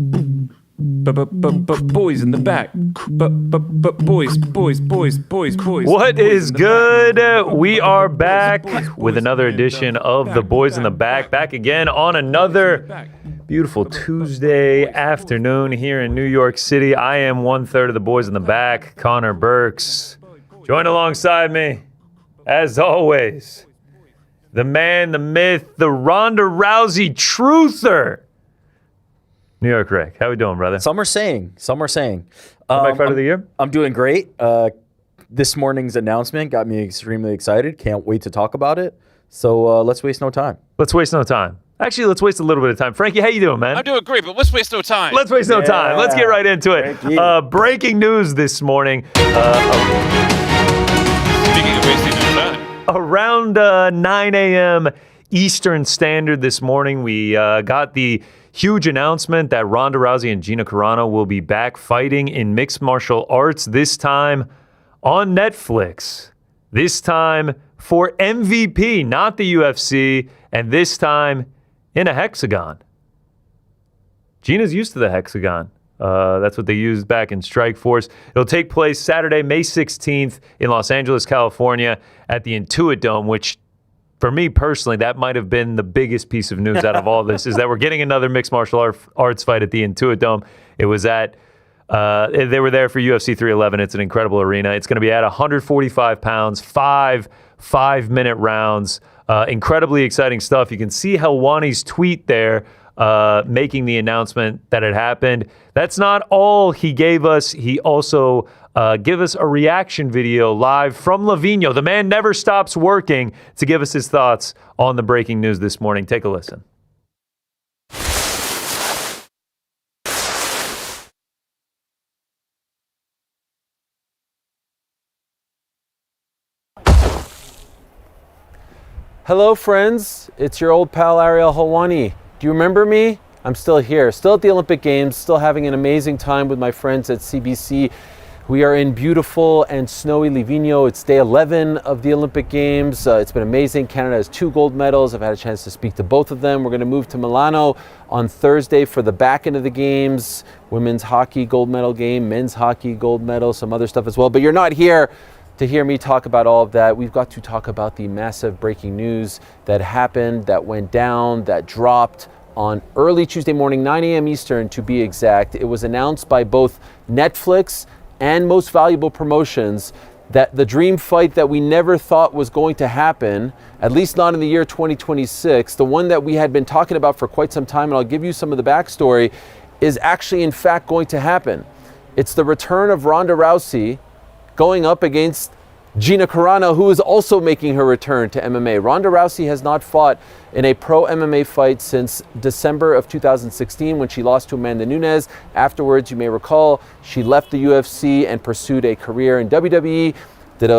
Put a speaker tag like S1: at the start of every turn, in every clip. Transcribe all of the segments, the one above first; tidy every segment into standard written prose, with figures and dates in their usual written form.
S1: Boys in the back. Boys.
S2: What is good? We are back with another edition of the Boys in the Back. Back again on another beautiful Tuesday afternoon here in New York City. I am 1/3 of the Boys in the Back, Connor Burks. Join alongside me, as always, the man, the myth, the Ronda Rousey truther, New York Rick. How we doing, brother?
S3: Some are saying.
S2: Comeback fight of the year?
S3: I'm doing great. This morning's announcement got me extremely excited. Can't wait to talk about it. So let's waste no time.
S2: Let's waste no time. Actually, let's waste a little bit of time. Frankie, how you doing, man?
S4: I'm doing great, but let's waste no time.
S2: Let's waste no time. Let's get right into it. Breaking news this morning.
S4: Speaking of wasting no time.
S2: Around 9 a.m. Eastern Standard this morning, we got the huge announcement that Ronda Rousey and Gina Carano will be back fighting in mixed martial arts, this time on Netflix. This time for MVP, not the UFC, and this time in a hexagon. Gina's used to the hexagon. That's what they used back in Strikeforce. It'll take place Saturday, May 16th in Los Angeles, California at the Intuit Dome, which for me personally, that might have been the biggest piece of news out of all this, is that we're getting another mixed martial arts fight at the Intuit Dome. It was at, they were there for UFC 311. It's an incredible arena. It's going to be at 145 pounds, five-minute rounds. Incredibly exciting stuff. You can see Helwani's tweet there making the announcement that it happened. That's not all he gave us. He also gave us a reaction video live from Lavino. The man never stops working to give us his thoughts on the breaking news this morning. Take a listen.
S5: Hello, friends. It's your old pal, Ariel Helwani. Do you remember me? I'm still here, still at the Olympic Games, still having an amazing time with my friends at CBC. We are in beautiful and snowy Livigno. It's day 11 of the Olympic Games. It's been amazing. Canada has 2 gold medals. I've had a chance to speak to both of them. We're going to move to Milano on Thursday for the back end of the games. Women's hockey gold medal game, men's hockey gold medal, some other stuff as well. But you're not here to hear me talk about all of that. We've got to talk about the massive breaking news that happened, that went down, that dropped on early Tuesday morning, 9 a.m. Eastern to be exact. It was announced by both Netflix and Most Valuable Promotions that the dream fight that we never thought was going to happen, at least not in the year 2026, the one that we had been talking about for quite some time, and I'll give you some of the backstory, is actually in fact going to happen. It's the return of Ronda Rousey going up against Gina Carano, who is also making her return to MMA. Ronda Rousey has not fought in a pro MMA fight since December of 2016 when she lost to Amanda Nunes. Afterwards, you may recall, she left the UFC and pursued a career in WWE, did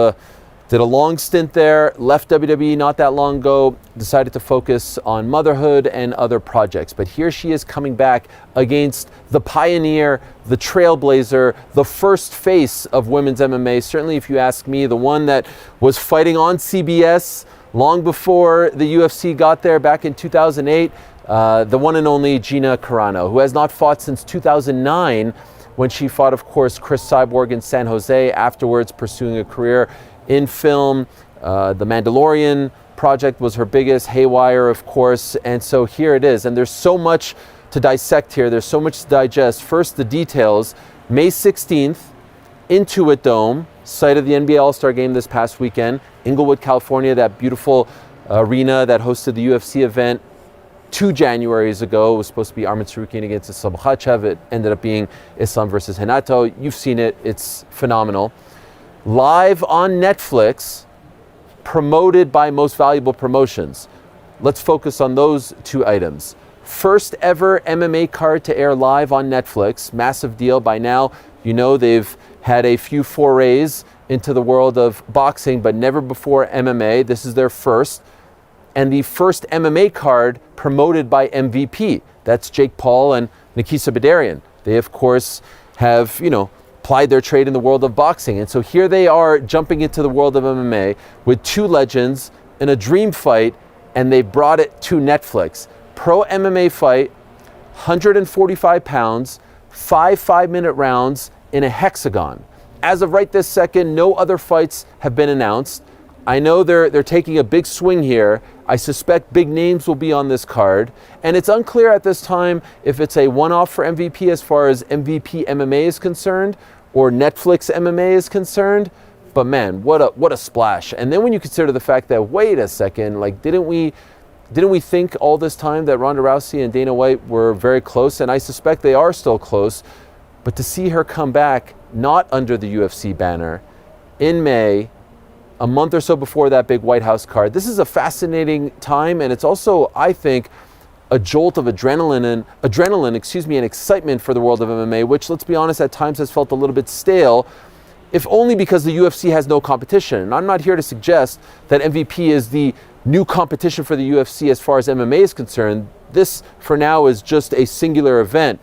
S5: a long stint there, left WWE not that long ago, decided to focus on motherhood and other projects. But here she is coming back against the pioneer, the trailblazer, the first face of women's MMA. Certainly, if you ask me, the one that was fighting on CBS long before the UFC got there back in 2008, the one and only Gina Carano, who has not fought since 2009 when she fought, of course, Chris Cyborg in San Jose, afterwards pursuing a career in film. The Mandalorian project was her biggest, Haywire, of course, and so here it is. And there's so much to dissect here. There's so much to digest. First, the details. May 16th, Intuit Dome, site of the NBA All-Star Game this past weekend. Inglewood, California, that beautiful arena that hosted the UFC event 2 Januaries ago. It was supposed to be Arman Tsarukyan against Islam Makhachev. It ended up being Islam versus Renato. You've seen it. It's phenomenal. Live on Netflix, promoted by Most Valuable Promotions. Let's focus on those 2 items. First ever MMA card to air live on Netflix. Massive deal. By now, you know they've had a few forays into the world of boxing, but never before MMA. This is their first. And the first MMA card promoted by MVP. That's Jake Paul and Nikisa Bedarian. They, of course, have, plied their trade in the world of boxing. And so here they are jumping into the world of MMA with 2 legends in a dream fight, and they brought it to Netflix. Pro MMA fight, 145 pounds, 5 5-minute rounds in a hexagon. As of right this second, no other fights have been announced. I know they're taking a big swing here. I suspect big names will be on this card. And it's unclear at this time if it's a one-off for MVP as far as MVP MMA is concerned or Netflix MMA is concerned. But man, what a splash. And then when you consider the fact that, wait a second, like didn't we think all this time that Ronda Rousey and Dana White were very close? And I suspect they are still close. But to see her come back, not under the UFC banner, in May, a month or so before that big White House card, this is a fascinating time, and it's also, I think, a jolt of adrenaline and excitement for the world of MMA, which, let's be honest, at times has felt a little bit stale, if only because the UFC has no competition. And I'm not here to suggest that MVP is the new competition for the UFC as far as MMA is concerned. This, for now, is just a singular event.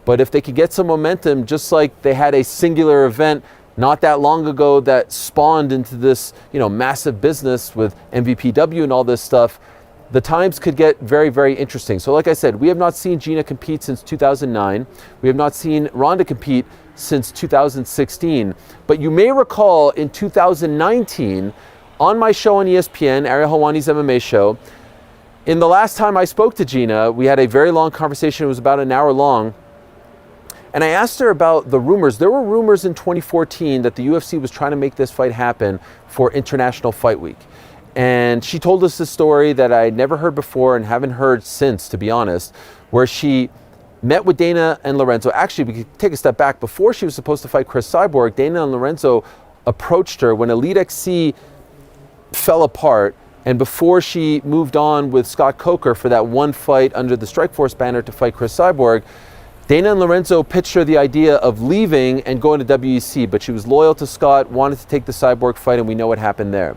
S5: But if they could get some momentum, just like they had a singular event not that long ago that spawned into this, massive business with MVPW and all this stuff, the times could get very, very interesting. So like I said, we have not seen Gina compete since 2009. We have not seen Ronda compete since 2016. But you may recall in 2019, on my show on ESPN, Ariel Helwani's MMA show, in the last time I spoke to Gina, we had a very long conversation. It was about an hour long. And I asked her about the rumors. There were rumors in 2014 that the UFC was trying to make this fight happen for International Fight Week. And she told us this story that I had never heard before and haven't heard since, to be honest, where she met with Dana and Lorenzo. Actually, we could take a step back. Before she was supposed to fight Chris Cyborg, Dana and Lorenzo approached her when Elite XC fell apart, and before she moved on with Scott Coker for that one fight under the Strikeforce banner to fight Chris Cyborg, Dana and Lorenzo pitched her the idea of leaving and going to WEC, but she was loyal to Scott, wanted to take the Cyborg fight, and we know what happened there.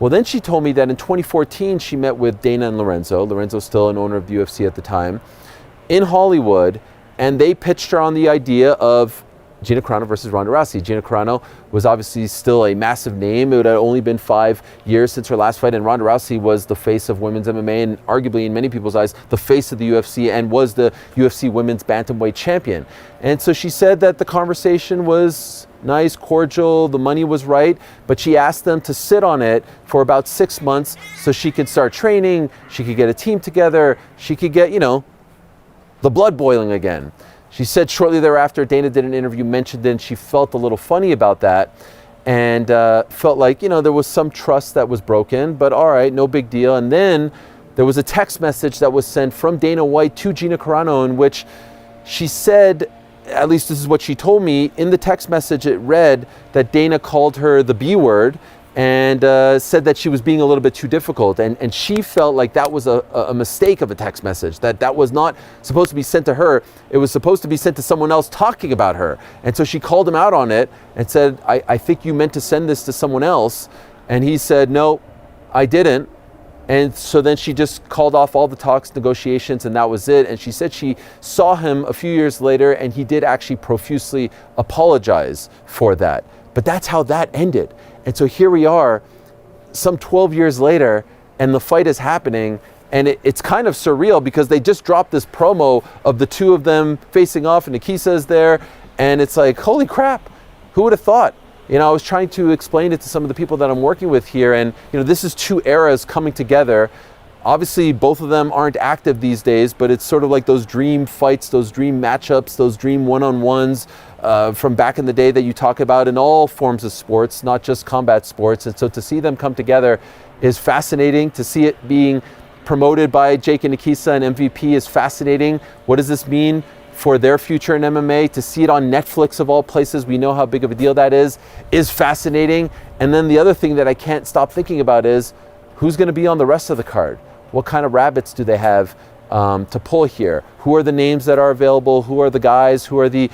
S5: Well, then she told me that in 2014, she met with Dana and Lorenzo. Lorenzo's still an owner of the UFC at the time, in Hollywood, and they pitched her on the idea of Gina Carano versus Ronda Rousey. Gina Carano was obviously still a massive name. It had only been 5 years since her last fight, and Ronda Rousey was the face of women's MMA and arguably, in many people's eyes, the face of the UFC and was the UFC women's bantamweight champion. And so she said that the conversation was nice, cordial, the money was right, but she asked them to sit on it for about 6 months so she could start training, she could get a team together, she could get, the blood boiling again. She said shortly thereafter, Dana did an interview, mentioned it, and she felt a little funny about that and felt like, there was some trust that was broken, but all right, no big deal. And then there was a text message that was sent from Dana White to Gina Carano in which she said, at least this is what she told me, in the text message it read that Dana called her the B word and said that she was being a little bit too difficult. And she felt like that was a mistake of a text message, that was not supposed to be sent to her. It was supposed to be sent to someone else talking about her. And so she called him out on it and said, I think you meant to send this to someone else. And he said, no, I didn't. And so then she just called off all the talks, negotiations, and that was it. And she said she saw him a few years later and he did actually profusely apologize for that. But that's how that ended. And so here we are, some 12 years later, and the fight is happening, and it's kind of surreal because they just dropped this promo of the two of them facing off, and Nikisa's there, and it's like, holy crap, who would have thought? I was trying to explain it to some of the people that I'm working with here, and this is two eras coming together. Obviously, both of them aren't active these days, but it's sort of like those dream fights, those dream matchups, those dream one-on-ones from back in the day that you talk about in all forms of sports, not just combat sports. And so to see them come together is fascinating. To see it being promoted by Jake and Nikisa and MVP is fascinating. What does this mean for their future in MMA? To see it on Netflix of all places, we know how big of a deal that is fascinating. And then the other thing that I can't stop thinking about is who's going to be on the rest of the card? What kind of rabbits do they have to pull here? Who are the names that are available? Who are the guys? Who are the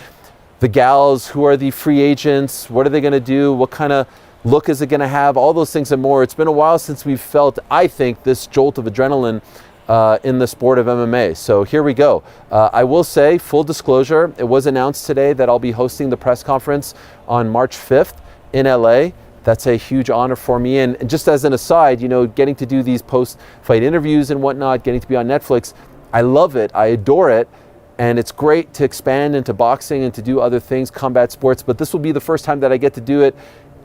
S5: gals? Who are the free agents? What are they going to do? What kind of look is it going to have? All those things and more. It's been a while since we've felt, I think, this jolt of adrenaline in the sport of MMA. So here we go. I will say, full disclosure, it was announced today that I'll be hosting the press conference on March 5th in LA. That's a huge honor for me. And just as an aside, getting to do these post-fight interviews and whatnot, getting to be on Netflix, I love it. I adore it. And it's great to expand into boxing and to do other things, combat sports, but this will be the first time that I get to do it,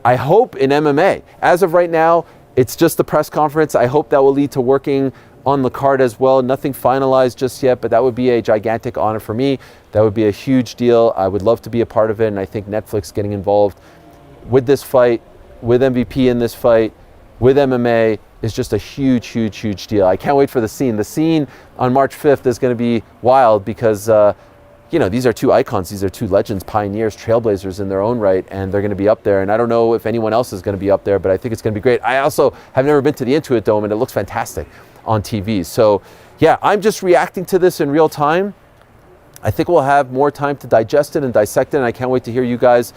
S5: I hope, in MMA. As of right now, it's just the press conference. I hope that will lead to working on the card as well. Nothing finalized just yet, but that would be a gigantic honor for me. That would be a huge deal. I would love to be a part of it, and I think Netflix getting involved with this fight, with MVP in this fight, with MMA is just a huge, huge, huge deal. I can't wait for the scene. The scene on March 5th is going to be wild because, you know, these are two icons. These are two legends, pioneers, trailblazers in their own right, and they're going to be up there. And I don't know if anyone else is going to be up there, but I think it's going to be great. I also have never been to the Intuit Dome, and it looks fantastic on TV. So, yeah, I'm just reacting to this in real time. I think we'll have more time to digest it and dissect it, and I can't wait to hear you guys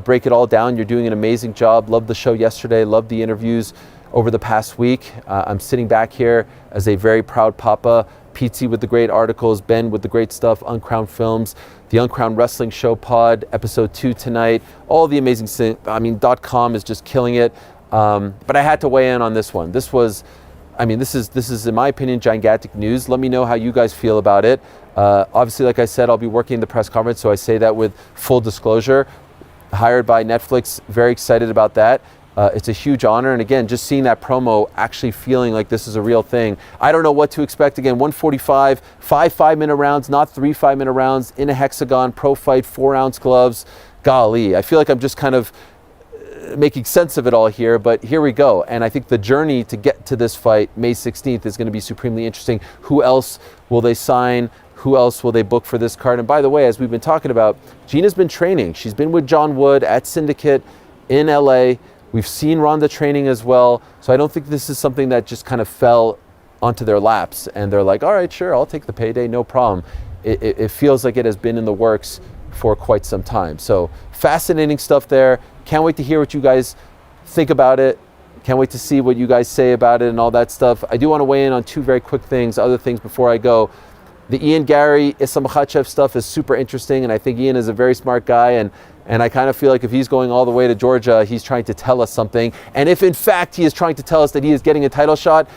S5: break it all down. You're doing an amazing job. Loved the show yesterday. Loved the interviews over the past week. I'm sitting back here as a very proud papa. Petesy with the great articles, Ben with the great stuff, Uncrowned Films, the Uncrowned Wrestling Show Pod, episode 2 tonight, all the amazing things. I mean, .com is just killing it. But I had to weigh in on this one. This was, I mean, this is in my opinion, gigantic news. Let me know how you guys feel about it. Obviously, like I said, I'll be working in the press conference, so I say that with full disclosure. Hired by Netflix, very excited about that. It's a huge honor, and again, just seeing that promo, actually feeling like this is a real thing. I don't know what to expect. Again, 145, 5 5-minute rounds, not 3 5-minute rounds, in a hexagon, pro fight, 4-ounce gloves. Golly, I feel like I'm just kind of making sense of it all here, but here we go. And I think the journey to get to this fight, May 16th, is going to be supremely interesting. Who else will they sign? Who else will they book for this card? And by the way, as we've been talking about, Gina's been training. She's been with John Wood at Syndicate in LA. We've seen Ronda training as well. So I don't think this is something that just kind of fell onto their laps and they're like, all right, sure, I'll take the payday, no problem. It feels like it has been in the works for quite some time. So fascinating stuff there. Can't wait to hear what you guys think about it. Can't wait to see what you guys say about it and all that stuff. I do want to weigh in on 2 very quick things, other things before I go. The Ian Gary, Issa Makhachev stuff is super interesting, and I think Ian is a very smart guy, and I kind of feel like if he's going all the way to Georgia, he's trying to tell us something. And if in fact he is trying to tell us that he is getting a title shot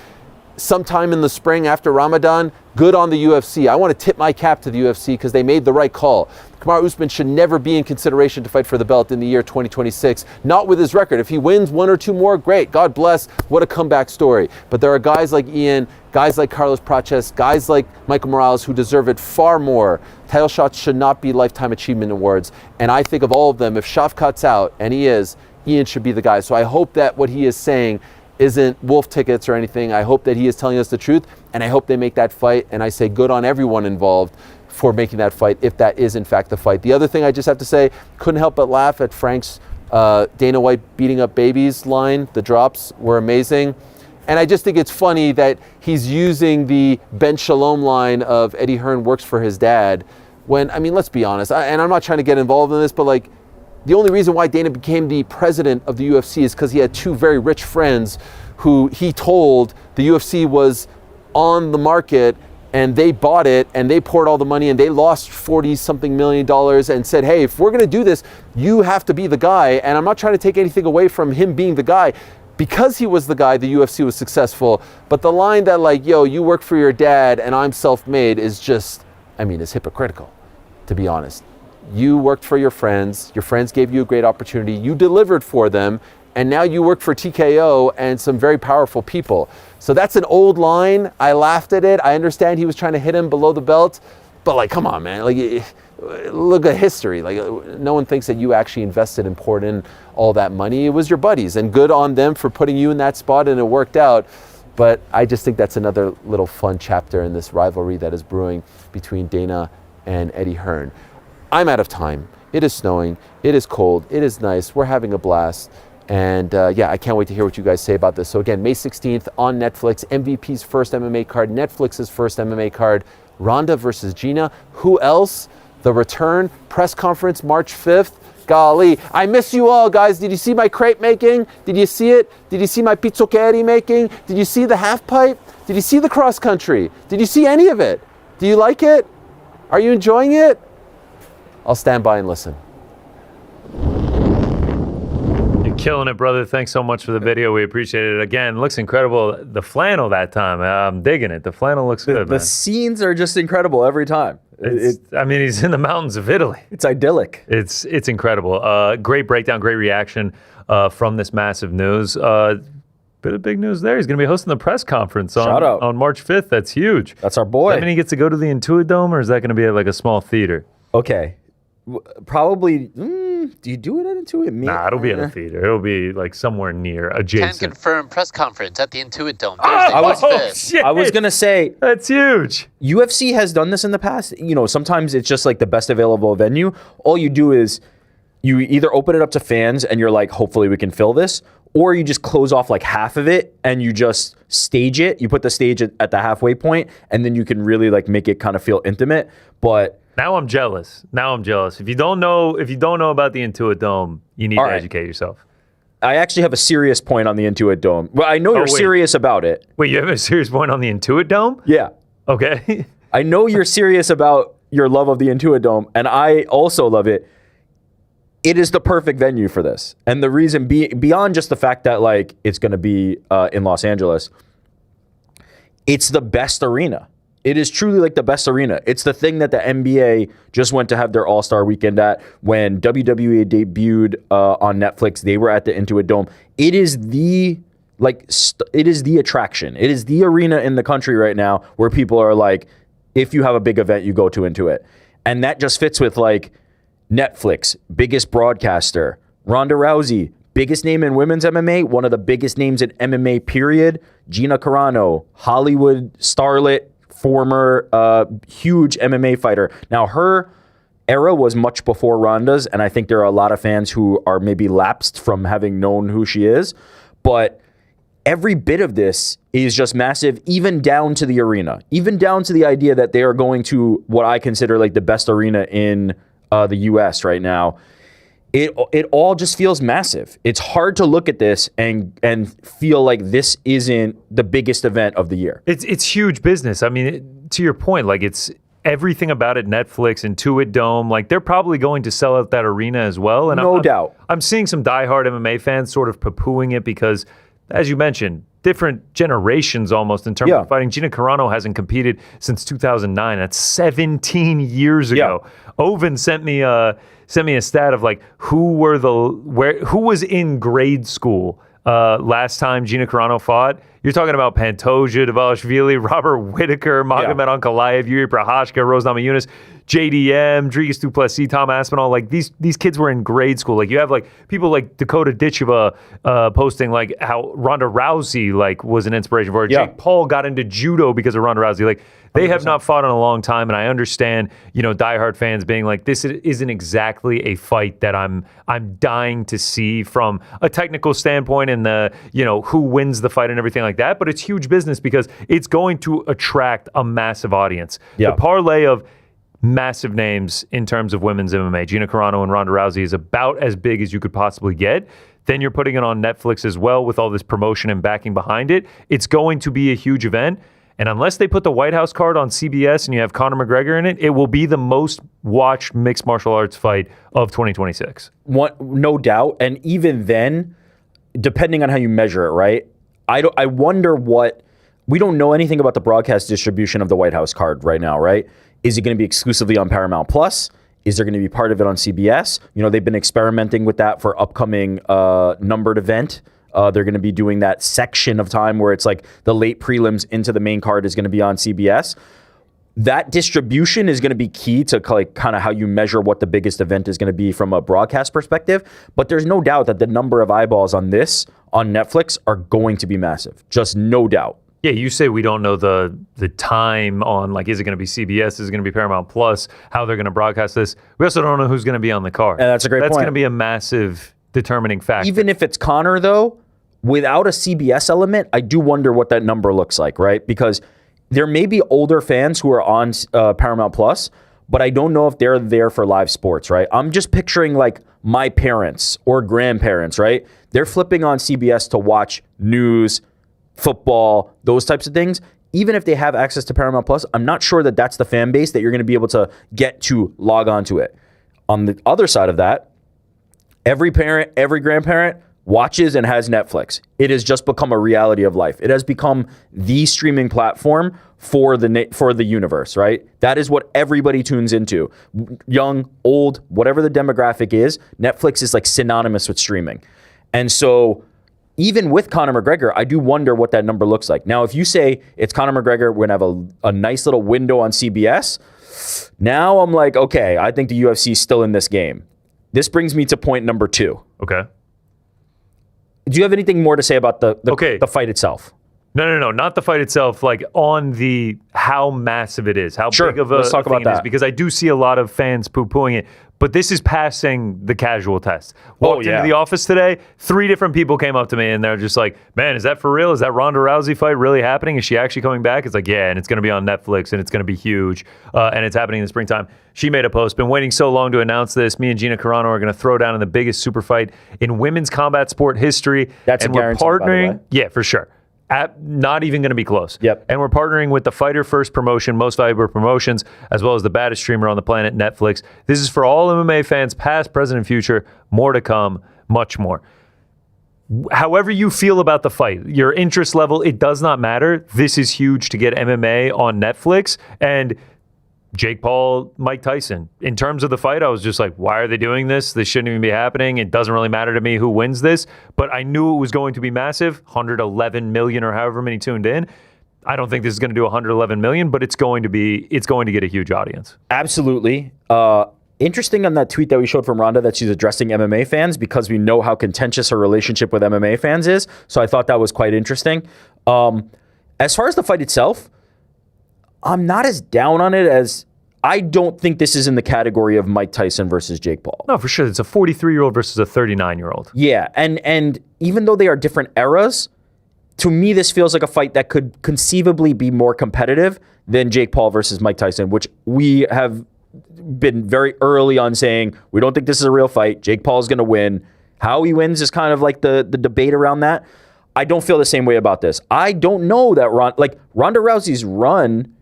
S5: sometime in the spring after Ramadan, good on the UFC. I want to tip my cap to the UFC because they made the right call. Kamaru Usman should never be in consideration to fight for the belt in the year 2026, not with his record. If he wins 1 or 2 more, great, God bless, what a comeback story. But there are guys like Ian, guys like Carlos Praches, guys like Michael Morales who deserve it far more. Title shots should not be Lifetime Achievement Awards. And I think of all of them, if Shavkat's out, and he is, Ian should be the guy. So I hope that what he is saying isn't wolf tickets or anything. I hope that he is telling us the truth, and I hope they make that fight. And I say good on everyone involved for making that fight, if that is in fact the fight. The other thing I just have to say, couldn't help but laugh at Frank's Dana White beating up babies line. The drops were amazing. And I just think it's funny that he's using the Ben Shalom line of Eddie Hearn works for his dad, when, I mean, let's be honest, and I'm not trying to get involved in this, but like, the only reason why Dana became the president of the UFC is because he had 2 very rich friends who he told the UFC was on the market, and they bought it and they poured all the money and they lost $40-something million and said, hey, if we're going to do this, you have to be the guy. And I'm not trying to take anything away from him being the guy. Because he was the guy, the UFC was successful. But the line that like, yo, you work for your dad and I'm self-made is just, I mean, it's hypocritical, to be honest. You worked for your friends gave you a great opportunity, you delivered for them, and now you work for TKO and some very powerful people. So that's an old line. I laughed at it. I understand he was trying to hit him below the belt, but like, come on, man. Like, look at history. Like, no one thinks that you actually invested and poured in all that money. It was your buddies, and good on them for putting you in that spot, and it worked out. But I just think that's another little fun chapter in this rivalry that is brewing between Dana and Eddie Hearn. I'm out of time. It is snowing. It is cold. It is nice. We're having a blast. And yeah, I can't wait to hear what you guys say about this. So again, May 16th on Netflix, MVP's first MMA card, Netflix's first MMA card, Ronda versus Gina. Who else? The return, press conference, March 5th. Golly, I miss you all, guys. Did you see my crepe making? Did you see it? Did you see my pizzoccheri making? Did you see the half pipe? Did you see the cross country? Did you see any of it? Do you like it? Are you enjoying it? I'll stand by and listen.
S2: You're killing it, brother. Thanks so much for the video. We appreciate it. Again, looks incredible. The flannel that time, I'm digging it. The flannel looks good,
S3: The
S2: man.
S3: scenes are just incredible every time.
S2: I mean, he's in the mountains of Italy.
S3: It's idyllic.
S2: It's incredible. Great breakdown, great reaction from this massive news. Bit of big news there. He's going to be hosting the press conference
S3: Shout out.
S2: on March 5th. That's huge.
S3: That's our boy.
S2: Does that mean he gets to go to the Intuit Dome, or is that going to be at like a small theater?
S3: Okay. Probably. Do you do it at Intuit?
S2: Nah, it'll be at a theater. It'll be like somewhere near adjacent.
S6: Can confirm press conference at the Intuit Dome.
S2: Shit.
S3: I was going to say,
S2: That's huge.
S3: UFC has done this in the past. You know, sometimes it's just like the best available venue. All you do is you either open it up to fans and you're like, hopefully we can fill this, or you just close off like half of it and you just stage it. You put the stage at the halfway point, and then you can really like make it kind of feel intimate. But
S2: Now I'm jealous. If you don't know about the Intuit Dome, you need to educate yourself.
S3: I actually have a serious point on the Intuit Dome. Well, I know you're serious about it.
S2: Wait, you have a serious point on the Intuit Dome?
S3: Yeah.
S2: Okay.
S3: I know you're serious about your love of the Intuit Dome, and I also love it. It is the perfect venue for this. And the reason beyond just the fact that like it's going to be in Los Angeles, it's the best arena. It is truly like the best arena. It's the thing that the NBA just went to have their All-Star weekend at. When WWE debuted on Netflix, they were at the Intuit Dome. It is the it is the attraction. It is the arena in the country right now where people are like, if you have a big event, you go to Intuit. And that just fits with like Netflix, biggest broadcaster, Ronda Rousey, biggest name in women's MMA, one of the biggest names in MMA period, Gina Carano, Hollywood starlet, former huge MMA fighter. Now, her era was much before Ronda's, and I think there are a lot of fans who are maybe lapsed from having known who she is. But every bit of this is just massive, even down to the arena, even down to the idea that they are going to what I consider like the best arena in the U.S. right now. It all just feels massive. It's hard to look at this and feel like this isn't the biggest event of the year.
S2: It's huge business. I mean, to your point, like it's everything about it, Netflix, Intuit Dome, like they're probably going to sell out that arena as well. And
S3: no doubt.
S2: I'm seeing some diehard MMA fans sort of poo-pooing it because, as you mentioned, different generations almost in terms of fighting. Gina Carano hasn't competed since 2009. That's 17 years ago. Oven sent me a stat of like who was in grade school last time Gina Carano fought. You're talking about Pantoja, Dvalishvili, Robert Whitaker, Magomed Ankalaev, Yuri Prohashka, Rose Namajunas, JDM, Dricus du Plessis, Tom Aspinall. Like these kids were in grade school. Like you have like people like Dakota Ditcheva posting like how Ronda Rousey like was an inspiration for her. Jake Paul got into judo because of Ronda Rousey. Like they 100%. Have not fought in a long time, and I understand, diehard fans being like, this isn't exactly a fight that I'm dying to see from a technical standpoint and the, who wins the fight and everything like that. But it's huge business because it's going to attract a massive audience. The parlay of massive names in terms of women's MMA, Gina Carano and Ronda Rousey, is about as big as you could possibly get. Then you're putting it on Netflix as well with all this promotion and backing behind it. It's going to be a huge event. And unless they put the White House card on CBS and you have Conor McGregor in it, it will be the most watched mixed martial arts fight of 2026.
S3: No doubt. And even then, depending on how you measure it, right? I wonder we don't know anything about the broadcast distribution of the White House card right now, right? Is it going to be exclusively on Paramount Plus? Is there going to be part of it on CBS? They've been experimenting with that for upcoming numbered event. They're going to be doing that section of time where it's like the late prelims into the main card is going to be on CBS. That distribution is going to be key to like kind of how you measure what the biggest event is going to be from a broadcast perspective. But there's no doubt that the number of eyeballs on this on Netflix are going to be massive. Just no doubt.
S2: Yeah, you say we don't know the time on, like, is it going to be CBS? Is it going to be Paramount Plus? How they're going to broadcast this? We also don't know who's going to be on the card.
S3: And that's a great point.
S2: That's going to be a massive determining factor.
S3: Even if it's Conor, though, without a CBS element, I do wonder what that number looks like, right? Because there may be older fans who are on Paramount Plus, but I don't know if they're there for live sports, right? I'm just picturing like my parents or grandparents, right? They're flipping on CBS to watch news, football, those types of things. Even if they have access to Paramount Plus, I'm not sure that that's the fan base that you're going to be able to get to log on to it. On the other side of that, every parent, every grandparent watches and has Netflix. It has just become a reality of life. It has become the streaming platform for the universe, right? That is what everybody tunes into. Young, old, whatever the demographic is, Netflix is like synonymous with streaming. And so even with Conor McGregor, I do wonder what that number looks like. Now, if you say it's Conor McGregor, we're going to have a nice little window on CBS, now I'm like, okay, I think the UFC is still in this game. This brings me to point number 2.
S2: Okay.
S3: Do you have anything more to say about the fight itself?
S2: No, not the fight itself, like on the how massive it is, how big of a
S3: let's talk
S2: thing
S3: about
S2: it is,
S3: that.
S2: because I do see a lot of fans poo-pooing it, but this is passing the casual test. Walked into the office today, 3 different people came up to me and they're just like, man, is that for real? Is that Ronda Rousey fight really happening? Is she actually coming back? It's like, yeah, and it's going to be on Netflix and it's going to be huge, and it's happening in the springtime. She made a post, been waiting so long to announce this. Me and Gina Carano are going to throw down in the biggest super fight in women's combat sport history.
S3: That's
S2: and
S3: a guarantee,
S2: we're
S3: by the
S2: partnering.
S3: way.
S2: Yeah, for sure. Not even going to be close.
S3: Yep.
S2: And we're partnering with the Fighter First promotion, Most Valuable Promotions, as well as the baddest streamer on the planet, Netflix. This is for all MMA fans, past, present, and future. More to come, much more. However you feel about the fight, your interest level, it does not matter. This is huge to get MMA on Netflix. And Jake Paul, Mike Tyson. In terms of the fight, I was just like, why are they doing this? This shouldn't even be happening. It doesn't really matter to me who wins this. But I knew it was going to be massive. 111 million or however many tuned in. I don't think this is going to do 111 million, but it's going to get a huge audience.
S3: Absolutely. Interesting on that tweet that we showed from Ronda that she's addressing MMA fans because we know how contentious her relationship with MMA fans is. So I thought that was quite interesting. As far as the fight itself, I'm not as down on it as I don't think this is in the category of Mike Tyson versus Jake Paul.
S2: No, for sure. It's a 43-year-old versus a 39-year-old.
S3: Yeah, and even though they are different eras, to me this feels like a fight that could conceivably be more competitive than Jake Paul versus Mike Tyson, which we have been very early on saying we don't think this is a real fight. Jake Paul is going to win. How he wins is kind of like the debate around that. I don't feel the same way about this. I don't know that Ronda Rousey's run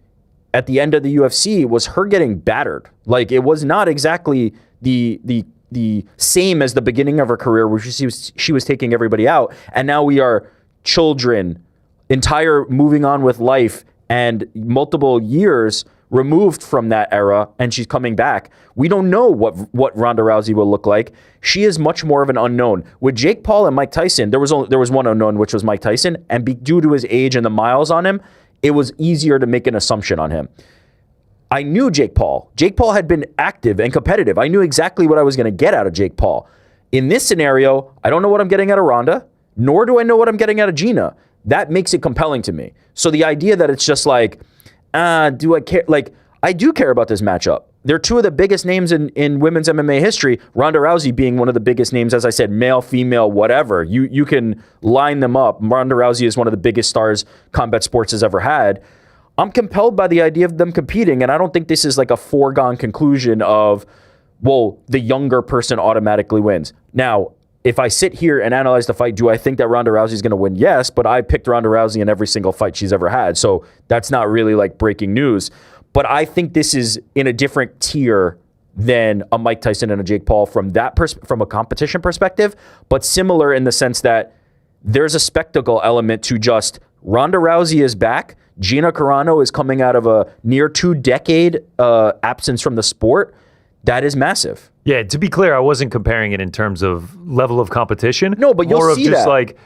S3: at the end of the UFC was her getting battered. Like, it was not exactly the same as the beginning of her career where she was taking everybody out. And now we are children, entire moving on with life and multiple years removed from that era, and she's coming back. We don't know what Ronda Rousey will look like. She is much more of an unknown. With Jake Paul and Mike Tyson, there was one unknown, which was Mike Tyson, and due to his age and the miles on him, it was easier to make an assumption on him. I knew Jake Paul. Jake Paul had been active and competitive. I knew exactly what I was going to get out of Jake Paul. In this scenario, I don't know what I'm getting out of Ronda, nor do I know what I'm getting out of Gina. That makes it compelling to me. So the idea that it's just like, do I care? Like, I do care about this matchup. They're 2 of the biggest names in women's MMA history. Ronda Rousey being one of the biggest names, as I said, male, female, whatever. You can line them up. Ronda Rousey is one of the biggest stars combat sports has ever had. I'm compelled by the idea of them competing, and I don't think this is like a foregone conclusion of, well, the younger person automatically wins. Now, if I sit here and analyze the fight, do I think that Ronda Rousey is going to win? Yes, but I picked Ronda Rousey in every single fight she's ever had, so that's not really like breaking news. But I think this is in a different tier than a Mike Tyson and a Jake Paul from a competition perspective, but similar in the sense that there's a spectacle element to just Ronda Rousey is back. Gina Carano is coming out of a near 2-decade absence from the sport. That is massive.
S2: Yeah, to be clear, I wasn't comparing it in terms of level of competition.
S3: No, but you'll
S2: more
S3: see
S2: of just
S3: that.
S2: like,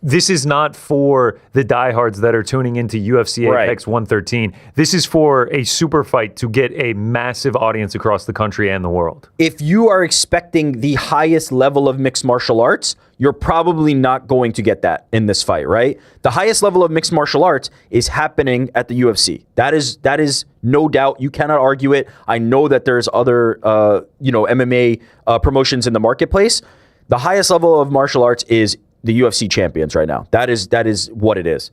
S2: this is not for the diehards that are tuning into UFC Apex 113. This is for a super fight to get a massive audience across the country and the world.
S3: If you are expecting the highest level of mixed martial arts, you're probably not going to get that in this fight, right? The highest level of mixed martial arts is happening at the UFC. That is no doubt. You cannot argue it. I know that there's other MMA promotions in the marketplace. The highest level of martial arts is the UFC champions right now. That is what it is.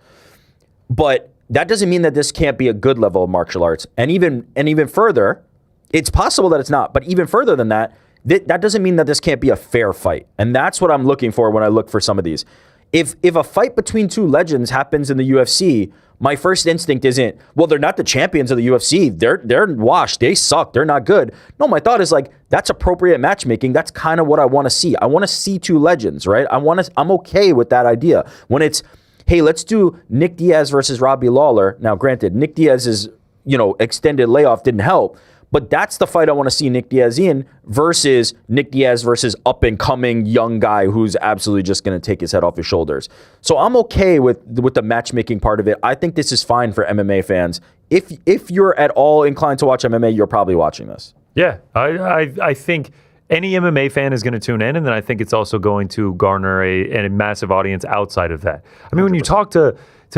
S3: But that doesn't mean that this can't be a good level of martial arts. And even further, it's possible that it's not. But even further than that, that doesn't mean that this can't be a fair fight. And that's what I'm looking for when I look for some of these. If a fight between two legends happens in the UFC, my first instinct isn't, well, they're not the champions of the UFC. They're washed. They suck. They're not good. No, my thought is like, that's appropriate matchmaking. That's kind of what I want to see. I want to see two legends, right? I'm okay with that idea. When it's, hey, let's do Nick Diaz versus Robbie Lawler. Now, granted, Nick Diaz's, extended layoff didn't help, but that's the fight I want to see Nick Diaz in versus Nick Diaz versus up-and-coming young guy who's absolutely just going to take his head off his shoulders. So I'm okay with the matchmaking part of it. I think this is fine for MMA fans. If you're at all inclined to watch MMA, you're probably watching this.
S2: Yeah, I think any MMA fan is going to tune in, and then I think it's also going to garner a massive audience outside of that. I mean, when you talk to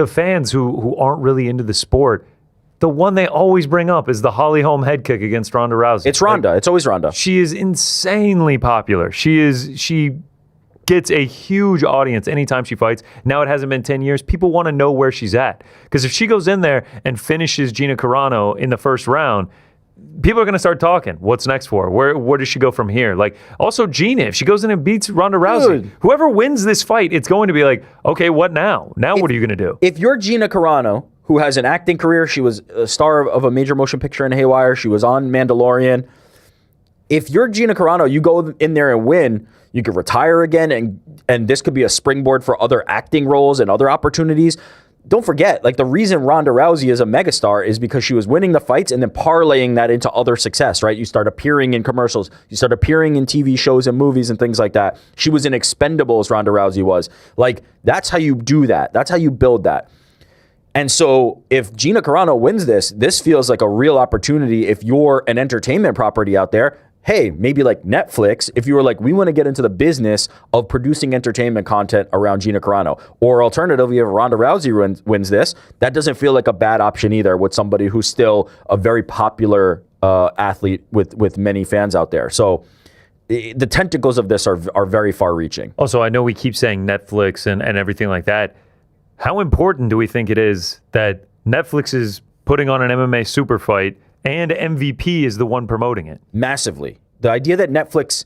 S2: fans who aren't really into the sport, the one they always bring up is the Holly Holm head kick against Ronda Rousey.
S3: It's Ronda. It's always Ronda.
S2: She is insanely popular. She gets a huge audience anytime she fights. Now it hasn't been 10 years. People want to know where she's at. Because if she goes in there and finishes Gina Carano in the first round, people are going to start talking. What's next for her? Where does she go from here? Like, also Gina, if she goes in and beats Ronda Rousey, whoever wins this fight, it's going to be like, okay, what now? Now what are you going to do?
S3: If you're Gina Carano, who has an acting career, she was a star of a major motion picture in Haywire, she was on Mandalorian. If you're Gina Carano, you go in there and win, you could retire again, and this could be a springboard for other acting roles and other opportunities. Don't forget, like, the reason Ronda Rousey is a megastar is because she was winning the fights and then parlaying that into other success, right? You start appearing in commercials, you start appearing in TV shows and movies and things like that. She was in Expendables, Ronda Rousey was. Like, that's how you do that. That's how you build that. And so if Gina Carano wins this feels like a real opportunity. If you're an entertainment property out there, hey, maybe like Netflix, if you were like, we want to get into the business of producing entertainment content around Gina Carano, or alternatively, if Ronda Rousey wins this, that doesn't feel like a bad option either with somebody who's still a very popular athlete with many fans out there. So the tentacles of this are very far reaching.
S2: Also, I know we keep saying Netflix and everything like that. How important do we think it is that Netflix is putting on an MMA super fight and MVP is the one promoting it?
S3: Massively. The idea that Netflix,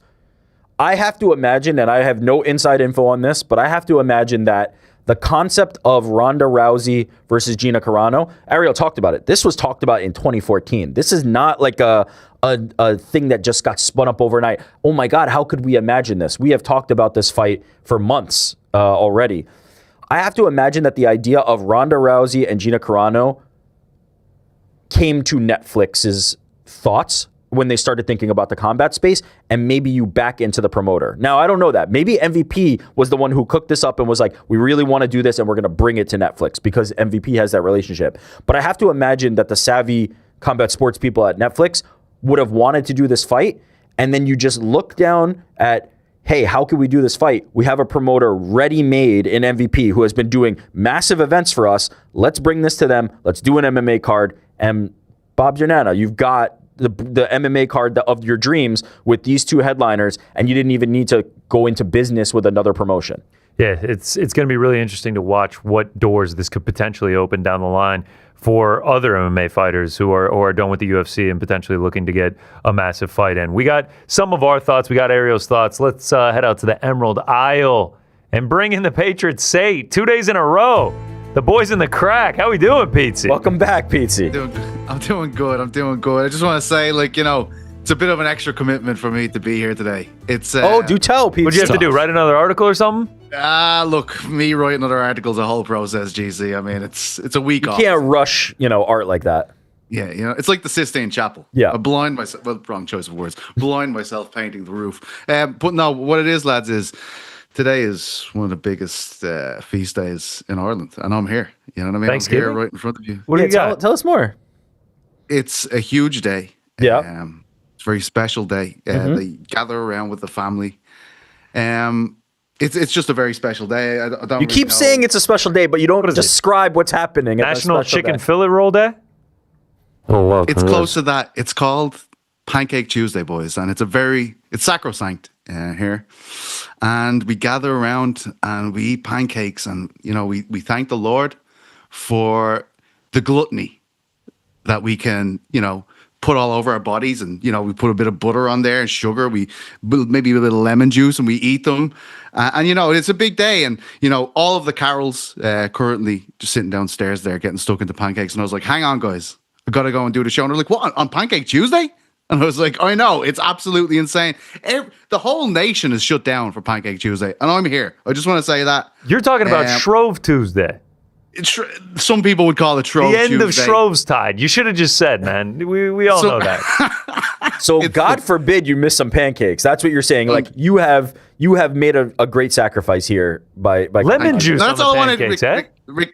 S3: I have to imagine, and I have no inside info on this, but I have to imagine that the concept of Ronda Rousey versus Gina Carano, Ariel talked about it. This was talked about in 2014. This is not like a thing that just got spun up overnight. Oh my God, how could we imagine this? We have talked about this fight for months already. I have to imagine that the idea of Ronda Rousey and Gina Carano came to Netflix's thoughts when they started thinking about the combat space, and maybe you back into the promoter. Now, I don't know that. Maybe MVP was the one who cooked this up and was like, we really want to do this and we're going to bring it to Netflix because MVP has that relationship. But I have to imagine that the savvy combat sports people at Netflix would have wanted to do this fight, and then you just look down at, hey, how can we do this fight? We have a promoter ready-made in MVP who has been doing massive events for us. Let's bring this to them. Let's do an MMA card. And Bob Giannana, you've got the MMA card of your dreams with these two headliners, and you didn't even need to go into business with another promotion.
S2: Yeah, it's going to be really interesting to watch what doors this could potentially open down the line for other MMA fighters who are done with the UFC and potentially looking to get a massive fight in. We got some of our thoughts. We got Ariel's thoughts. Let's head out to the Emerald Isle and bring in the Patriots Say 2 days in a row. The boys in the crack. How we doing, Petesy?
S3: Welcome back, Petesy.
S7: I'm doing good. I just want to say, it's a bit of an extra commitment for me to be here today. It's
S3: do tell, Petesy.
S2: What'd you have to do? Write another article or something?
S7: Look, me writing other articles, a whole process, GC. I mean, it's a week off.
S3: You can't rush, art like that.
S7: Yeah, it's like the Sistine Chapel.
S3: Yeah.
S7: I blind myself. Well, wrong choice of words. Blind myself painting the roof. But no, what it is, lads, is today is one of the biggest feast days in Ireland, and I'm here. You know what I mean? I'm here right in front of you.
S2: What do you got?
S3: Tell us more.
S7: It's a huge day.
S3: Yeah.
S7: It's a very special day. They gather around with the family. It's just a very special day. I don't
S3: you keep saying it's a special day, but you don't describe what's happening.
S2: National Chicken Fillet Roll Day? Oh, wow.
S7: It's close to that. It's called Pancake Tuesday, boys, and it's sacrosanct here. And we gather around and we eat pancakes, and we thank the Lord for the gluttony that we can put all over our bodies, and we put a bit of butter on there and sugar. We maybe a little lemon juice, and we eat them. And it's a big day, and all of the Carrolls currently just sitting downstairs there getting stuck into pancakes. And I was like, hang on, guys, I gotta go and do the show. And they're like, what, on Pancake Tuesday? And I was like, I know, it's absolutely insane. The whole nation is shut down for Pancake Tuesday, and I'm here. I just want to say that.
S2: You're talking about Shrove Tuesday.
S7: Some people would call it Shrove Tuesday.
S2: The end of Shrove's tide. You should have just said, man. We all know that.
S3: So God forbid you miss some pancakes. That's what you're saying. Like you have made a great sacrifice here by
S2: lemon juice. That's all I wanted.
S7: Rick,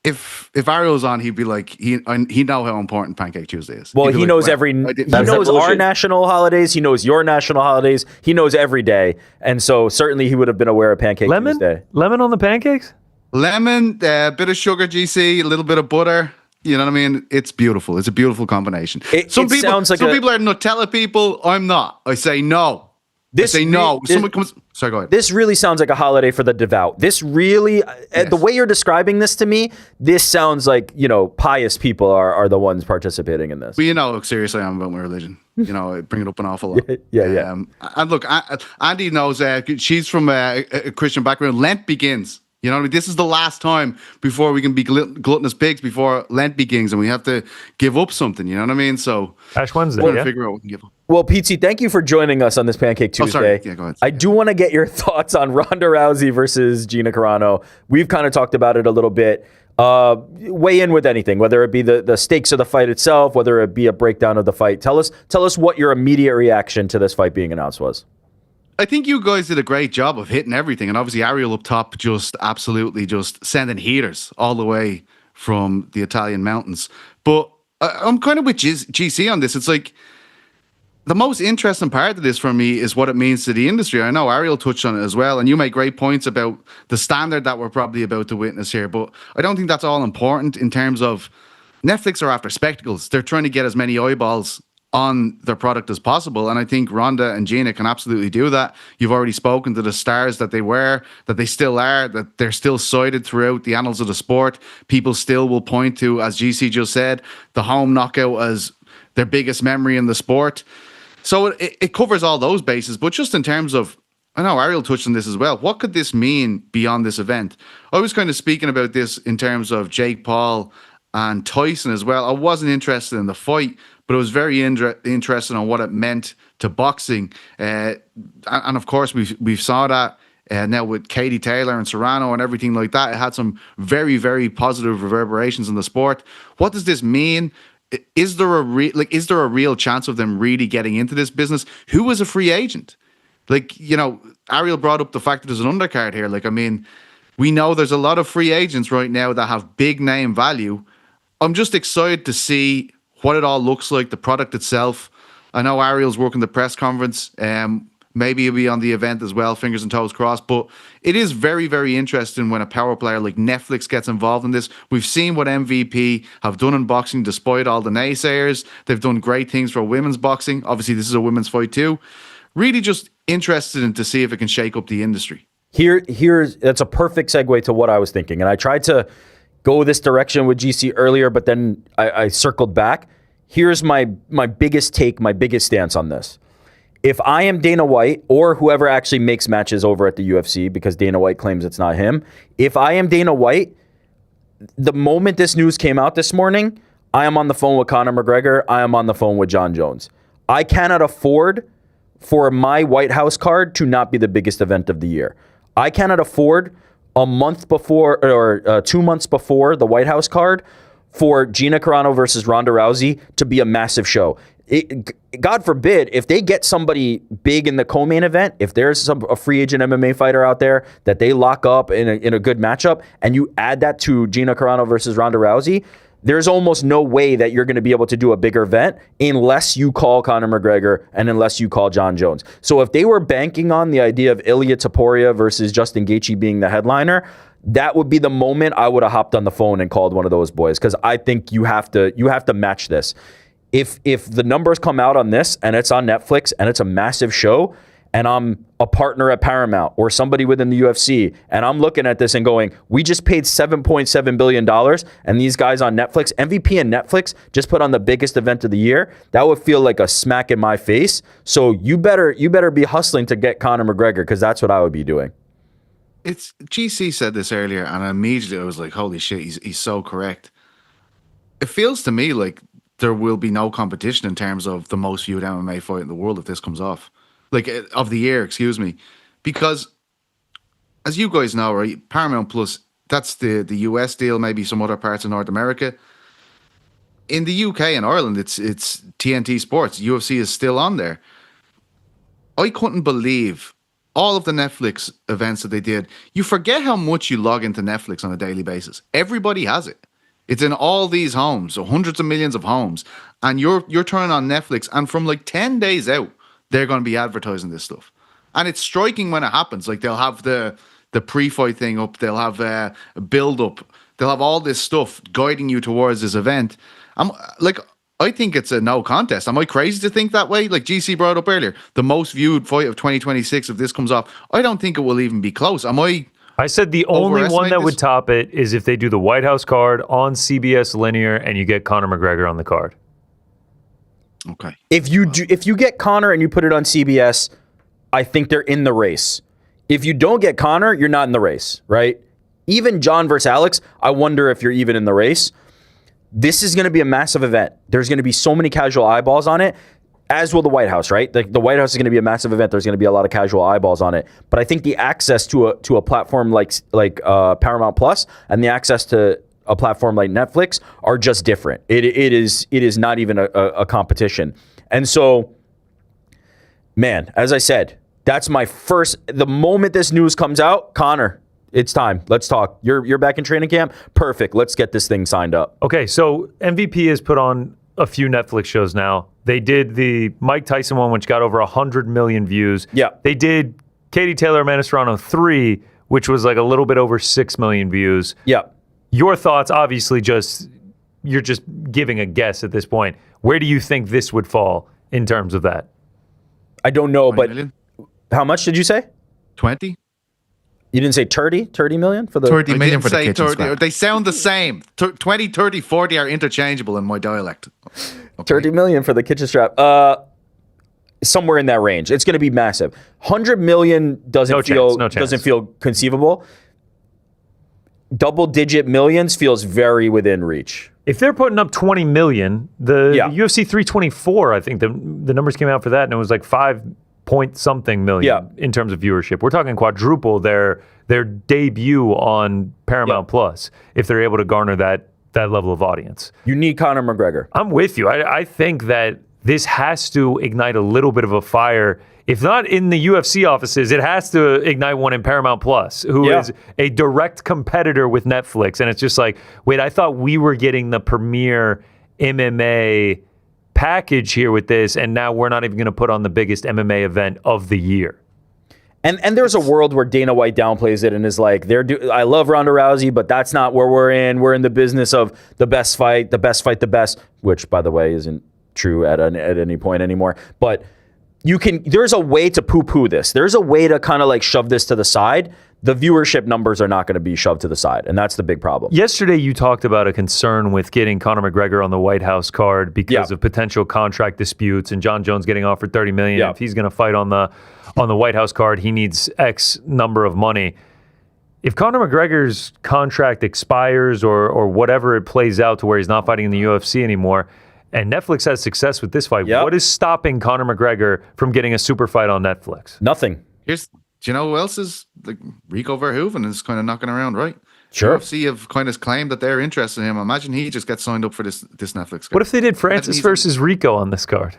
S7: if Ariel's on, he'd be like, he know how important Pancake Tuesday is.
S3: Well, he knows he knows our national holidays. He knows your national holidays. He knows every day, and so certainly he would have been aware of Pancake Tuesday.
S2: Lemon on the pancakes.
S7: Lemon, a bit of sugar, GC, a little bit of butter. You know what I mean? It's beautiful. It's a beautiful combination. Some people are Nutella people. I'm not. I say no. Someone comes. Sorry, go ahead.
S3: This really sounds like a holiday for the devout. This really, the way you're describing this to me, this sounds like pious people are the ones participating in this.
S7: Well, how serious I am about my religion. I bring it up an awful lot.
S3: Yeah.
S7: And look, Andy knows. She's from a Christian background. Lent begins. You know what I mean? This is the last time before we can be gluttonous pigs before Lent begins, and we have to give up something. You know what I mean? So
S2: Ash Wednesday.
S7: We're figure out what we can give up.
S3: Well, Petesy, thank you for joining us on this Pancake Tuesday.
S7: Sorry. Yeah, go ahead.
S3: I do want to get your thoughts on Ronda Rousey versus Gina Carano. We've kind of talked about it a little bit. Weigh in with anything, whether it be the stakes of the fight itself, whether it be a breakdown of the fight. Tell us what your immediate reaction to this fight being announced was.
S7: I think you guys did a great job of hitting everything. And obviously Ariel up top just absolutely just sending heaters all the way from the Italian mountains. But I'm kind of with GC on this. It's like the most interesting part of this for me is what it means to the industry. I know Ariel touched on it as well. And you make great points about the standard that we're probably about to witness here. But I don't think that's all important in terms of Netflix are after spectacles. They're trying to get as many eyeballs on their product as possible. And I think Ronda and Gina can absolutely do that. You've already spoken to the stars that they were, that they still are, that they're still cited throughout the annals of the sport. People still will point to, as GC just said, the home knockout as their biggest memory in the sport. So it covers all those bases. But just in terms of, I know Ariel touched on this as well, what could this mean beyond this event? I was kind of speaking about this in terms of Jake Paul and Tyson as well. I wasn't interested in the fight, but it was very interesting on what it meant to boxing. And of course, we've saw that now with Katie Taylor and Serrano and everything like that. It had some very, very positive reverberations in the sport. What does this mean? Is there a real chance of them really getting into this business? Who is a free agent? Ariel brought up the fact that there's an undercard here. We know there's a lot of free agents right now that have big name value. I'm just excited to see what it all looks like, the product itself. I know Ariel's working the press conference. Maybe he'll be on the event as well, fingers and toes crossed. But it is very, very interesting when a power player like Netflix gets involved in this. We've seen what MVP have done in boxing despite all the naysayers. They've done great things for women's boxing. Obviously, this is a women's fight too. Really just interested in to see if it can shake up the industry.
S3: Here's that's a perfect segue to what I was thinking. And I tried to go this direction with GC earlier, but then I circled back. Here's my biggest take, my biggest stance on this. If I am Dana White or whoever actually makes matches over at the UFC, because Dana White claims it's not him, if I am Dana White, the moment this news came out this morning, I am on the phone with Conor McGregor. I am on the phone with Jon Jones. I cannot afford for my White House card to not be the biggest event of the year. I cannot afford a month before or 2 months before the White House card for Gina Carano versus Ronda Rousey to be a massive show. God forbid, if they get somebody big in the co-main event, if there's a free agent MMA fighter out there that they lock up in a good matchup, and you add that to Gina Carano versus Ronda Rousey, there's almost no way that you're going to be able to do a bigger event unless you call Conor McGregor and unless you call Jon Jones. So if they were banking on the idea of Ilia Topuria versus Justin Gaethje being the headliner, that would be the moment I would have hopped on the phone and called one of those boys, because I think you have to match this. If the numbers come out on this and it's on Netflix and it's a massive show and I'm a partner at Paramount or somebody within the UFC, and I'm looking at this and going, we just paid $7.7 billion, and these guys on Netflix, MVP and Netflix, just put on the biggest event of the year, that would feel like a smack in my face. So you better be hustling to get Conor McGregor, because that's what I would be doing.
S7: It's GC said this earlier, and immediately I was like, holy shit, he's so correct. It feels to me like there will be no competition in terms of the most viewed MMA fight in the world if this comes off. Like, of the year, excuse me. Because, as you guys know, right, Paramount Plus, that's the US deal, maybe some other parts of North America. In the UK and Ireland, it's TNT Sports. UFC is still on there. I couldn't believe all of the Netflix events that they did. You forget how much you log into Netflix on a daily basis. Everybody has it. It's in all these homes, so hundreds of millions of homes. And you're turning on Netflix, and from like 10 days out, they're going to be advertising this stuff. And it's striking when it happens. Like, they'll have the pre-fight thing up. They'll have a build-up. They'll have all this stuff guiding you towards this event. I think it's a no contest. Am I crazy to think that way? Like GC brought up earlier, the most viewed fight of 2026, if this comes off, I don't think it will even be close.
S2: I said the only one that would top it is if they do the White House card on CBS Linear and you get Conor McGregor on the card.
S7: Okay.
S3: If you get Conor and you put it on CBS, I think they're in the race. If you don't get Conor, you're not in the race, right? Even John versus Alex, I wonder if you're even in the race. This is going to be a massive event. There's going to be so many casual eyeballs on it, as will the White House, right? The White House is going to be a massive event. There's going to be a lot of casual eyeballs on it. But I think the access to a platform like Paramount Plus and the access to a platform like Netflix are just different. It is not even a competition. And so, man, as I said, that's my first. The moment this news comes out, Conor, it's time. Let's talk. You're back in training camp. Perfect. Let's get this thing signed up.
S2: Okay, so MVP has put on a few Netflix shows now. They did the Mike Tyson one, which got over 100 million views.
S3: Yeah.
S2: They did Katie Taylor Amanda Serrano 3, which was like a little bit over 6 million views.
S3: Yeah.
S2: Your thoughts, obviously, you're just giving a guess at this point. Where do you think this would fall in terms of that?
S3: I don't know, but
S7: million?
S3: How much did you say?
S7: 20?
S3: You didn't say 30 million for the
S7: 30 million
S4: for the
S7: say
S4: kitchen
S7: 30.
S4: scrap.
S7: They sound the same. 20, 30, 40 are interchangeable in my dialect. Okay.
S3: 30 million for the kitchen strap. Somewhere in that range. It's going to be massive. 100 million doesn't feel conceivable. Double-digit millions feels very within reach.
S2: If they're putting up 20 million, the UFC 324, I think the numbers came out for that, and it was like 5-point-something million in terms of viewership. We're talking quadruple their debut on Paramount Plus if they're able to garner that level of audience.
S3: You need Conor McGregor.
S2: I'm with you. I think that this has to ignite a little bit of a fire. If not in the UFC offices, it has to ignite one in Paramount Plus, who is a direct competitor with Netflix. And it's just like, wait, I thought we were getting the premier MMA package here with this, and now we're not even going to put on the biggest MMA event of the year.
S3: And there's a world where Dana White downplays it and is like, I love Ronda Rousey, but that's not where we're in. We're in the business of the best fight, the best, which, by the way, isn't true at any point anymore. But there's a way to poo-poo this. There's a way to kind of like shove this to the side. The viewership numbers are not going to be shoved to the side, and that's the big problem. Yesterday,
S2: you talked about a concern with getting Conor McGregor on the White House card because of potential contract disputes, and John Jones getting offered $30 million. If he's going to fight on the White House card, he needs X number of money. If Conor McGregor's contract expires or whatever it plays out to where he's not fighting in the UFC anymore, and Netflix has success with this fight, what is stopping Conor McGregor from getting a super fight on Netflix?
S3: Nothing.
S7: Do you know who else is? Like, Rico Verhoeven is kind of knocking around, right?
S3: Sure.
S7: UFC have kind of claimed that they're interested in him. Imagine he just gets signed up for this Netflix card.
S2: What if they did Francis versus Rico on this card?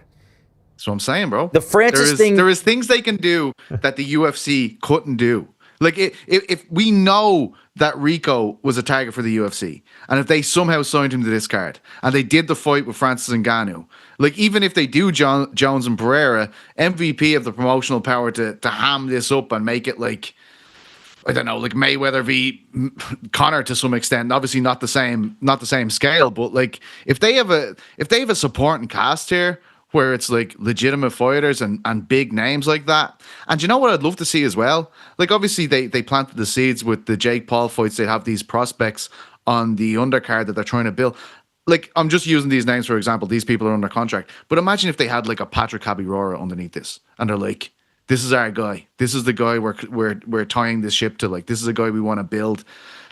S7: That's what I'm saying, bro.
S3: The Francis thing.
S7: There is things they can do that the UFC couldn't do. Like, if we know that Rico was a target for the UFC, and if they somehow signed him to this card, and they did the fight with Francis Ngannou, like, even if they do Jones and Pereira, MVP have the promotional power to ham this up and make it like, I don't know, like Mayweather v Conor to some extent. Obviously not the same scale, but like if they have a supporting cast here where it's like legitimate fighters and big names like that. And you know what I'd love to see as well? Like, obviously they planted the seeds with the Jake Paul fights. They have these prospects on the undercard that they're trying to build. Like, I'm just using these names for example. These people are under contract. But imagine if they had like a Patrick Cabirora underneath this, and they're like, this is our guy. This is the guy we're tying this ship to. Like, this is a guy we want to build.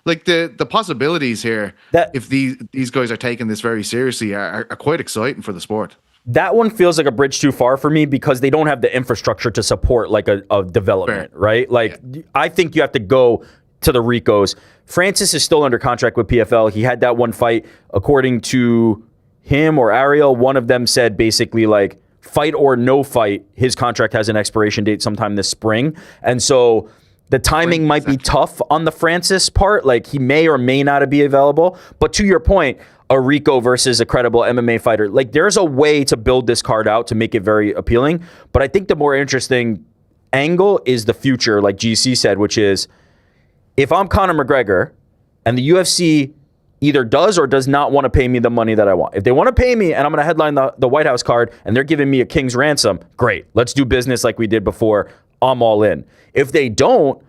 S7: Like, the possibilities here, if these guys are taking this very seriously, are quite exciting for the sport.
S3: That one feels like a bridge too far for me because they don't have the infrastructure to support like a development, right? Like, I think you have to go to the Ricos. Francis is still under contract with PFL. He had that one fight. According to him or Ariel, one of them said basically like, fight or no fight, his contract has an expiration date sometime this spring. And so the timing might be tough on the Francis part. Like, he may or may not be available. But to your point, a Rico versus a credible MMA fighter, like, there's a way to build this card out to make it very appealing. But I think the more interesting angle is the future, like GC said, which is, if I'm Conor McGregor and the UFC either does or does not want to pay me the money that I want. If they want to pay me and I'm going to headline the White House card and they're giving me a king's ransom, great. Let's do business like we did before. I'm all in. If they don't,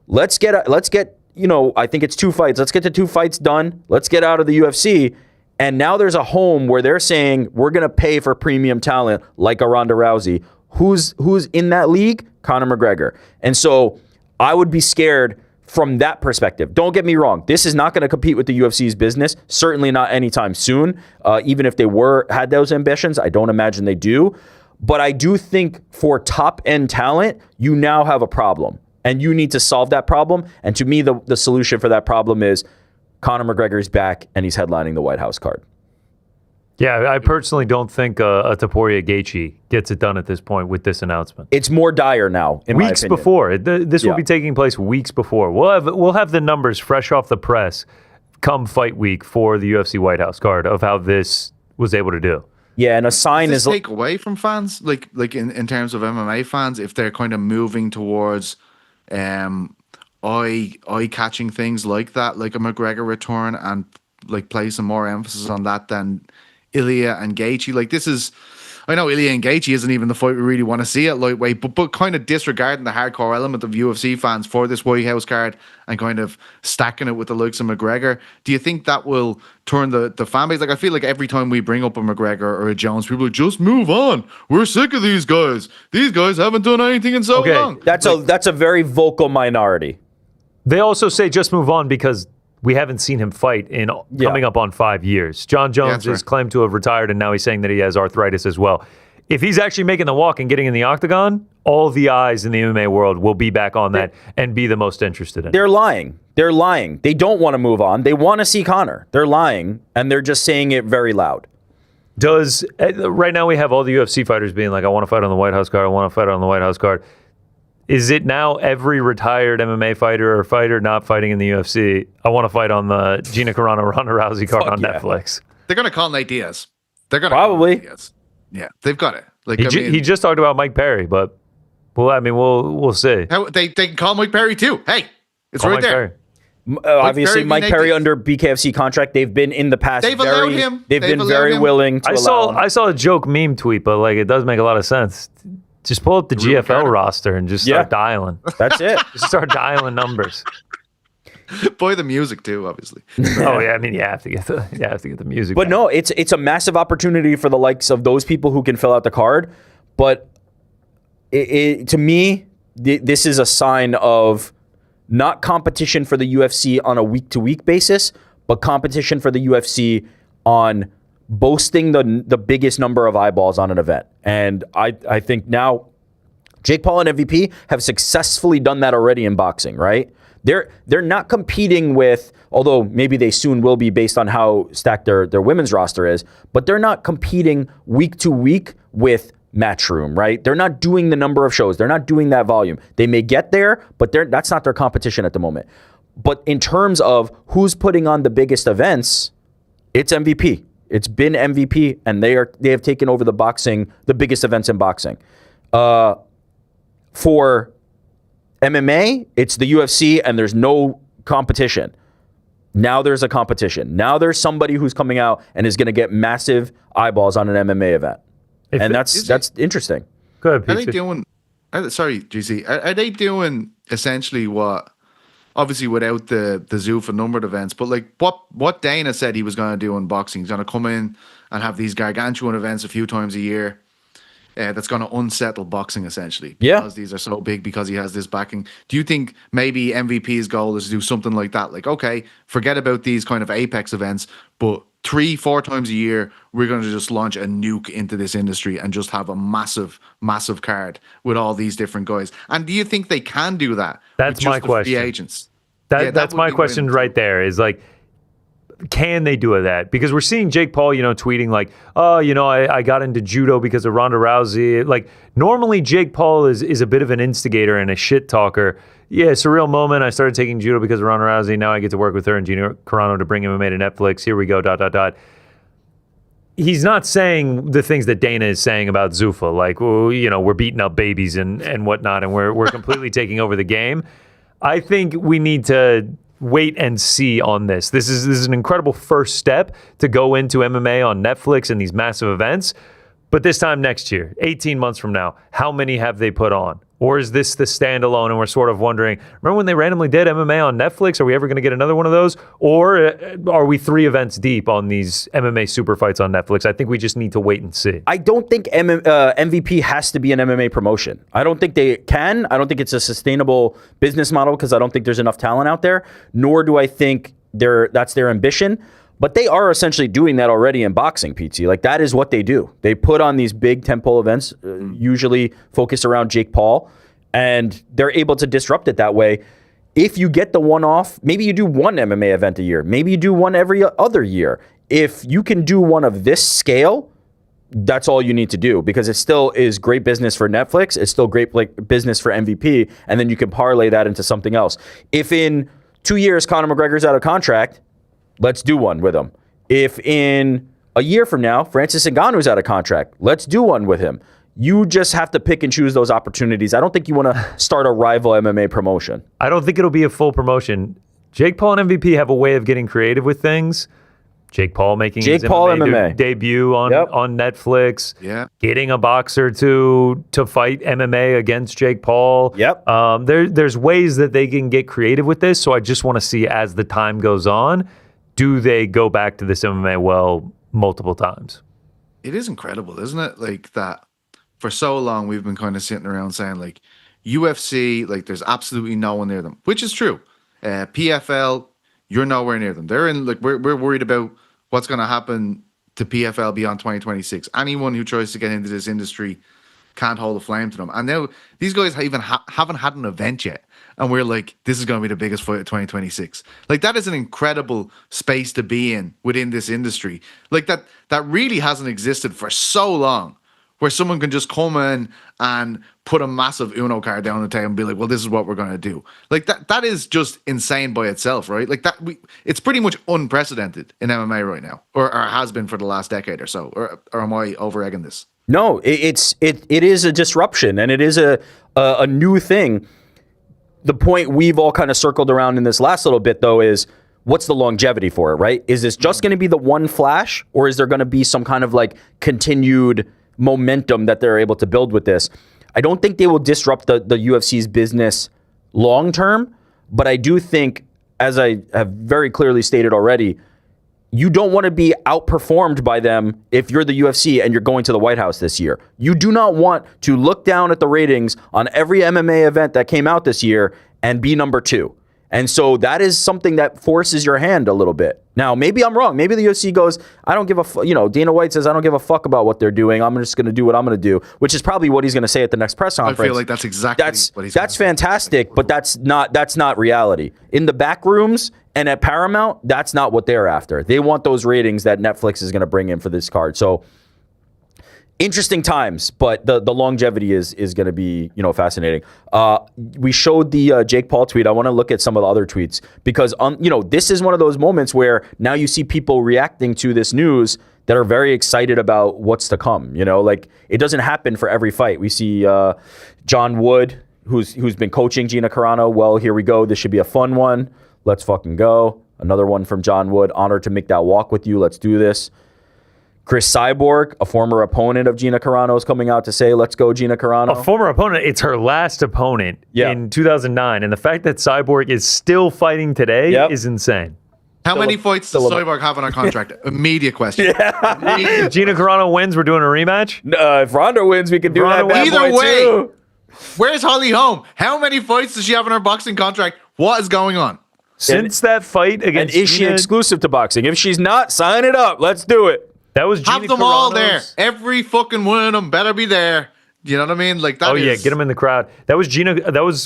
S3: let's get, I think it's 2 fights. Let's get the 2 fights done. Let's get out of the UFC. And now there's a home where they're saying we're going to pay for premium talent like a Ronda Rousey. Who's in that league? Conor McGregor. And so I would be scared from that perspective. Don't get me wrong. This is not going to compete with the UFC's business. Certainly not anytime soon. Even if they had those ambitions, I don't imagine they do. But I do think for top-end talent, you now have a problem. And you need to solve that problem. And to me, the solution for that problem is Conor McGregor's back and he's headlining the White House card.
S2: Yeah, I personally don't think a Topuria Gaethje gets it done at this point with this announcement.
S3: It's more dire now, in my
S2: weeks
S3: opinion.
S2: before. This will be taking place weeks before. We'll have the numbers fresh off the press come fight week for the UFC White House card of how this was able to do.
S3: Yeah, and a sign
S7: Does
S3: is
S7: this take away from fans, like in terms of MMA fans, if they're kind of moving towards eye-catching things like that, like a McGregor return, and like placing more emphasis on that than Ilya and Gaethje. Like, this is, I know Ilya and Gaethje isn't even the fight we really want to see at lightweight, but kind of disregarding the hardcore element of UFC fans for this White House card and kind of stacking it with the likes of McGregor. Do you think that will turn the fan base? Like, I feel like every time we bring up a McGregor or a Jones, people are like, just move on. We're sick of these guys. These guys haven't done anything in so long.
S3: That's a very vocal minority.
S2: They also say just move on because we haven't seen him fight in coming up on 5 years. John Jones is claimed to have retired, and now he's saying that he has arthritis as well. If he's actually making the walk and getting in the octagon, all the eyes in the MMA world will be back on that and be the most interested in it.
S3: They're lying. They're lying. They don't want to move on. They want to see Conor. They're lying, and they're just saying it very loud.
S2: Right now we have all the UFC fighters being like, I want to fight on the White House card, I want to fight on the White House card. Is it now every retired MMA fighter or fighter not fighting in the UFC, I want to fight on the Gina Carano, Ronda Rousey card on Netflix?
S7: They're going to call Nate Diaz. They're going to
S3: probably.
S7: Call Nate Diaz. Yeah, they've got it. Like,
S2: he just talked about Mike Perry, but we'll see.
S7: They can call Mike Perry too. Hey, it's right there.
S3: Obviously, Mike Perry under BKFC contract. They've been in the past.
S7: They've allowed him.
S3: They've been very willing to allow him.
S2: I saw a joke meme tweet, but like, it does make a lot of sense. Just pull up the GFL roster and just start dialing.
S3: That's it.
S2: Just start dialing numbers.
S7: Play the music too, obviously.
S2: Oh yeah, I mean you have to get the music.
S3: But no, it's a massive opportunity for the likes of those people who can fill out the card. But to me, this is a sign of not competition for the UFC on a week-to-week basis, but competition for the UFC on boasting the biggest number of eyeballs on an event. And I think now Jake Paul and MVP have successfully done that already in boxing, right? They're not competing with, although maybe they soon will be based on how stacked their women's roster is, but they're not competing week to week with Matchroom, right? They're not doing the number of shows. They're not doing that volume. They may get there, but that's not their competition at the moment. But in terms of who's putting on the biggest events, it's MVP. It's been MVP, and they have taken over the biggest events in boxing. For MMA, it's the UFC, and there's no competition. Now there's a competition. Now there's somebody who's coming out and is going to get massive eyeballs on an MMA event. And that's interesting.
S2: Go ahead,
S7: Are they
S2: Pete.
S7: doing? Sorry, GC. Are they doing essentially what? Obviously, without the Zuffa numbered events, but like what Dana said he was going to do in boxing, he's going to come in and have these gargantuan events a few times a year. That's going to unsettle boxing essentially. Because these are so big, because he has this backing. Do you think maybe MVP's goal is to do something like that? Like, okay, forget about these kind of apex events, but 3-4 times a year, we're going to just launch a nuke into this industry and just have a massive, massive card with all these different guys. And do you think they can do that?
S2: That's
S7: with
S2: my
S7: just the
S2: question.
S7: free agents.
S2: That's my question right there is like, can they do that? Because we're seeing Jake Paul, tweeting like, oh, I got into judo because of Ronda Rousey. Like, normally Jake Paul is a bit of an instigator and a shit talker. Yeah, surreal moment. I started taking judo because of Ronda Rousey. Now I get to work with her and Gina Carano to bring MMA to Netflix. Here we go, ... He's not saying the things that Dana is saying about Zuffa, like, well, we're beating up babies and whatnot, and we're completely taking over the game. I think we need to wait and see on this. This is an incredible first step to go into MMA on Netflix and these massive events. But this time next year, 18 months from now, how many have they put on? Or is this the standalone and we're sort of wondering, remember when they randomly did MMA on Netflix? Are we ever going to get another one of those? Or are we 3 events deep on these MMA super fights on Netflix? I think we just need to wait and see.
S3: I don't think MVP has to be an MMA promotion. I don't think they can. I don't think it's a sustainable business model because I don't think there's enough talent out there, nor do I think that's their ambition. But they are essentially doing that already in boxing, PT. Like, that is what they do. They put on these big tentpole events, usually focused around Jake Paul, and they're able to disrupt it that way. If you get the one-off, maybe you do one MMA event a year. Maybe you do one every other year. If you can do one of this scale, that's all you need to do, because it still is great business for Netflix. It's still great business for MVP, and then you can parlay that into something else. If in 2 years Conor McGregor's out of contract, let's do one with him. If in a year from now, Francis Ngannou's out of contract, let's do one with him. You just have to pick and choose those opportunities. I don't think you want to start a rival MMA promotion.
S2: I don't think it'll be a full promotion. Jake Paul and MVP have a way of getting creative with things. Jake Paul making his MMA debut on Netflix.
S7: Yeah.
S2: Getting a boxer to fight MMA against Jake Paul.
S3: Yep.
S2: There's ways that they can get creative with this. So I just want to see, as the time goes on, do they go back to this MMA well multiple times?
S7: It is incredible, isn't it? Like, that for so long we've been kind of sitting around saying, like, UFC, like, there's absolutely no one near them, which is true. PFL, you're nowhere near them. They're in, like, we're worried about what's going to happen to PFL beyond 2026. Anyone who tries to get into this industry can't hold a flame to them. And now these guys haven't had an event yet. And we're like, this is going to be the biggest fight of 2026. Like, that is an incredible space to be in within this industry. Like, that really hasn't existed for so long, where someone can just come in and put a massive Uno card down on the table and be like, well, this is what we're going to do. Like, that is just insane by itself, right? Like, it's pretty much unprecedented in MMA right now, or has been for the last decade or so. Or am I over-egging this?
S3: No, it is a disruption, and it is a new thing. The point we've all kind of circled around in this last little bit, though, is what's the longevity for it, right? Is this just going to be the one flash, or is there going to be some kind of like continued momentum that they're able to build with this? I don't think they will disrupt the UFC's business long term, but I do think, as I have very clearly stated already, you don't want to be outperformed by them if you're the UFC and you're going to the White House this year. You do not want to look down at the ratings on every MMA event that came out this year and be number 2. And so that is something that forces your hand a little bit. Now, maybe I'm wrong. Maybe the UFC goes, I don't give a Dana White says, I don't give a fuck about what they're doing. I'm just going to do what I'm going to do, which is probably what he's going to say at the next press conference.
S7: I feel like that's exactly what he's
S3: That's fantastic, but that's not reality. In the back rooms and at Paramount, that's not what they're after. They want those ratings that Netflix is going to bring in for this card. So interesting times, but the longevity is going to be fascinating. We showed the Jake Paul tweet. I want to look at some of the other tweets because this is one of those moments where now you see people reacting to this news that are very excited about what's to come. Like, it doesn't happen for every fight. We see John Wood, who's been coaching Gina Carano. Well, here we go. This should be a fun one. Let's fucking go. Another one from John Wood. Honored to make that walk with you. Let's do this. Chris Cyborg, a former opponent of Gina Carano, is coming out to say, let's go, Gina Carano.
S2: A former opponent. It's her last opponent
S3: Yeah.
S2: in 2009. And the fact that Cyborg is still fighting today is insane.
S7: How many fights does Cyborg have on our contract? Immediate question.
S2: If Gina Carano wins, we're doing a rematch?
S3: If Ronda wins, we can do
S2: Ronda
S3: that bad
S7: Either
S3: boy
S7: way,
S3: too.
S7: where's Holly Holm? How many fights does she have on her boxing contract? What is going on?
S2: Since that fight
S3: And
S2: against
S3: is she
S2: Gina,
S3: exclusive to boxing? If she's not, sign it up. Let's do it.
S2: that was Gina
S7: Have them all there.
S2: Carano's-
S7: Every fucking one of them better be there. You know what I mean? Like that.
S2: Oh yeah,
S7: is-
S2: get him in the crowd. That was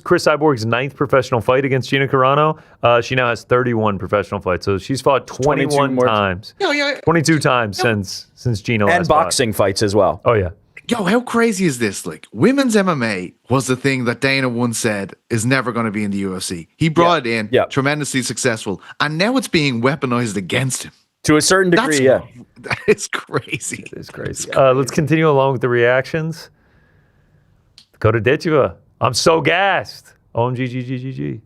S2: Chris Cyborg's 9th professional fight against Gina Carano. She now has 31 professional fights, so she's fought 21
S3: more.
S2: times.
S7: Yeah.
S2: 22 times since Gina
S3: And
S2: last fought.
S3: boxing fights as well.
S2: Oh yeah.
S7: Yo, how crazy is this? Like, women's MMA was the thing that Dana once said is never going to be in the UFC. He brought it in, tremendously successful, and now it's being weaponized against him.
S3: To a certain degree,
S7: That is crazy.
S2: It's crazy. Let's continue along with the reactions. Go to Ditcheva. I'm so gassed. OMG.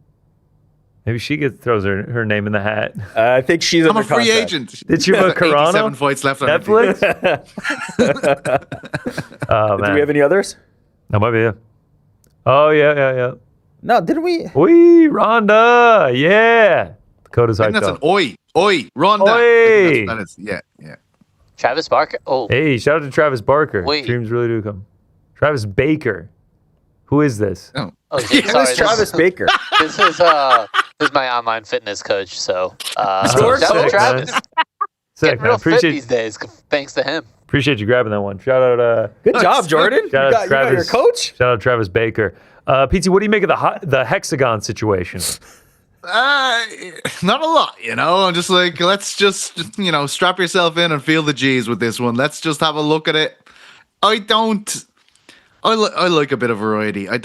S2: Maybe she throws her name in the hat.
S3: I think she's
S7: I'm
S3: under
S7: a free
S3: contract.
S7: agent.
S2: Ditcheva Carano.
S7: 87 fights left on her team.
S2: Netflix. Oh man.
S3: Do we have any others?
S2: That might be it. Oh yeah.
S3: No, didn't we?
S2: Wee, Ronda. Yeah. Dakota's
S7: I think
S2: hyped
S7: that's an
S2: up.
S7: oi, Ronda.
S2: Oi.
S7: I think that's what that is. Yeah.
S6: Travis Barker. Oh,
S2: Hey, shout out to Travis Barker.
S6: Wait.
S2: Dreams really do come. Travis Baker. Who is this?
S7: Oh.
S6: okay.
S3: Who's
S6: Sorry,
S3: Travis Baker?
S6: this is my online fitness coach. So
S3: Sure,
S6: shout out
S2: sick,
S6: Travis.
S2: man. Sick,
S6: Getting
S2: man.
S6: real fit
S2: Appreciate
S6: these days, thanks to him.
S2: Appreciate you grabbing that one. Shout out
S3: Good job, Jordan. You
S2: Shout out
S3: got, you got your coach?
S2: Shout out Travis Baker. PT, what do you make of the hexagon situation?
S7: Not a lot, you know. I'm just like, let's just, strap yourself in and feel the G's with this one. Let's just have a look at it. I like a bit of variety. I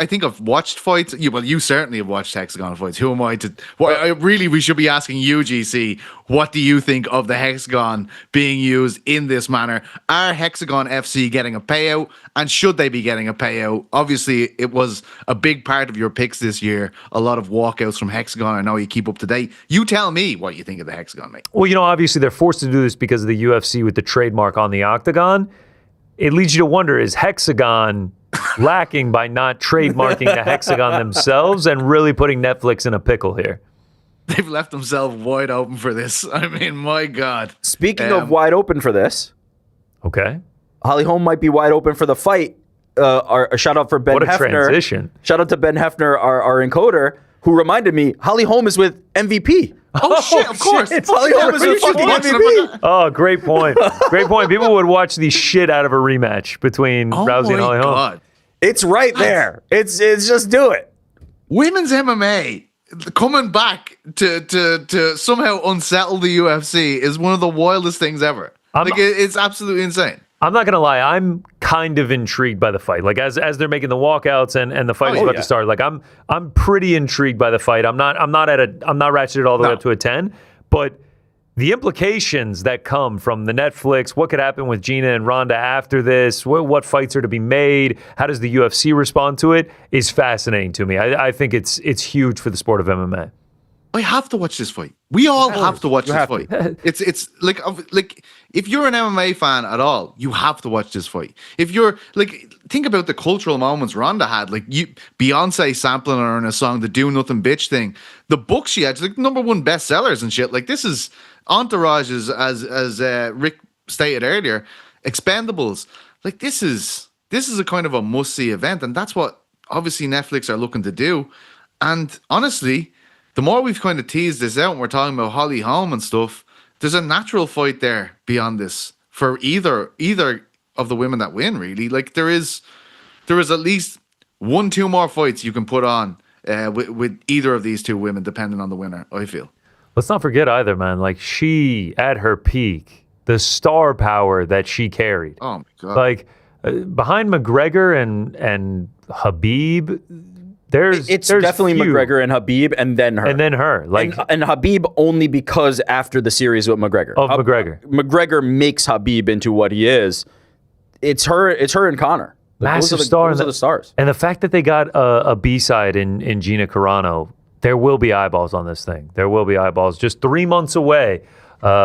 S7: think I've watched fights. You certainly have watched hexagon fights. Who am I to? Well, we should be asking you, GC. What do you think of the hexagon being used in this manner? Are Hexagon FC getting a payout, and should they be getting a payout? Obviously, it was a big part of your picks this year. A lot of walkouts from Hexagon. I know you keep up to date. You tell me what you think of the hexagon, mate.
S2: Well, obviously they're forced to do this because of the UFC with the trademark on the octagon. It leads you to wonder, is Hexagon lacking by not trademarking the hexagon themselves and really putting Netflix in a pickle here?
S7: They've left themselves wide open for this. I mean, my God.
S3: Speaking of wide open for this,
S2: Okay.
S3: Holly Holm might be wide open for the fight. A shout out for Ben
S2: What a
S3: Hefner.
S2: transition.
S3: Shout out to Ben Hefner, our encoder, who reminded me Holly Holm is with MVP.
S7: Oh, shit, of course.
S3: Shit, Holly Holm is with fucking MVP.
S2: Oh, great point. Great point. People would watch the shit out of a rematch between Rousey and Holly Holm.
S7: God.
S3: It's right there. It's just do it.
S7: Women's MMA coming back to somehow unsettle the UFC is one of the wildest things ever. It's absolutely insane.
S2: I'm not gonna lie, I'm kind of intrigued by the fight. Like as they're making the walkouts and the fight is about to start. Like I'm pretty intrigued by the fight. I'm not ratcheted all the way up to a 10, but the implications that come from the Netflix, what could happen with Gina and Ronda after this, what fights are to be made, how does the UFC respond to it, is fascinating to me. I think it's huge for the sport of MMA.
S7: I have to watch this fight. We all have to watch this fight. It's like if you're an MMA fan at all, you have to watch this fight. If you're like, think about the cultural moments Ronda had, like Beyonce sampling her in a song, the "Do Nothing Bitch" thing, the books she had, like #1 bestsellers and shit. Like this is Entourage, as Rick stated earlier, Expendables. Like this is a kind of a must-see event, and that's what obviously Netflix are looking to do. And honestly, the more we've kind of teased this out and we're talking about Holly Holm and stuff, there's a natural fight there beyond this for either of the women that win, really. Like there is at least 1-2 more fights you can put on with either of these two women, depending on the winner, I feel.
S2: Let's not forget either, man. Like she, at her peak, the star power that she carried.
S7: Oh my God.
S2: Like behind McGregor and Habib, There's
S3: definitely
S2: few.
S3: McGregor and Habib, and then her,
S2: and then her. Like
S3: and Habib only because after the series with McGregor.
S2: McGregor.
S3: McGregor makes Habib into what he is. It's her and Conor.
S2: Massive
S3: those
S2: star.
S3: Those are the stars.
S2: And the fact that they got a B-side in Gina Carano, there will be eyeballs on this thing. There will be eyeballs. Just 3 months away.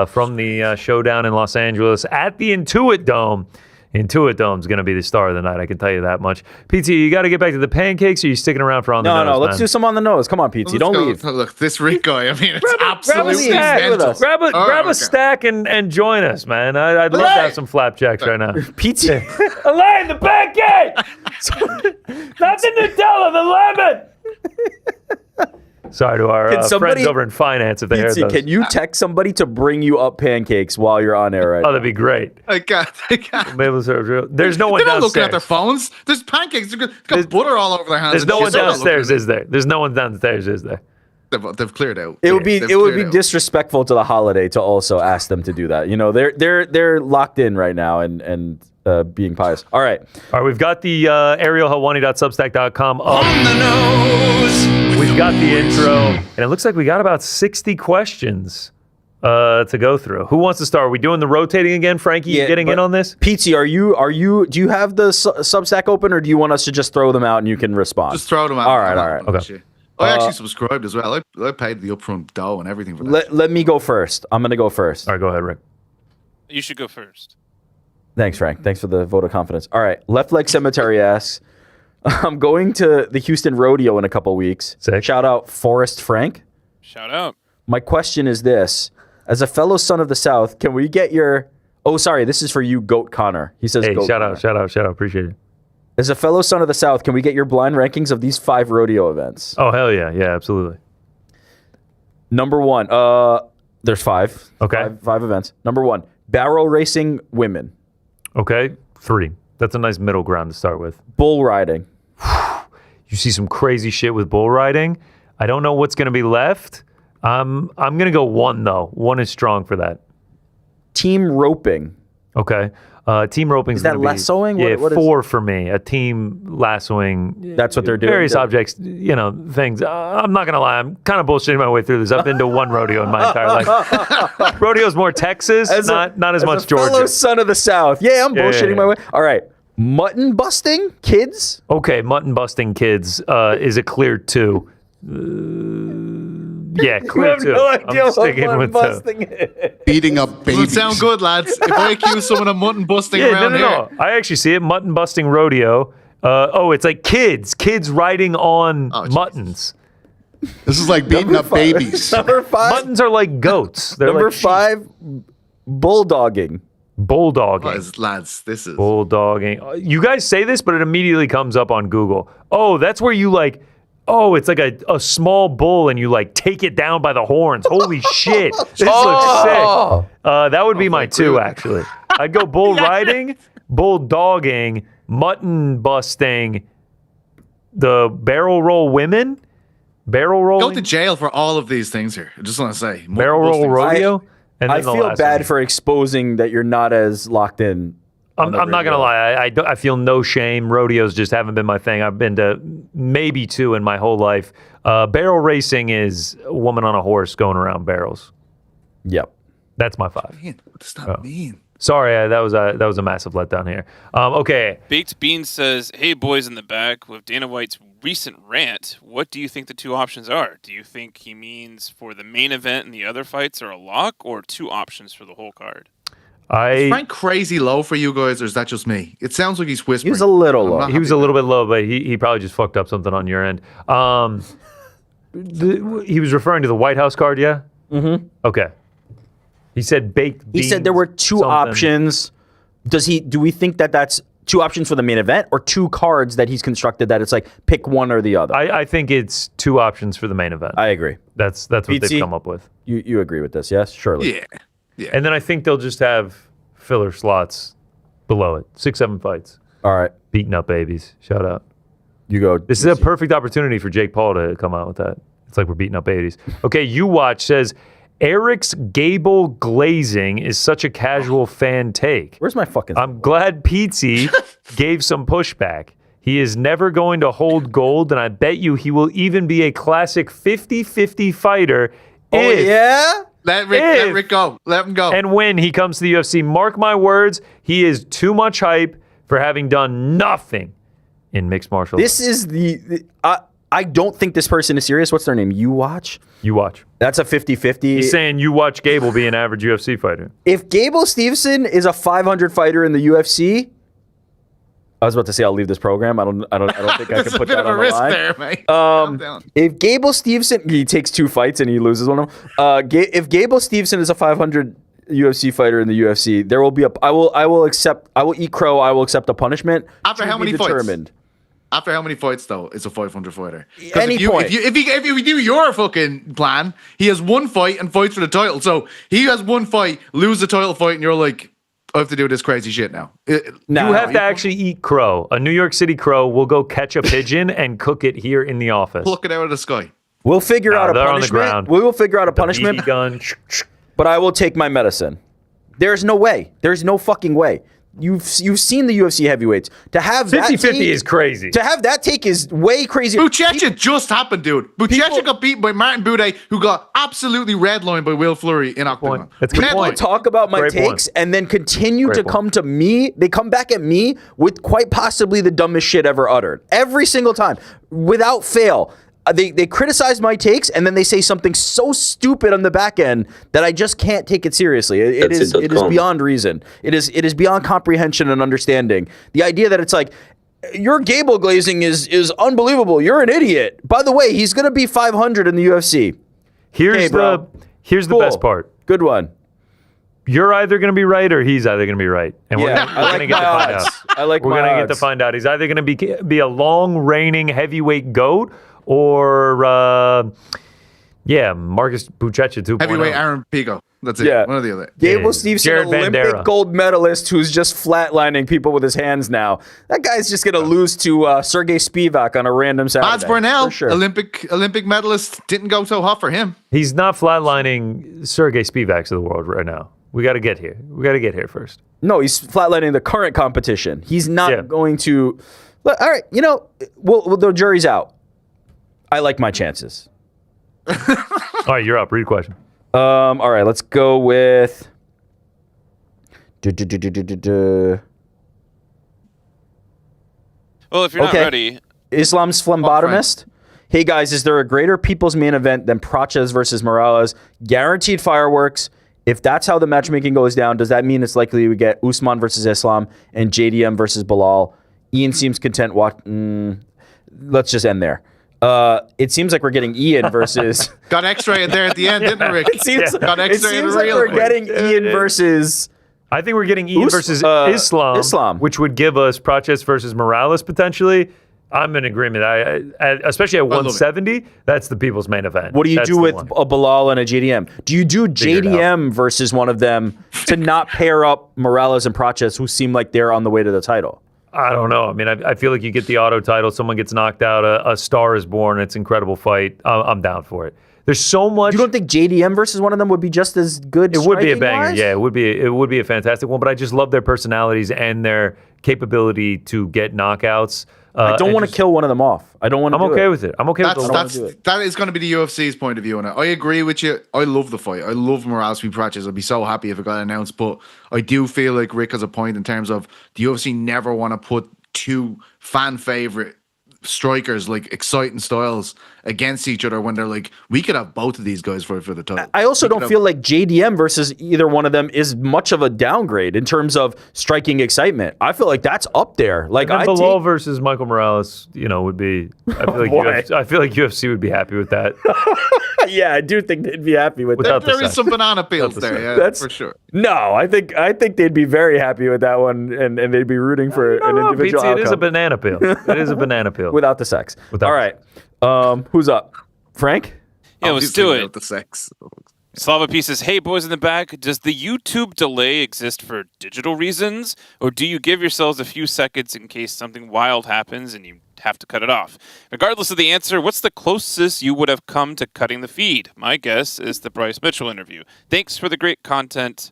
S2: from the showdown in Los Angeles at the Intuit Dome. Intuit Dome's going to be the star of the night, I can tell you that much. PT, you got to get back to the pancakes, or are you sticking around for on the nose?
S3: No, let's
S2: man?
S3: do some on the nose. Come on, PT, don't leave.
S7: Look, this Rick guy, I mean, it's absolutely
S2: stack with
S7: mental.
S2: us. Grab a
S7: Okay.
S2: stack and join us, man. I'd love to have some flapjacks right now.
S3: PT,
S2: Elaine, the pancake! Not the Nutella, the lemon! Sorry to our friends over in finance if they heard
S3: PT,
S2: those.
S3: can you text somebody to bring you up pancakes while you're on air right
S2: Oh,
S3: now?
S2: that'd be great.
S7: I can't.
S2: Maple syrup drill. There's no one
S7: They're not looking
S2: downstairs.
S7: at their phones. There's pancakes. They've got butter all over their hands.
S2: There's
S7: and
S2: no
S7: shit.
S2: one
S7: They're not
S2: downstairs,
S7: looking
S2: is there? There's no one downstairs, is there?
S7: at- They've cleared out.
S3: It would be
S7: They've
S3: it would
S7: cleared
S3: be
S7: out.
S3: disrespectful to the holiday to also ask them to do that. You know, they're locked in right now and being pious. All right.
S2: All right, we've got the arielhelwani.substack.com up. We've got the intro, and it looks like we got about 60 questions to go through. Who wants to start? Are we doing the rotating again? Frankie, you getting in on this?
S3: PT, do you have the Substack open, or do you want us to just throw them out and you can respond?
S7: Just throw them out.
S3: All right.
S2: Okay.
S7: I actually subscribed as well. I paid the upfront dough and everything for that.
S3: Let me go first. I'm going to go first.
S2: All right, go ahead, Rick.
S4: You should go first.
S3: Thanks, Frank. Thanks for the vote of confidence. All right. Left Leg Cemetery asks, I'm going to the Houston Rodeo in a couple weeks.
S2: Sick.
S3: Shout out Forrest Frank.
S4: Shout out.
S3: My question is this. As a fellow son of the South, can we get your... Oh, sorry. This is for you, Goat Connor. He says
S2: Hey,
S3: Goat
S2: shout
S3: Connor.
S2: out. Appreciate it.
S3: As a fellow son of the South, can we get your blind rankings of these 5 rodeo events?
S2: Oh, hell yeah. Yeah, absolutely.
S3: Number 1. There's 5.
S2: Okay.
S3: 5 events. Number 1. Barrel racing women.
S2: Okay, 3. That's a nice middle ground to start with.
S3: Bull riding.
S2: You see some crazy shit with bull riding. I don't know what's going to be left. I'm going to go 1, though. 1 is strong for that.
S3: Team roping.
S2: Okay. Team roping
S3: Is that
S2: gonna be,
S3: lassoing?
S2: Yeah,
S3: What is-
S2: 4 for me. A team lassoing.
S3: That's what they're doing.
S2: Various objects, things. I'm not going to lie. I'm kind of bullshitting my way through this. I've been to 1 rodeo in my entire life. Rodeo's more Texas, not as much
S3: fellow
S2: Georgia.
S3: son of the South. Yeah, I'm bullshitting
S2: yeah.
S3: my way. All right. Mutton busting kids?
S2: Okay, mutton busting kids is a clear 2. Yeah, clear 2. I'm sticking with 2.
S8: Beating up
S7: Doesn't
S8: babies.
S7: sound good, lads. If I accuse someone of mutton busting
S2: Yeah,
S7: around
S2: no. I actually see it. Mutton busting rodeo. It's like kids ring on
S7: Oh, Jesus.
S2: muttons.
S8: This is like beating up babies.
S3: Number 5.
S2: Muttons are like goats. They're
S3: Number
S2: like sheep.
S3: 5. Bulldogging.
S2: Bulldogging.
S7: Lads, this is...
S2: Bulldogging. You guys say this, but it immediately comes up on Google. Oh, that's where you like... Oh, it's like a small bull and you like take it down by the horns. Holy shit. This looks sick. That would be my 2, actually. I'd go bull riding, bulldogging, mutton busting, the barrel roll women, barrel
S7: Go
S2: rolling,
S7: to jail for all of these things here. I just want to say. mutton
S2: barrel roll
S7: busting.
S2: rodeo. And
S3: I
S2: then the
S3: feel
S2: last
S3: bad
S2: one.
S3: for exposing that you're not as locked in.
S2: I'm not going to lie. I feel no shame. Rodeos just haven't been my thing. I've been to maybe 2 in my whole life. Barrel racing is a woman on a horse going around barrels.
S3: Yep.
S2: That's my 5.
S7: Man, what does that mean?
S2: Sorry, that was a massive letdown here. Okay.
S4: Baked Bean says, "Hey boys in the back, with Dana White's recent rant, what do you think the 2 options are? Do you think he means for the main event and the other fights are a lock, or 2 options for the whole card?"
S7: Is Frank crazy low for you guys, or is that just me? It sounds like he's whispering.
S3: He was a little
S7: I'm
S3: low.
S7: not
S2: He was
S7: happy
S2: a little bit low, but he probably just fucked up something on your end. He was referring to the White House card, yeah? Mm-hmm. Okay. He said baked
S3: He
S2: beans.
S3: said there were 2
S2: something.
S3: options. Do we think that that's 2 options for the main event, or 2 cards that he's constructed that it's like pick one or the other?
S2: I think it's 2 options for the main event.
S3: I agree.
S2: That's what
S3: PT?
S2: they've come up with.
S3: You agree with this, yes? Surely.
S7: Yeah.
S2: And then I think they'll just have filler slots below it. 6-7 fights.
S3: All right.
S2: Beating up babies. Shout out.
S3: You go.
S2: This is a perfect opportunity for Jake Paul to come out with that. It's like we're beating up 80s. Okay, You Watch says, Eric's Gable glazing is such a casual fan take.
S3: Where's my fucking...
S2: I'm glad Petesy gave some pushback. He is never going to hold gold, and I bet you he will even be a classic 50-50 fighter if
S7: Let Rick go. Let him go.
S2: and when he comes to the UFC. Mark my words, he is too much hype for having done nothing in mixed martial arts.
S3: This is I don't think this person is serious. What's their name? You watch?
S2: You watch.
S3: That's a 50-50.
S2: He's saying you watch Gable be an average UFC fighter.
S3: If Gable Stevenson is a 500 fighter in the UFC, I was about to say I'll leave this program. I don't think I can put that on the line.
S7: There, mate. Calm down.
S3: If Gable Stevenson, he takes 2 fights and he loses one of them. If Gable Stevenson is a 500 UFC fighter in the UFC, there will be I will eat crow. I will accept a punishment.
S7: After how many
S3: determined.
S7: fights? After how many fights, though, is a 500 fighter?
S3: Any point.
S7: If you do your fucking plan, he has one fight and fights for the title. So he has one fight, lose the title fight, and you're like, I have to do this crazy shit now.
S2: You have to actually eat crow. A New York City crow will go catch a pigeon and cook it here in the office.
S7: Pluck it out of the sky.
S3: We'll figure out a
S2: they're
S3: punishment.
S2: on the ground.
S3: We will figure out a
S2: The
S3: punishment.
S2: BB gun.
S3: But I will take my medicine. There's no way. There's no fucking way. You've seen the UFC heavyweights. To have
S2: 50-50 is crazy.
S3: To have that take is way crazier.
S7: Buchecha just happened, dude. Buchecha got beaten by Martin Buday, who got absolutely redlined by Will Fleury in Octagon.
S2: That's a good
S3: People
S2: point.
S3: talk about my
S2: Great
S3: takes
S2: point.
S3: and then continue
S2: Great
S3: to
S2: point.
S3: come to me. They come back at me with quite possibly the dumbest shit ever uttered. Every single time. Without fail. They criticize my takes and then they say something so stupid on the back end that I just can't take it seriously. It is beyond reason. It is beyond comprehension and understanding. The idea that it's like, your Gable glazing is unbelievable. You're an idiot. By the way, he's gonna be 500 in the UFC.
S2: Here's the
S3: Cool.
S2: best part.
S3: Good one.
S2: You're either going to be right or he's either going to be right. And we're
S3: Yeah,
S2: going
S3: I
S2: to
S3: like
S2: get to
S3: my
S2: find
S3: odds.
S2: out.
S3: I like
S2: We're
S3: my
S2: going to get to
S3: odds.
S2: find out. He's either going to be a long reigning heavyweight GOAT or, Marcus Buchecha 2.0.
S7: Heavyweight Aaron Pico. That's it.
S3: Yeah.
S7: One or the other.
S3: Gable Stevenson,
S2: Jared
S3: Olympic
S2: Bandera.
S3: gold medalist who's just flatlining people with his hands now. That guy's just going to lose to Sergey Spivak on a random Saturday.
S7: Mads Burnell,
S3: For sure.
S7: Olympic medalist, didn't go so hot for him.
S2: He's not flatlining Sergey Spivaks of the world right now. We got to get here. We got to get here first.
S3: No, he's flatlining the current competition. He's not
S2: Yeah.
S3: going to. Look, all right, the jury's out. I like my chances.
S2: All right, you're up. Read a question.
S3: All right, let's go with.
S4: Well, if you're not
S3: Okay.
S4: ready,
S3: Islam's phlebotomist. Hey guys, is there a greater people's main event than Praches versus Morales? Guaranteed fireworks. If that's how the matchmaking goes down, does that mean it's likely we get Usman versus Islam and JDM versus Bilal? Ian seems content. Let's just end there. It seems like we're getting Ian versus.
S7: Got X-ray in there at the end, didn't it, Rick?
S3: It seems
S7: Got X-ray in the
S3: like
S7: real
S3: we're
S7: quick.
S3: getting Ian versus.
S2: I think we're getting Ian versus
S3: Islam,
S2: which would give us Praches versus Morales potentially. I'm in agreement. Especially at 170, that's the people's main event.
S3: What do you
S2: That's
S3: do
S2: the
S3: with
S2: one.
S3: a Bilal and a JDM? Do you do
S2: Figure it
S3: JDM versus one of them to not pair up Morales and Praches, who seem like they're on the way to the title?
S2: I don't know. I mean, I feel like you get the auto title, someone gets knocked out, a star is born, it's an incredible fight. I'm down for it. There's so much.
S3: You don't think JDM versus one of them would be just as good?
S2: It would be a banger.
S3: striking-wise?
S2: Yeah, it would be a fantastic one. But I just love their personalities and their capability to get knockouts.
S3: I don't want to kill one of them off. I don't want to.
S2: I'm okay with it. I'm okay with
S7: That is going to be the UFC's point of view on it. I agree with you. I love the fight. I love Morales v. Praches. I'd be so happy if it got announced. But I do feel like Rick has a point in terms of the UFC never want to put two fan favorite strikers, like exciting styles, against each other when they're like, we could have both of these guys for the title.
S3: I also don't feel like JDM versus either one of them is much of a downgrade in terms of striking excitement. I feel like that's up there. Like
S2: And then Bilal versus Michael Morales, would be. I feel like UFC would be happy with that.
S3: Yeah, I do think they'd be happy with that.
S7: There is some banana peels there, yeah, for sure.
S3: No, I think they'd be very happy with that one, and they'd be rooting for an individual
S2: Pizza,
S3: outcome.
S2: it is a banana peel. It is a banana peel.
S3: Without the sex.
S2: Without
S3: All right. Who's up? Frank?
S4: yeah, let's do it.
S7: The sex.
S4: Slava P says, hey, boys in the back, does the YouTube delay exist for digital reasons, or do you give yourselves a few seconds in case something wild happens and you have to cut it off? Regardless of the answer, what's the closest you would have come to cutting the feed? My guess is the Bryce Mitchell interview. Thanks for the great content,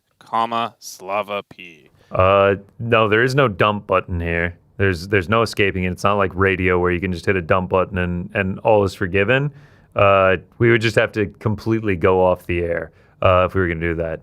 S4: Slava P.
S2: No, there is no dump button here. There's no escaping it. It's not like radio where you can just hit a dump button and all is forgiven. We would just have to completely go off the air if we were going to do that.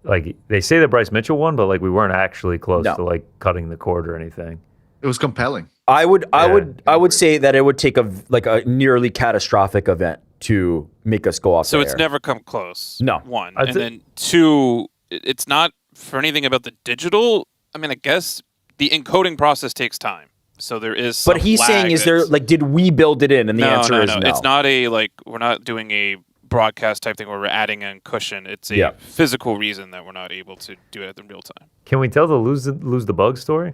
S2: Like, they say that Bryce Mitchell won, but like we weren't actually close to like cutting the cord or anything.
S7: It was compelling.
S3: I would say that it would take a nearly catastrophic event to make us go off.
S4: So
S3: the
S4: it's
S3: air.
S4: never come close.
S3: No.
S4: One. And then two, it's not for anything about the digital. I mean, I guess the encoding process takes time. So there is some
S3: But he's
S4: lag
S3: saying, is there
S4: that's-
S3: like, did we build it in? And the answer is no.
S4: It's not a we're not doing a broadcast type thing where we're adding a cushion. It's a
S3: Yeah.
S4: physical reason that we're not able to do it at the real time.
S2: Can we tell the lose the bug story?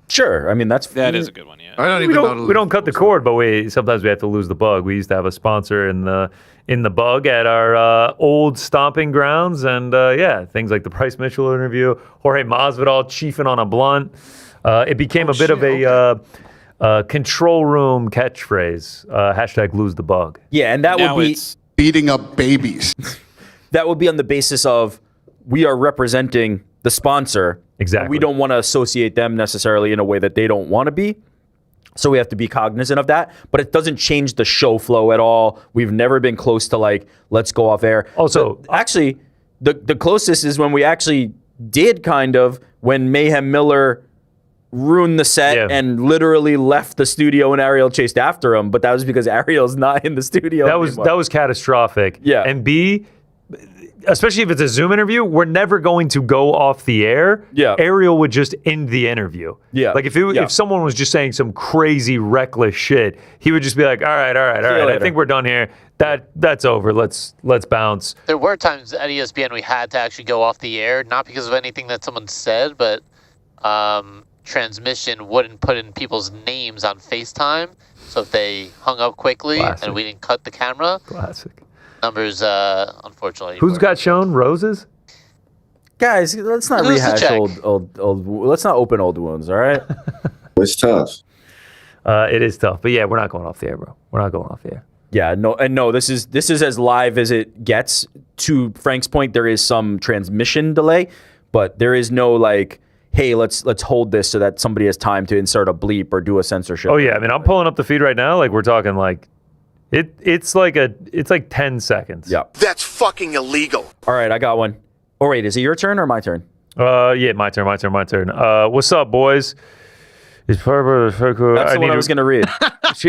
S3: Sure. I mean,
S4: That is a good one, yeah.
S7: I don't
S2: We
S7: even know.
S2: don't, we don't cut the cord, but sometimes we have to lose the bug. We used to have a sponsor in the bug at our old stomping grounds, and things like the Bryce Mitchell interview, Jorge Masvidal chiefing on a blunt. It became a bit of a control room catchphrase. Hashtag lose the bug.
S3: Yeah, and that
S4: Now
S3: would be
S4: it's
S8: Beating up babies.
S3: that would be on the basis of we are representing the sponsor.
S2: Exactly.
S3: We don't want to associate them necessarily in a way that they don't want to be. So we have to be cognizant of that. But it doesn't change the show flow at all. We've never been close to let's go off air.
S2: Also,
S3: actually, the closest is when we actually did when Mayhem Miller ruined the set and literally left the studio and Ariel chased after him. But that was because Ariel's not in the studio anymore.
S2: that was catastrophic.
S3: Yeah.
S2: And B, especially if it's a Zoom interview, we're never going to go off the air.
S3: Yeah.
S2: Ariel would just end the interview.
S3: Yeah.
S2: Like if someone was just saying some crazy reckless shit, he would just be like, all right. I
S3: later.
S2: think we're done here. That's over. Let's bounce.
S6: There were times at ESPN we had to actually go off the air, not because of anything that someone said, but transmission wouldn't put in people's names on FaceTime. So if they hung up quickly
S2: Classic.
S6: and we didn't cut the camera,
S2: Classic.
S6: numbers unfortunately.
S2: Who's got shown? Roses?
S3: Guys, let's not
S6: Who's the
S3: rehash
S6: check?
S3: old. Let's not open old wounds. All right.
S9: It's tough.
S2: It is tough. But yeah, we're not going off the air, bro. We're not going off the air.
S3: Yeah, no. This is as live as it gets. To Frank's point, there is some transmission delay, but there is no hey, let's hold this so that somebody has time to insert a bleep or do a censorship.
S2: Oh yeah, I mean, I'm pulling up the feed right now. We're talking it's like 10 seconds.
S3: Yeah.
S9: That's fucking illegal.
S3: All right, I got one. Oh wait, is it your turn or my turn?
S2: Yeah, my turn. What's up, boys?
S3: That's the one I was going to read.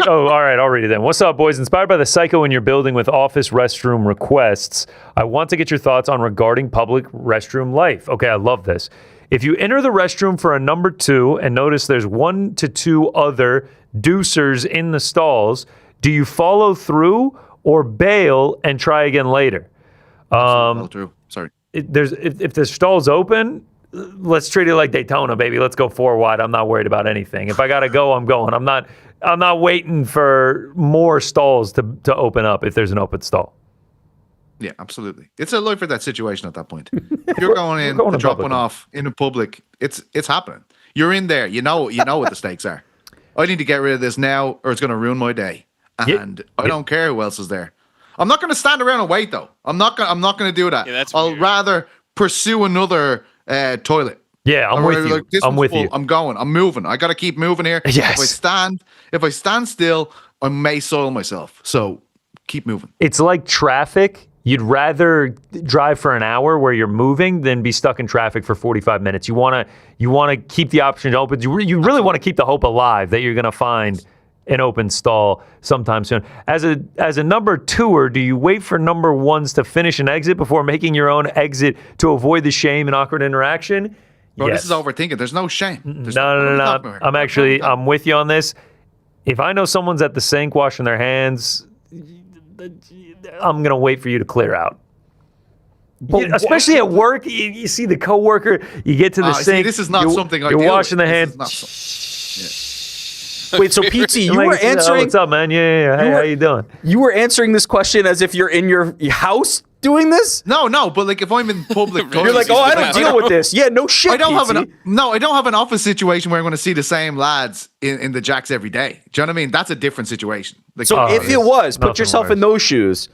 S2: All right, I'll read it then. What's up, boys? Inspired by the psycho in your building with office restroom requests, I want to get your thoughts on regarding public restroom life. Okay, I love this. If you enter the restroom for a number 2 and notice there's 1 to 2 other deucers in the stalls, do you follow through or bail and try again later?
S7: True. Sorry.
S2: If the stall's open, let's treat it like Daytona, baby. Let's go 4 wide. I'm not worried about anything. If I gotta go, I'm going. I'm not waiting for more stalls to open up if there's an open stall.
S7: Yeah, absolutely. It's a life or that situation at that point. If you're going in
S2: going
S7: to
S2: in
S7: drop
S2: public.
S7: one off in a public, it's happening. You're in there. You know what the stakes are. I need to get rid of this now, or it's going to ruin my day. And I don't care who else is there. I'm not going to stand around and wait though. I'm not going to do that.
S4: Yeah, that's
S7: I'll
S4: weird.
S7: rather pursue another toilet.
S2: Yeah, I'm with you.
S7: This
S2: I'm
S7: one's
S2: with
S7: full.
S2: you.
S7: I'm going. I'm moving. I got to keep moving here.
S2: Yes.
S7: If I stand still, I may soil myself. So keep moving.
S2: It's like traffic. You'd rather drive for an hour where you're moving than be stuck in traffic for 45 minutes. You want to keep the option open. You really want to keep the hope alive that you're going to find an open stall sometime soon. As a number 2er, do you wait for number 1s to finish an exit before making your own exit to avoid the shame and awkward interaction?
S7: Bro,
S2: Yes.
S7: this is overthinking. There's no shame. There's
S2: No.
S7: what are we talking about here?
S2: I'm with you on this. If I know someone's at the sink washing their hands, I'm going to wait for you to clear out. Especially at work, you see the coworker, you get to the
S7: See,
S2: sink.
S7: this is not something I
S2: You're
S7: deal with.
S2: washing the
S7: This
S2: hands.
S7: is not
S3: Wait, so PT, you
S2: Like,
S3: were answering.
S2: what's up, man? Yeah. Hey, how you doing?
S3: You were answering this question as if you're in your house doing this.
S7: No, but like if I'm in public,
S3: You're like, oh, I don't deal with this. Yeah, no shit.
S7: I don't have
S3: PT.
S7: I don't have an office situation where I'm going to see the same lads in the jacks every day. Do you know what I mean? That's a different situation. Like,
S3: So if it was, put
S2: nothing
S3: yourself in
S2: worse.
S3: those shoes.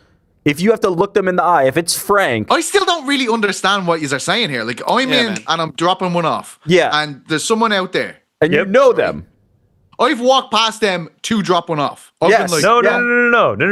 S3: If you have to look them in the eye, if it's Frank,
S7: I still don't really understand what you are saying here. Like I'm in
S4: man.
S7: and I'm dropping one off.
S3: Yeah.
S7: And there's someone out there.
S3: and you know them,
S7: I've walked past them to drop one off. I've
S3: Yes.
S7: been like,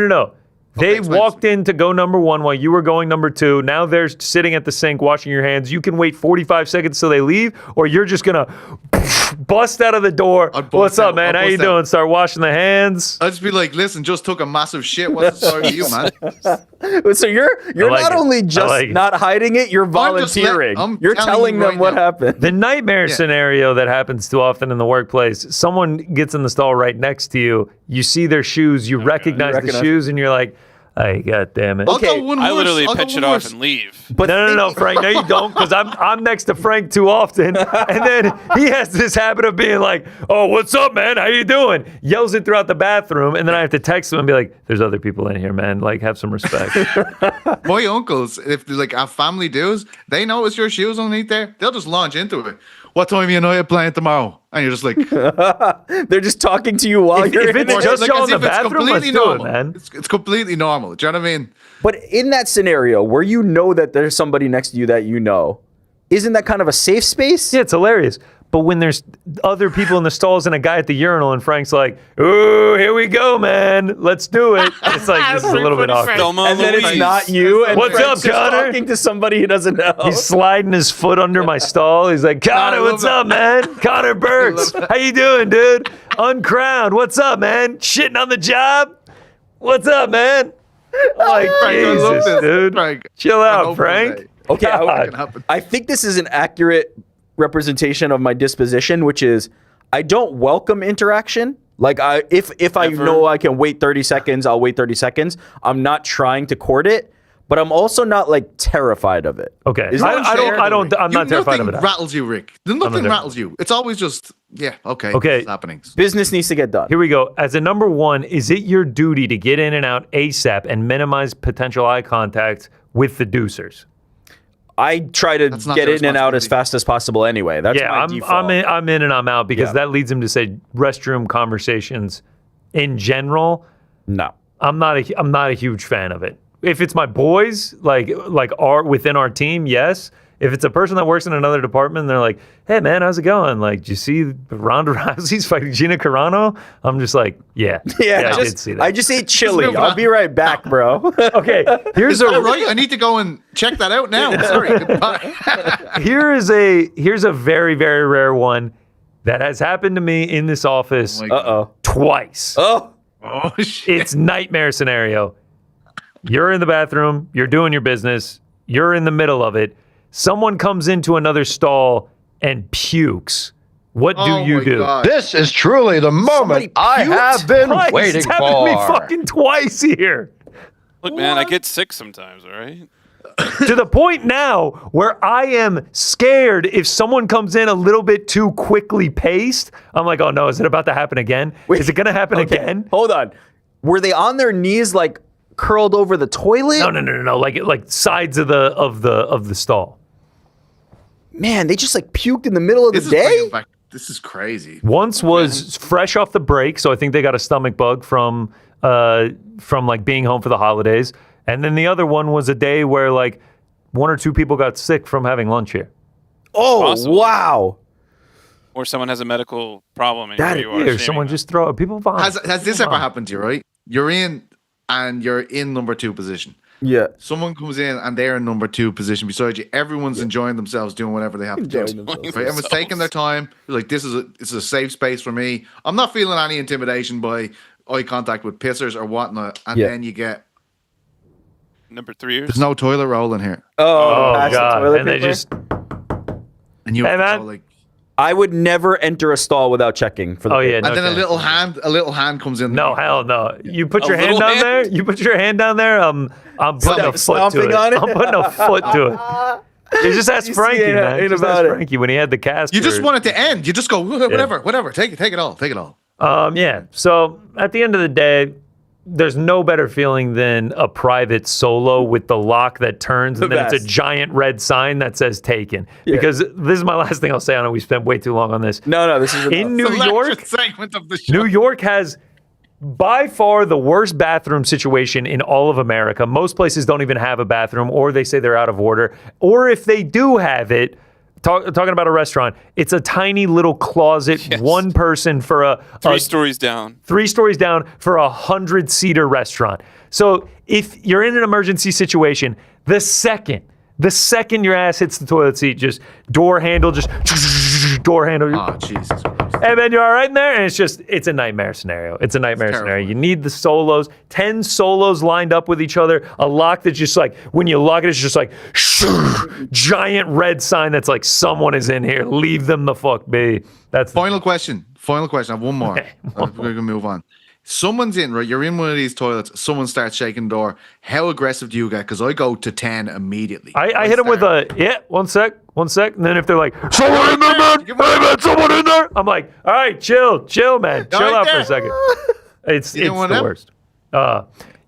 S2: No. They
S7: explain,
S2: walked in to go number 1 while you were going number 2. Now they're sitting at the sink washing your hands. You can wait 45 seconds till they leave, or you're just going to bust out of the door. What's up, man? How you doing? Start washing the hands.
S7: I'd just be like, listen, just took a massive shit. What's the story with you, man?
S3: So you're
S2: like
S3: not
S2: it.
S3: only just not hiding it, you're volunteering. You're telling them what happened.
S2: The nightmare scenario that happens too often in the workplace, someone gets in the stall right next to you, you see their shoes, you recognize the shoes, and you're like, hey, God damn it.
S3: Okay,
S4: I literally pitch it off and leave.
S2: But no, Frank, no, you don't, because I'm next to Frank too often, and then he has this habit of being like, oh, what's up, man? How you doing? Yells it throughout the bathroom, and then I have to text him and be like, there's other people in here, man. Like, have some respect.
S7: My uncles, if they like have family dues, they notice your shoes underneath there, they'll just launch into it. What time you know you're playing tomorrow? And you're just like,
S3: they're just talking to you while you're
S2: if
S3: in
S2: it's
S3: there.
S2: just y'all in the bathroom, let's do it, man.
S7: It's completely normal. Do you know what I mean?
S3: But in that scenario where you know that there's somebody next to you that you know, isn't that kind of a safe space?
S2: Yeah, it's hilarious. But when there's other people in the stalls and a guy at the urinal and Frank's like, ooh, here we go, man. Let's do it. It's like, this is a little bit awkward.
S3: And then it's not you. And
S2: What's
S3: Frank's
S2: up,
S3: just
S2: Connor?
S3: talking to somebody he doesn't know.
S2: He's sliding his foot under my stall. He's like, Connor, what's up, man? Connor Burks. How you doing, dude? Uncrowned. What's up, man? Shitting on the job? What's up, man? I'm like,
S7: Frank, I love
S2: Jesus,
S7: this.
S2: dude.
S7: Frank,
S2: Chill
S7: I
S2: out,
S7: hope
S2: Frank.
S7: one day
S3: Okay,
S7: it can happen.
S3: I think this is an accurate representation of my disposition, which is I don't welcome interaction. Like if I know I can wait 30 seconds, I'll wait 30 seconds. I'm not trying to court it, but I'm also not like terrified of it.
S2: Okay.
S3: Is that fair?
S2: I'm not terrified of it.
S7: Nothing rattles you, Rick. Nothing rattles you. It's always just, okay. It's happening.
S3: Business needs to get done.
S2: Here we go. As a number one, is it your duty to get in and out ASAP and minimize potential eye contact with the deucers?
S3: I try to get in and out as fast as possible anyway. That's my default.
S2: I'm in and I'm out because that leads him to say restroom conversations in general.
S3: No.
S2: I'm not a huge fan of it. If it's my boys, like within our team, yes. If it's a person that works in another department and they're like, hey man, how's it going? Like, do you see Ronda Rousey's fighting Gina Carano? I'm just like, yeah, I did see that.
S3: I just ate chili. I'll be right back, bro.
S2: Okay, here's
S7: right. I need to go and check that out now. Sorry. Goodbye.
S2: Here's a very, very rare one that has happened to me in this office twice.
S3: Oh
S7: shit.
S2: It's nightmare scenario. You're in the bathroom, you're doing your business, you're in the middle of it. Someone comes into another stall and pukes. What do you do?
S7: God.
S8: This is truly the moment I have been waiting
S2: It's happened to me
S8: for.
S2: fucking twice here.
S4: Look, man, I get sick sometimes, all right?
S2: To the point now where I am scared if someone comes in a little bit too quickly paced. I'm like, oh no, is it about to happen again? Is it going to happen again?
S3: Hold on. Were they on their knees like curled over the toilet?
S2: No. Like sides of the stall.
S3: Man, they just like puked in the middle of the day?
S7: This is crazy.
S2: Once was fresh off the break, so I think they got a stomach bug from like being home for the holidays. And then the other one was a day where like one or two people got sick from having lunch here.
S3: Oh,
S4: Possible.
S3: wow.
S4: Or someone has a medical problem and
S3: That
S4: here you are
S2: Here,
S4: shaming
S2: someone
S4: them.
S2: just throw people vomit.
S7: Has this ever happened to you, right? You're in number 2 position.
S3: Yeah.
S7: Someone comes in and they're in number 2 position beside you. Everyone's enjoying themselves, doing whatever they have to do. Right? Everyone's taking their time. You're like, this is a safe space for me. I'm not feeling any intimidation by eye contact with pissers or whatnot. And then you get
S4: Number 3 years.
S7: there's no toilet roll in here,
S2: Oh
S3: pass the
S2: god!
S3: toilet
S2: And they
S3: paper?
S2: just
S7: and you
S2: Hey,
S7: have to
S2: man.
S7: go like.
S3: I would never enter a stall without checking for the
S2: yeah, no
S7: And then a
S2: chance.
S7: little hand comes in.
S2: No, hell no. You put
S4: A
S2: your hand
S4: little
S2: down
S4: hand?
S2: there. You put your hand down there. I'm putting a foot to
S3: stomping
S2: it.
S3: on it?
S2: I'm putting a foot to it. You just ask
S3: You see
S2: Frankie,
S3: it,
S2: man.
S3: ain't
S2: Just
S3: about
S2: ask
S3: it.
S2: Frankie when he had the cast.
S7: You just want it to end. You just go whatever. Take it all.
S2: Yeah. So at the end of the day, there's no better feeling than a private solo with the lock that turns and then it's
S3: best.
S2: a giant red sign that says taken. Because this is my last thing I'll say. I know we spent way too long on this.
S3: No, this is
S2: In New
S7: The last
S2: York,
S7: segment of the show.
S2: New York has by far the worst bathroom situation in all of America. Most places don't even have a bathroom, or they say they're out of order. Or if they do have it, talking about a restaurant, it's a tiny little closet, one person for a
S4: 3 stories down.
S2: 3 stories down for a 100-seater restaurant. So if you're in an emergency situation, the second your ass hits the toilet seat, just door handle.
S7: Oh, Jesus.
S2: Hey man, you all right in there? And it's a nightmare scenario. It's a nightmare scenario. You need the solos, 10 solos lined up with each other, a lock that's just like, when you lock it, it's just like, giant red sign that's like, someone is in here. Leave them the fuck be. That's
S7: Final question. I have one more. We're going to move on. Someone's in, right? You're in one of these toilets. Someone starts shaking the door. How aggressive do you get? Because I go to 10 immediately.
S2: I hit him with one sec. And then if they're like, someone in there, man. Hey, man, someone in there. I'm like, all right, chill, man. Chill out for a second. It's the worst.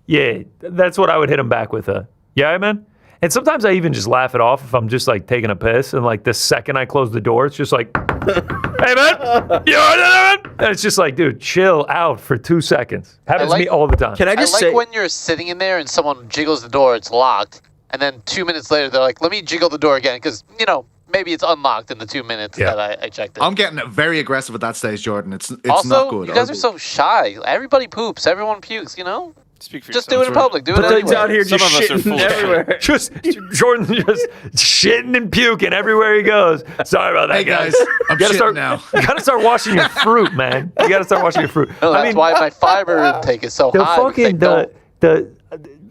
S2: Yeah, that's what I would hit him back with. Yeah, man. And sometimes I even just laugh it off if I'm just like taking a piss. And like the second I close the door, it's just like, hey, man, you all right, man? And it's just like, dude, chill out for 2 seconds. Happens to me all the time.
S3: Can I just say,
S6: when you're sitting in there and someone jiggles the door, it's locked. And then 2 minutes later, they're like, let me jiggle the door again. Because, maybe it's unlocked in the 2 minutes that I checked it.
S7: I'm getting very aggressive at that stage, Jordan. It's
S6: also,
S7: not good.
S6: You guys are so shy. Everybody poops. Everyone pukes,
S4: Speak for
S6: Just
S4: yourself.
S6: do it in public. Do it
S3: but
S6: anywhere.
S3: down here just
S4: Some of us are
S3: shitting
S4: full of
S3: everywhere.
S2: Jordan just shitting and puking everywhere he goes. Sorry about that,
S7: Hey, guys. I'm
S2: You gotta
S7: shitting now.
S2: You gotta start washing your fruit, man. You gotta start washing your fruit.
S6: No, that's why my fiber intake is so
S2: the
S6: high.
S2: fucking the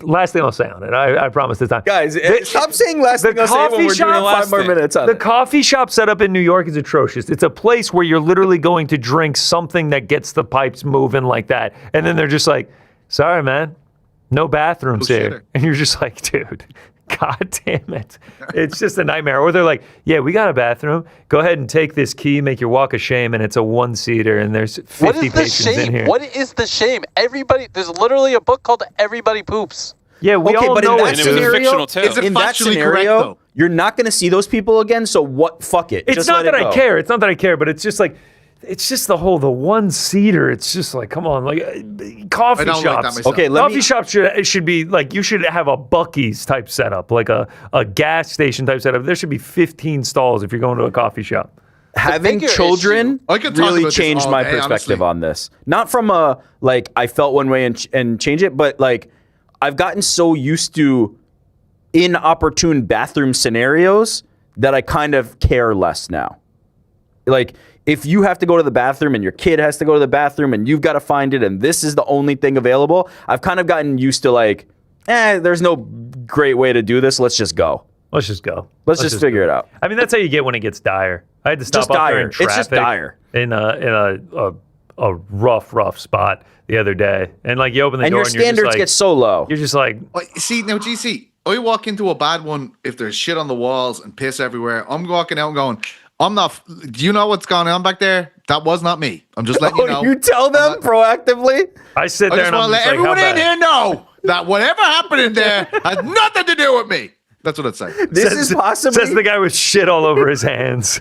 S2: last thing I'll say on it. I promise this time.
S3: guys, stop saying last thing I'll say when we're doing 5 more minutes on
S2: The
S3: it.
S2: coffee shop setup in New York is atrocious. It's a place where you're literally going to drink something that gets the pipes moving like that. And then they're just like, sorry, man, no bathrooms here. And you're just like, dude, God damn it. It's just a nightmare. Or they're like, yeah, we got a bathroom. Go ahead and take this key, make your walk of shame, and it's a 1-seater, and there's 50 patrons in here.
S6: What is the shame? There's literally a book called Everybody Poops.
S2: Yeah, we all
S3: but
S2: know
S3: in
S2: it.
S3: that
S4: And it was a
S3: scenario,
S4: fictional tale.
S7: Is it
S3: in that
S7: factually correct,
S3: scenario,
S7: though?
S3: you're not going to see those people again. So what? Fuck it.
S2: It's
S3: Just
S2: not
S3: let
S2: that
S3: it
S2: I
S3: go.
S2: care. It's not that I care, but it's just like, it's just the 1-seater. It's just like, come on, like coffee
S7: I don't like that
S2: shops.
S7: myself.
S3: Okay,
S2: Coffee shops should be like, you should have a Buc-ee's type setup, like a gas station type setup. There should be 15 stalls if you're going to a coffee shop.
S3: Having
S6: bigger
S3: children
S7: I could talk
S3: really
S7: about this
S3: changed
S7: all
S3: my
S7: day,
S3: perspective
S7: honestly.
S3: on this. Not from a like I felt one way and change it, but like I've gotten so used to inopportune bathroom scenarios that I kind of care less now. Like if you have to go to the bathroom and your kid has to go to the bathroom and you've got to find it and this is the only thing available, I've kind of gotten used to like, there's no great way to do this. Let's just go.
S2: Let's just go.
S3: Let's just figure it out.
S2: I mean, that's how you get when it gets dire. I had to stop
S3: Just
S2: up there
S3: dire.
S2: in
S3: It's
S2: traffic.
S3: just dire.
S2: In a rough spot the other day, and like you open the
S3: And
S2: door
S3: your
S2: and you're just
S3: standards
S2: like,
S3: get so low.
S2: you're just like,
S7: See, now, GC, I walk into a bad one if there's shit on the walls and piss everywhere. I'm walking out and going, I'm not. Do you know what's going on back there? That was not me. I'm just letting you know.
S3: You tell them proactively?
S2: I sit
S7: I
S2: there
S7: just
S2: and
S7: want
S2: I'm
S7: to let
S2: just like, how
S7: everyone in
S2: bad?
S7: here know that whatever happened in there has nothing to do with me. That's what I'd say.
S3: This is possibly
S2: Says the guy with shit all over his hands.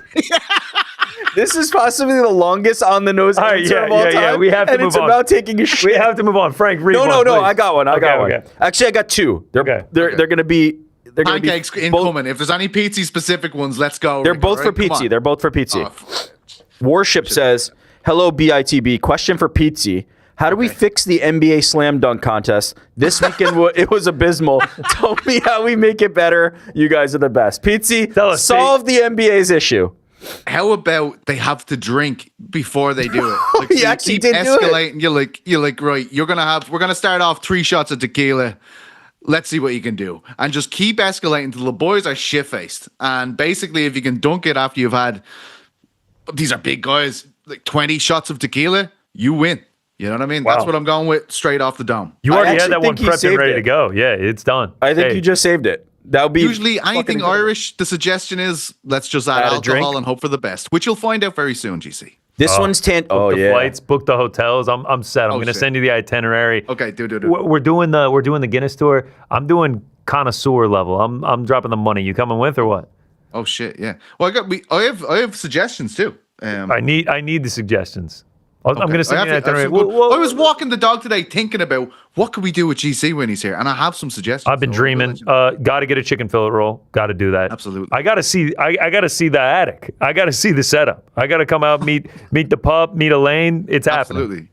S3: This is possibly the longest on the nose
S2: All right,
S3: answer
S2: yeah,
S3: of all
S2: yeah,
S3: time.
S2: yeah. We have to
S3: and
S2: move
S3: it's
S2: on.
S3: about taking a shit.
S2: We have to move on. Frank, read one,
S3: No.
S2: please.
S3: I got one. I got one.
S2: Okay.
S3: Actually, I got two. They're going to be. They're going to be
S7: Pancakes incoming. If there's any pizza specific ones, let's go.
S3: They're
S7: Ricky,
S3: both
S7: right?
S3: for
S7: Come
S3: pizza.
S7: on.
S3: They're both for pizza.
S7: Oh,
S3: Warship says, "Hello BITB. Question for Pizza. How do we fix the NBA slam dunk contest? This weekend it was abysmal. Tell me how we make it better. You guys are the best. Pizza,
S2: Tell us,
S3: solve the NBA's issue."
S7: How about they have to drink before they do it? Like,
S3: He
S7: so you
S3: actually
S7: keep
S3: did do it.
S7: escalating. You're like, right, we're gonna start off 3 shots of tequila. Let's see what you can do. And just keep escalating until the boys are shit-faced. And basically, if you can dunk it after you've had, these are big guys, like 20 shots of tequila, you win. You know what I mean?
S2: Wow.
S7: That's what I'm going with straight off the dome.
S2: You
S3: I
S2: already had
S3: actually
S2: that one
S3: think he
S2: prepped and
S3: saved
S2: ready
S3: it.
S2: to go. Yeah, it's done.
S3: I think
S2: Hey,
S3: you just saved it. That would be
S7: Usually, anything
S3: fucking incredible.
S7: Irish, the suggestion is let's just add
S2: Add a
S7: alcohol
S2: drink?
S7: and hope for the best, which you'll find out very soon, GC.
S3: This one's
S2: book the flights, book the hotels. I'm set. I'm going to
S7: shit.
S2: send you the itinerary.
S7: Okay, do.
S2: We're doing the Guinness tour. I'm doing connoisseur level. I'm dropping the money. You coming with or what?
S7: Oh shit, yeah. Well, I have suggestions too.
S2: I need the suggestions. I'm going to send you the
S7: I have
S2: itinerary.
S7: some good- I was walking the dog today thinking about what could we do with GC when he's here, and I have some suggestions.
S2: I've been
S7: so I'll
S2: dreaming.
S7: let you know.
S2: Got to get a chicken fillet roll. Got to do that.
S7: Absolutely.
S2: I got to see. I got to see the attic. I got to see the setup. I got to come out, meet the pup, meet Elaine. It's happening.
S7: Absolutely.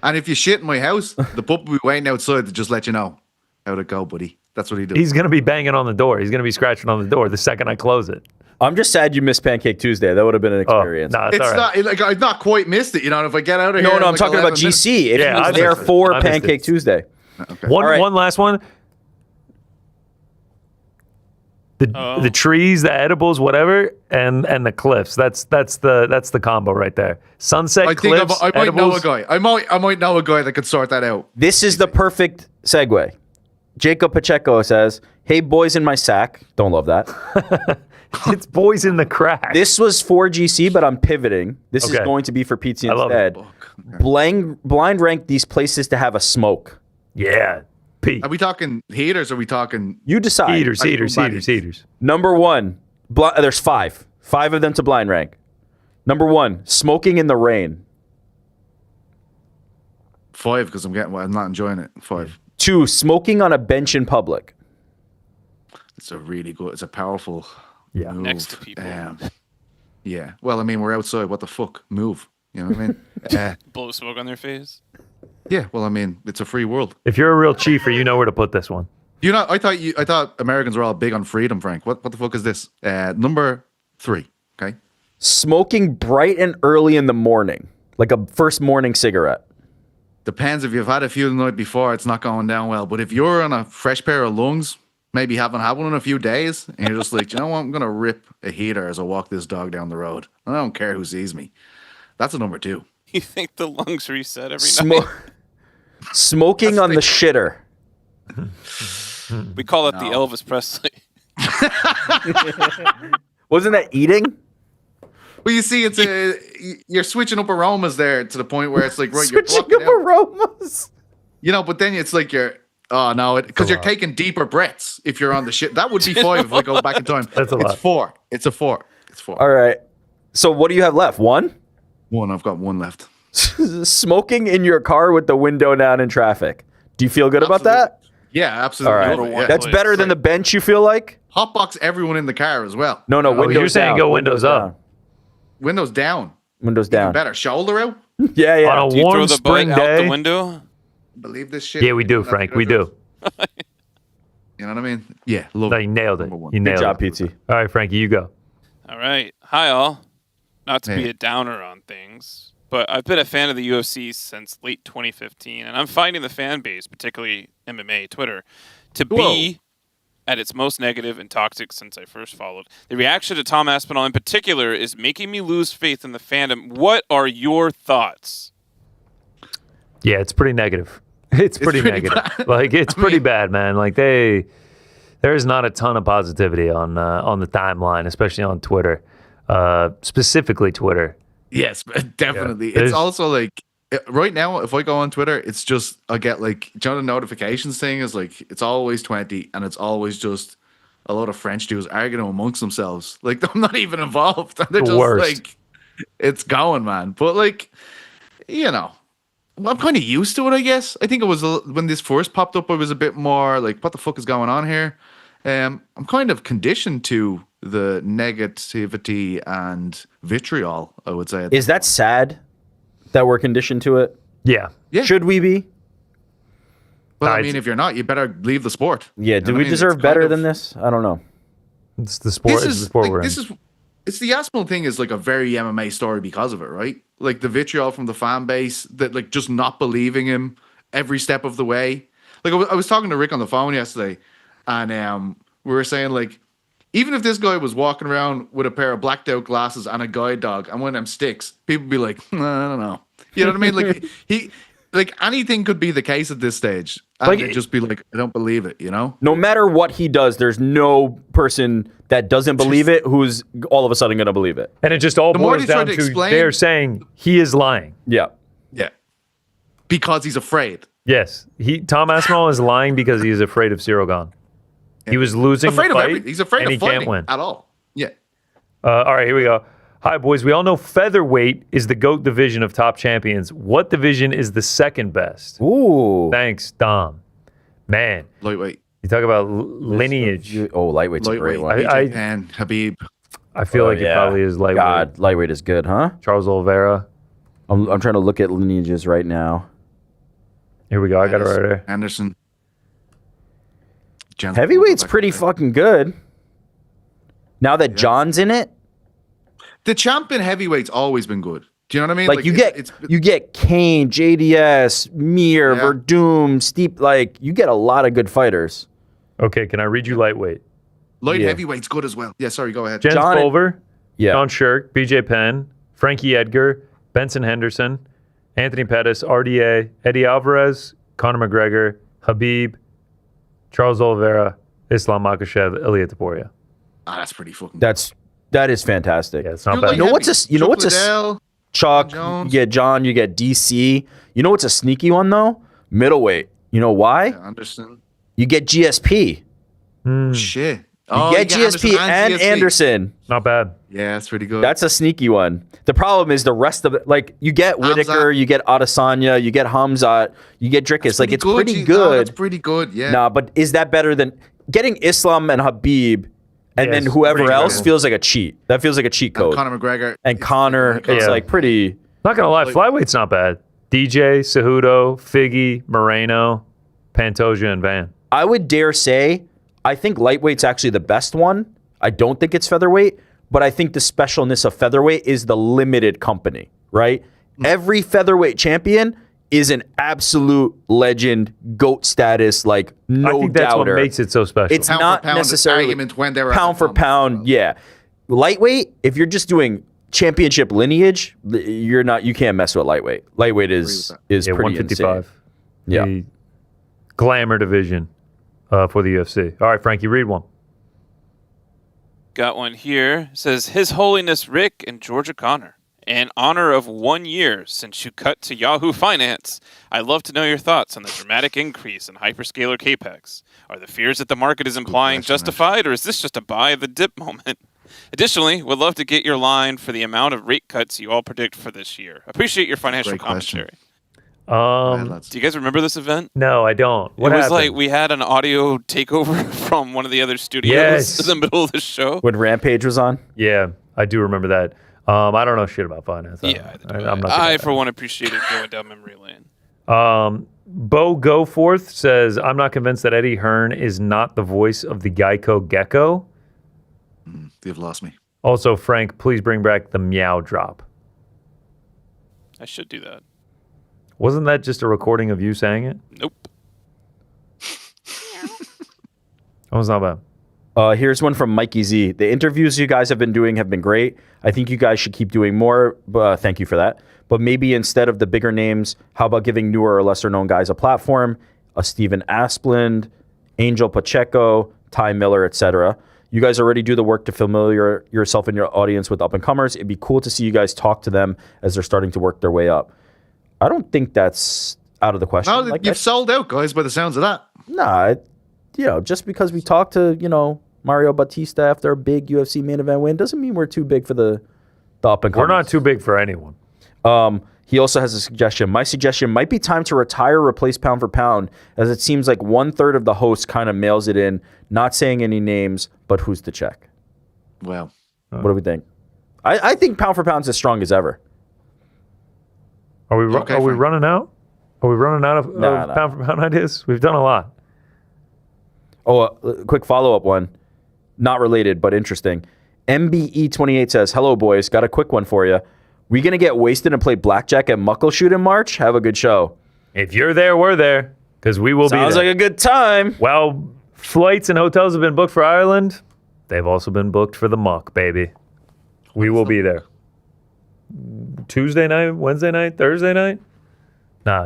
S7: And if you shit in my house, the pup will be waiting outside to just let you know how'd it go, buddy. That's what he does.
S2: He's going to be banging on the door. He's going to be scratching on the door the second I close it.
S3: I'm just sad you missed Pancake Tuesday. That would have been an experience.
S2: No,
S7: It's
S2: all right.
S7: not like I've not quite missed it. You know, if I get out of here,
S3: No,
S7: in
S3: I'm
S7: like
S3: talking about
S7: 11 minutes-
S3: GC. If
S2: Yeah,
S3: he
S2: I
S3: was there
S2: missed it.
S3: for
S2: I missed
S3: Pancake
S2: it.
S3: Tuesday.
S7: Okay.
S2: One
S3: All right.
S2: one last one. The trees, the edibles, whatever, and the cliffs. That's the combo right there. Sunset
S7: I think
S2: cliffs,
S7: I might know a
S2: edibles.
S7: guy. I might know a guy that could sort that out.
S3: This is the perfect segue. Jacob Pacheco says, "Hey, boys in my sack." Don't love that.
S2: It's boys in the crack.
S3: This was for GC, but I'm pivoting. This is
S2: Okay.
S3: going to be for PT
S2: I love it.
S3: instead. Blind rank these places to have a smoke.
S2: Yeah, Pete.
S7: Are we talking heaters? Or are we talking?
S3: You decide.
S2: Heaters.
S3: Number one, there's 5. 5 of them to blind rank. Number 1, smoking in the rain.
S7: 5 because I'm not enjoying it. 5.
S3: 2, smoking on a bench in public.
S7: It's a really good. It's a powerful.
S2: Yeah.
S7: Move.
S4: Next to people.
S7: Yeah. Well, I mean, we're outside. What the fuck? Move. You know what I mean?
S4: Blow smoke on their face.
S7: Yeah. Well, I mean, it's a free world.
S2: If you're a real chiefer, you know where to put this one.
S7: You know, I thought Americans were all big on freedom, Frank. What the fuck is this? Number 3. Okay.
S3: Smoking bright and early in the morning, like a first morning cigarette.
S7: Depends if you've had a few the night before, it's not going down well. But if you're on a fresh pair of lungs, maybe haven't had one in a few days, and you're just like, you know what, I'm gonna rip a heater as I walk this dog down the road. I don't care who sees me. That's a number 2.
S4: You think the lungs reset every night?
S3: Smoking on the shitter.
S4: We call it the Elvis Presley.
S3: Wasn't that eating?
S7: Well, you see, you're switching up aromas there to the point where it's like, right, you're
S3: Switching
S7: blocking
S3: up
S7: out.
S3: aromas.
S7: You know, but then it's like because you're taking deeper breaths if you're on the shit. That would be 5 if I go back in time.
S2: That's a lot.
S7: It's 4. It's a 4. It's 4.
S3: All right. So what do you have left? 1?
S7: 1. I've got 1 left.
S3: Smoking in your car with the window down in traffic. Do you feel good about that?
S7: Yeah, absolutely.
S3: All right.
S4: Number one.
S3: That's better than the bench, you feel like?
S7: Hotbox everyone in the car as well.
S3: No, windows
S2: you're saying
S3: down.
S2: go windows up.
S3: down.
S7: Windows down.
S3: Windows
S7: Even
S3: down.
S7: better. Shoulder out.
S3: Yeah.
S2: On a
S4: Do you throw
S2: warm
S4: the
S2: spring
S4: butt out
S2: day.
S4: the window?
S7: Believe this shit.
S2: Yeah, we do, Frank. We do.
S7: You know what I mean? Yeah. Love
S2: No,
S7: it.
S2: you nailed it.
S7: Number 1.
S2: You
S3: Good
S2: nailed
S3: job,
S2: it.
S3: PT.
S2: All right, Frankie, you go.
S4: All right. Hi, all. Not to be
S7: Hey.
S4: a downer on things, but I've been a fan of the UFC since late 2015, and I'm finding the fan base, particularly MMA, Twitter, to be at its most negative and toxic since I first followed. The reaction to Tom Aspinall in particular is making me lose faith in the fandom. What are your thoughts?
S2: Yeah, it's pretty negative. It's pretty negative.
S7: bad.
S2: Like it's pretty bad, man. Like there is not a ton of positivity on the timeline, especially on Twitter, specifically Twitter.
S7: Yes, definitely.
S2: There's-
S7: It's also like right now, if I go on Twitter, it's just I get like, do you know the notifications thing is like it's always 20 and it's always just a lot of French dudes arguing amongst themselves. Like I'm not even involved. And they're
S2: The
S7: just
S2: worst.
S7: like it's going, man. But like, you know, I'm kind of used to it, I guess. I think it was when this first popped up, I was a bit more like, what the fuck is going on here? I'm kind of conditioned to the negativity and vitriol, I would say.
S3: Is that sad that we're conditioned to it?
S2: Yeah.
S7: Yeah.
S3: Should we be?
S7: Well, I
S2: I'd-
S7: mean, if you're not, you better leave the sport.
S3: Yeah.
S7: You
S3: Do
S7: know what
S3: we
S7: I mean?
S3: deserve
S7: It's
S3: better
S7: kind
S3: than
S7: of-
S3: this? I don't know.
S2: It's the sport. It's the sport we're in.
S7: It's the Aspinall thing is like a very MMA story because of it, right? Like the vitriol from the fan base that like just not believing him every step of the way. Like I was talking to Rick on the phone yesterday, and we were saying like, even if this guy was walking around with a pair of blacked out glasses and a guide dog and one of them sticks, people would be like, I don't know. You know what I mean? Like like anything could be the case at this stage, and
S2: Like-
S7: they'd just be like, I don't believe it. You know?
S3: No matter what he does, there's no person that doesn't believe it who's all of a sudden going to believe it.
S2: And it just all
S7: The more
S2: boils
S7: they try
S2: down
S7: to
S2: to
S7: explain-
S2: they're saying he is lying.
S3: Yeah.
S7: Yeah. Because he's afraid.
S2: Yes, Tom Aspinall is lying because he is afraid of Cyril Gane. He was losing
S7: Afraid
S2: the
S7: of
S2: fight,
S7: everything. He's afraid
S2: and
S7: of
S2: he
S7: fighting
S2: can't win.
S7: at all. Yeah.
S2: All right, here we go. Hi, boys. We all know featherweight is the GOAT division of top champions. What division is the second best?
S3: Ooh.
S2: Thanks, Dom. Man,
S7: Lightweight.
S2: you talk about lineage.
S3: Oh, lightweight's a great one.
S2: I-
S7: and Habib.
S2: I feel like it probably is lightweight.
S3: God, lightweight is good, huh?
S2: Charles Oliveira.
S3: I'm trying to look at lineages right now.
S2: Here we go. I got it right there.
S7: Anderson.
S3: Heavyweight's pretty fucking good. Now that John's in it,
S7: The champ in heavyweight's always been good. Do you know what I mean?
S3: like you get Kane, JDS, Mir, Verdum, Steep. Like you get a lot of good fighters.
S2: Okay, can I read you lightweight?
S7: Light heavyweight's good as well. Yeah, sorry, go ahead.
S2: Jens Pulver,
S3: Yeah.
S2: Sean Shirk, BJ Penn, Frankie Edgar, Benson Henderson, Anthony Pettis, RDA, Eddie Alvarez, Conor McGregor, Habib, Charles Oliveira, Islam Makhachev, Ilya Taporia.
S7: That's pretty fucking.
S3: That is fantastic.
S2: Yeah, it's not bad.
S3: You know what's a
S7: Liddell,
S3: Chuck?
S7: Jones.
S3: You get John. You get DC. You know what's a sneaky one though? Middleweight. You know why?
S7: Anderson.
S3: You get GSP.
S7: Shit.
S3: You get GSP and Anderson.
S2: Not bad.
S7: Yeah, that's pretty good.
S3: That's a sneaky one. The problem is the rest of it. Like you get Whitaker, you get Adesanya, you get Hamzat, you get Drickus. Like it's pretty good.
S7: It's pretty good. Yeah.
S3: Nah, but is that better than getting Islam and Habib, and then whoever else feels like a cheat? That feels like a cheat code.
S7: Conor McGregor.
S3: And Conor, it's like pretty.
S2: Not gonna lie, flyweight's not bad. DJ, Cejudo, Figgy, Moreno, Pantoja, and Van.
S3: I would dare say, I think lightweight's actually the best one. I don't think it's featherweight, but I think the specialness of featherweight is the limited company, right? Every featherweight champion is an absolute legend, GOAT status, like no
S2: I think that's
S3: doubter.
S2: what makes it so special.
S3: It's
S7: Pound
S3: not
S7: for pound
S3: necessarily
S7: argument when they were
S3: pound for pound. Yeah, lightweight. If you're just doing championship lineage, you can't mess with lightweight. Lightweight is pretty
S2: 155.
S3: insane. Yeah,
S2: The glamour division for the UFC. All right, Frankie, read one.
S4: Got one here. It says, His Holiness Rick and Georgia Connor. In honor of 1 year since you cut to Yahoo Finance, I'd love to know your thoughts on the dramatic increase in hyperscaler capex. Are the fears that the market is implying justified, or is this just a buy the dip moment? Additionally, would love to get your line for the amount of rate cuts you all predict for this year. Appreciate your financial
S7: Great question.
S4: commentary. Do you guys remember this event?
S2: No, I don't. What
S4: it was
S2: happened?
S4: like we had an audio takeover from one of the other studios in the middle of the show.
S3: when Rampage was on.
S2: Yeah, I do remember that. I don't know shit about finance.
S4: I for one, appreciated going down memory lane.
S2: Bo Goforth says, I'm not convinced that Eddie Hearn is not the voice of the Geico Gecko.
S7: They've lost me.
S2: Also, Frank, please bring back the meow drop.
S4: I should do that.
S2: Wasn't that just a recording of you saying it?
S4: Nope.
S2: That was not bad.
S3: Here's one from Mikey Z. The interviews you guys have been doing have been great. I think you guys should keep doing more. Thank you for that. But maybe instead of the bigger names, how about giving newer or lesser known guys a platform? A Steven Asplund, Angel Pacheco, Ty Miller, etc. You guys already do the work to familiar yourself and your audience with up and comers. It'd be cool to see you guys talk to them as they're starting to work their way up. I don't think that's out of the question.
S7: No, you've sold out, guys, by the sounds of that.
S3: Nah, just because we talked to, Mario Batista after a big UFC main event win doesn't mean we're too big for the up and comers.
S2: We're not too big for anyone.
S3: He also has a suggestion. My suggestion might be time to retire, replace pound for pound, as it seems like 1/3 of the hosts kind of mails it in, not saying any names, but who's to check?
S7: Well,
S3: what do we think? I think pound for pound's as strong as ever.
S2: Are we running out? Are we running out of pound for pound ideas? We've done a lot.
S3: Oh, a quick follow-up one. Not related, but interesting. MBE28 says, hello, boys. Got a quick one for you. We going to get wasted and play blackjack at Muckleshoot in March? Have a good show.
S2: If you're there, we're there, because we will be there.
S3: Sounds like a good time.
S2: Well, flights and hotels have been booked for Ireland. They've also been booked for the Muck, baby. We will be there. Tuesday night, Wednesday night, Thursday night?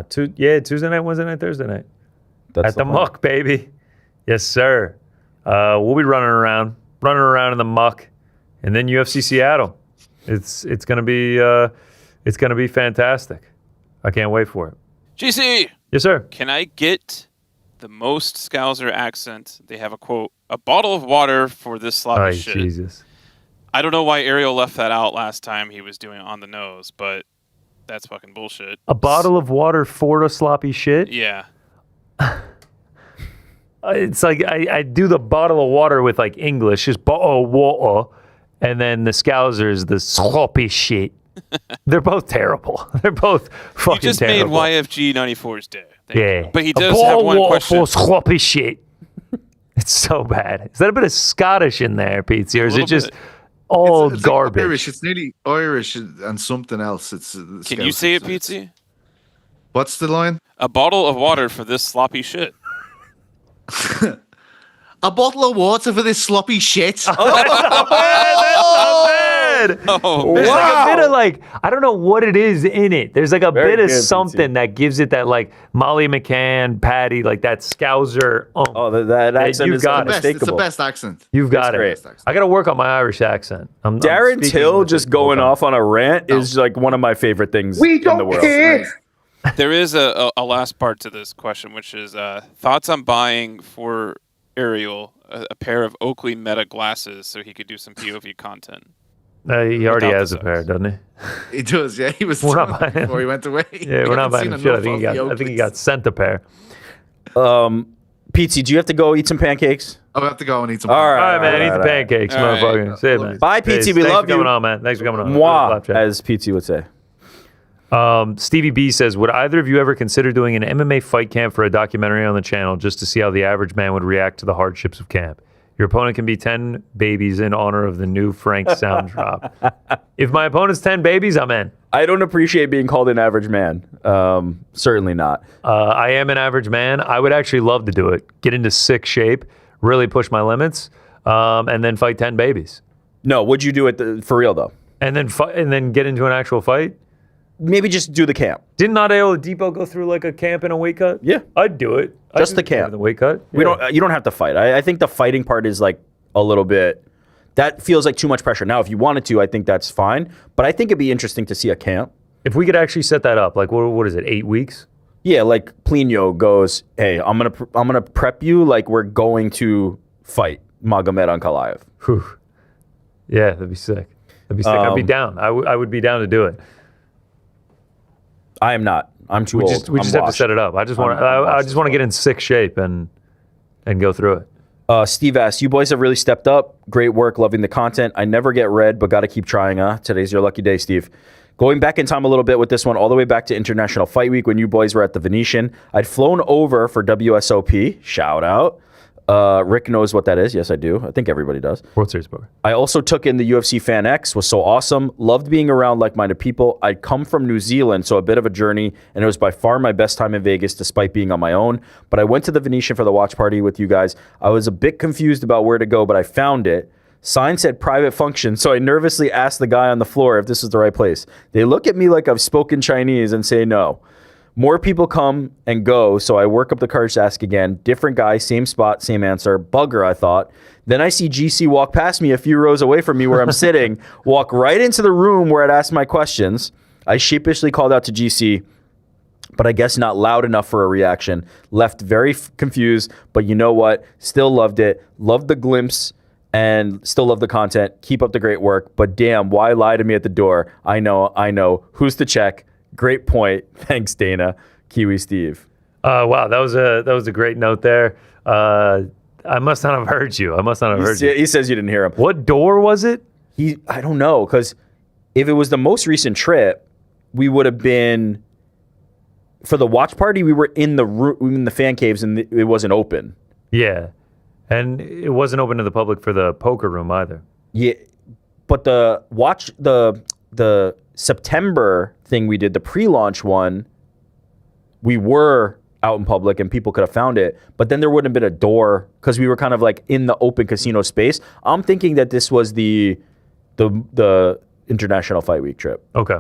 S2: Tuesday night, Wednesday night, Thursday night.
S3: That's
S2: at the Muck, baby. Yes, sir. We'll be running around in the Muck, and then UFC Seattle. It's gonna be fantastic. I can't wait for it.
S4: GC.
S2: Yes, sir.
S4: Can I get the most Scouser accent? They have a quote: "A bottle of water for this sloppy shit."
S2: Jesus.
S4: I don't know why Ariel left that out last time he was doing it on the nose, but that's fucking bullshit.
S2: A bottle of water for a sloppy shit?
S4: Yeah.
S2: It's like I do the bottle of water with like English, just bottle of water, and then the Scousers, the sloppy shit. They're both terrible. They're both fucking
S4: You just
S2: terrible.
S4: made YFG 94's day.
S2: Yeah.
S4: But he does have one question.
S2: For sloppy shit. It's so bad. Is that a bit of Scottish in there, Pete? Or is it just
S4: bit.
S2: all
S7: it's
S2: garbage?
S7: Like Irish. It's nearly Irish and something else. It's.
S4: Can you say it, Petesy?
S7: What's the line?
S4: A bottle of water for this sloppy shit.
S7: A bottle of water for this sloppy shit.
S2: That's not bad.
S4: Oh,
S2: There's like a bit of like, I don't know what it is in it. There's like a
S3: Very
S2: bit of
S3: good,
S2: something that gives it that like Molly McCann, Patty, like that Scouser.
S3: That accent
S2: you've
S3: is
S2: got it.
S7: It's the
S3: unmistakable.
S7: best accent.
S2: You've got
S3: That's
S2: it.
S3: great.
S2: I got to work on my Irish accent. I'm
S3: Darren
S2: speaking
S3: Till
S2: with
S3: just
S2: it the whole
S3: going
S2: time.
S3: off on a rant is like one of my favorite things in the world.
S4: There is a last part to this question, which is thoughts on buying for Ariel a pair of Oakley Meta glasses so he could do some POV content.
S2: He already
S4: Without
S2: has
S4: the
S2: a pair, doesn't he?
S7: He does, yeah. He was
S2: We're not
S7: talking
S2: buying-
S7: before he went away.
S2: Yeah, we're not buying him shit. I think he got sent a pair.
S3: Pete, do you have to go eat some pancakes?
S7: I'll have to go and eat some.
S3: All
S2: All
S3: right,
S2: right, man. Eat the pancakes,
S4: All right.
S2: motherfucker. See you,
S7: Love
S2: man.
S7: you.
S3: Bye, Pete.
S2: Peace.
S3: We
S2: Thanks
S3: love
S2: for coming
S3: you.
S2: on, man. Thanks for coming on.
S3: Moi,
S2: Flapjack.
S3: as Pete would say.
S2: Stevie B says, would either of you ever consider doing an MMA fight camp for a documentary on the channel just to see how the average man would react to the hardships of camp? Your opponent can be 10 babies in honor of the new Frank sound drop. If my opponent's 10 babies, I'm in.
S3: I don't appreciate being called an average man. Certainly not.
S2: I am an average man. I would actually love to do it. Get into sick shape, really push my limits, and then fight 10 babies.
S3: No, would you do it for real though?
S2: And then get into an actual fight?
S3: Maybe just do the camp.
S2: Didn't Nadeo Depot go through like a camp and a weight cut?
S3: Yeah.
S2: I'd do it.
S3: Just
S2: I'd
S3: the
S2: do
S3: camp.
S2: The weight cut.
S3: We don't. You don't have to fight. I think the fighting part is like a little bit. That feels like too much pressure. Now, if you wanted to, I think that's fine. But I think it'd be interesting to see a camp.
S2: If we could actually set that up, like what is it, 8 weeks?
S3: Yeah, like Plino goes, hey, I'm gonna prep you like we're going to fight Magomed Ankalaev.
S2: Whew. Yeah, that'd be sick. I'd be down. I would be down to do it.
S3: I am not. I'm too
S2: We
S3: old.
S2: just have to
S3: washed.
S2: set it up. I just want
S3: I'm washed
S2: to get in sick shape and go through it.
S3: Steve asks, you boys have really stepped up. Great work. Loving the content. I never get read, but got to keep trying. Today's your lucky day, Steve. Going back in time a little bit with this one, all the way back to International Fight Week when you boys were at the Venetian. I'd flown over for WSOP. Shout out. Rick knows what that is. Yes, I do. I think everybody does.
S2: World Series poker.
S3: I also took in the UFC Fan X, was so awesome. Loved being around like-minded people. I'd come from New Zealand, so a bit of a journey, and it was by far my best time in Vegas despite being on my own. But I went to the Venetian for the watch party with you guys. I was a bit confused about where to go, but I found it. Sign said private function, so I nervously asked the guy on the floor if this was the right place. They look at me like I've spoken Chinese and say no. More people come and go, so I work up the courage to ask again. Different guy, same spot, same answer. Bugger, I thought. Then I see GC walk past me a few rows away from me where I'm sitting, walk right into the room where I'd asked my questions. I sheepishly called out to GC, but I guess not loud enough for a reaction. Left very confused, but you know what? Still loved it. Loved the glimpse and still love the content. Keep up the great work, but damn, why lie to me at the door? I know. Who's to check? Great point. Thanks, Dana. Kiwi Steve.
S2: Wow, that was a great note there. I must not have heard you.
S3: He says you didn't hear him.
S2: What door was it?
S3: I don't know, because if it was the most recent trip, we would have been for the watch party. We were in the room, in the fan caves, and it wasn't open.
S2: Yeah, and it wasn't open to the public for the poker room either.
S3: Yeah, but the September thing we did, the pre-launch one, we were out in public and people could have found it, but then there wouldn't have been a door because we were kind of like in the open casino space. I'm thinking that this was the International Fight Week trip.
S2: Okay.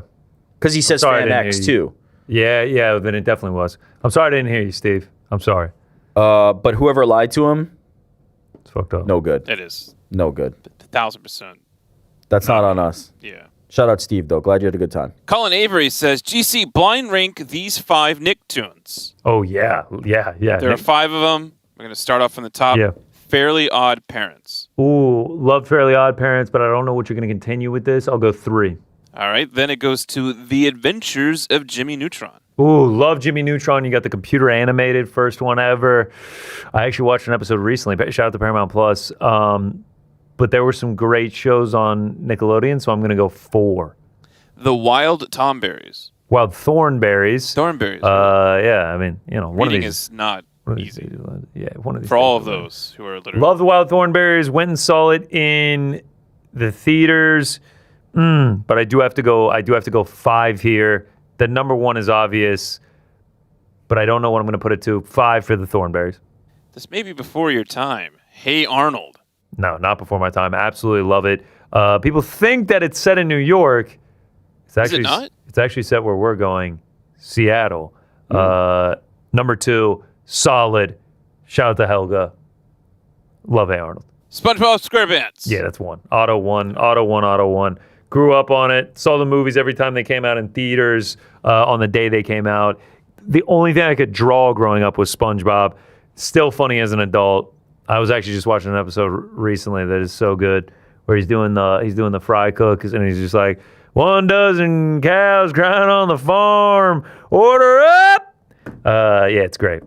S3: Because he says Fan X too.
S2: Yeah, then it definitely was. I'm sorry I didn't hear you, Steve. I'm sorry.
S3: But whoever lied to him,
S2: it's fucked up.
S3: no good.
S4: It is.
S3: No good.
S4: 1,000%.
S3: That's not on us.
S4: Yeah.
S3: Shout out Steve, though. Glad you had a good time.
S4: Colin Avery says, GC, blind rank these 5 Nicktoons.
S2: Oh, yeah.
S4: There are 5 of them. We're going to start off from the top.
S2: Yeah.
S4: Fairly Odd Parents.
S2: Ooh, love Fairly Odd Parents, but I don't know what you're going to continue with this. I'll go 3.
S4: All right. Then it goes to The Adventures of Jimmy Neutron.
S2: Ooh, love Jimmy Neutron. You got the computer animated first one ever. I actually watched an episode recently. Shout out to Paramount Plus. But there were some great shows on Nickelodeon, so I'm going to go 4.
S4: The Wild Tomberries.
S2: Wild Thornberries.
S4: Thornberries.
S2: Yeah, I mean, one
S4: Reading
S2: of these
S4: is not Easy.
S2: Yeah, one of these.
S4: For all of those who are literally.
S2: Love the Wild Thornberries. Went and saw it in the theaters. But I do have to go 5 here. The number 1 is obvious, but I don't know what I'm going to put it to. 5 for the Thornberries.
S4: This may be before your time. Hey Arnold.
S2: No, not before my time. Absolutely love it. People think that it's set in New York. It's actually,
S4: Is it not?
S2: It's actually set where we're going, Seattle. Number 2, solid. Shout out to Helga. Love Hey Arnold.
S4: SpongeBob SquarePants.
S2: Yeah, that's 1. Auto 1. Grew up on it. Saw the movies every time they came out in theaters on the day they came out. The only thing I could draw growing up was SpongeBob. Still funny as an adult. I was actually just watching an episode recently that is so good, where he's doing the fry cook, and he's just like, 1 dozen cows crying on the farm. Order up. Yeah, it's great.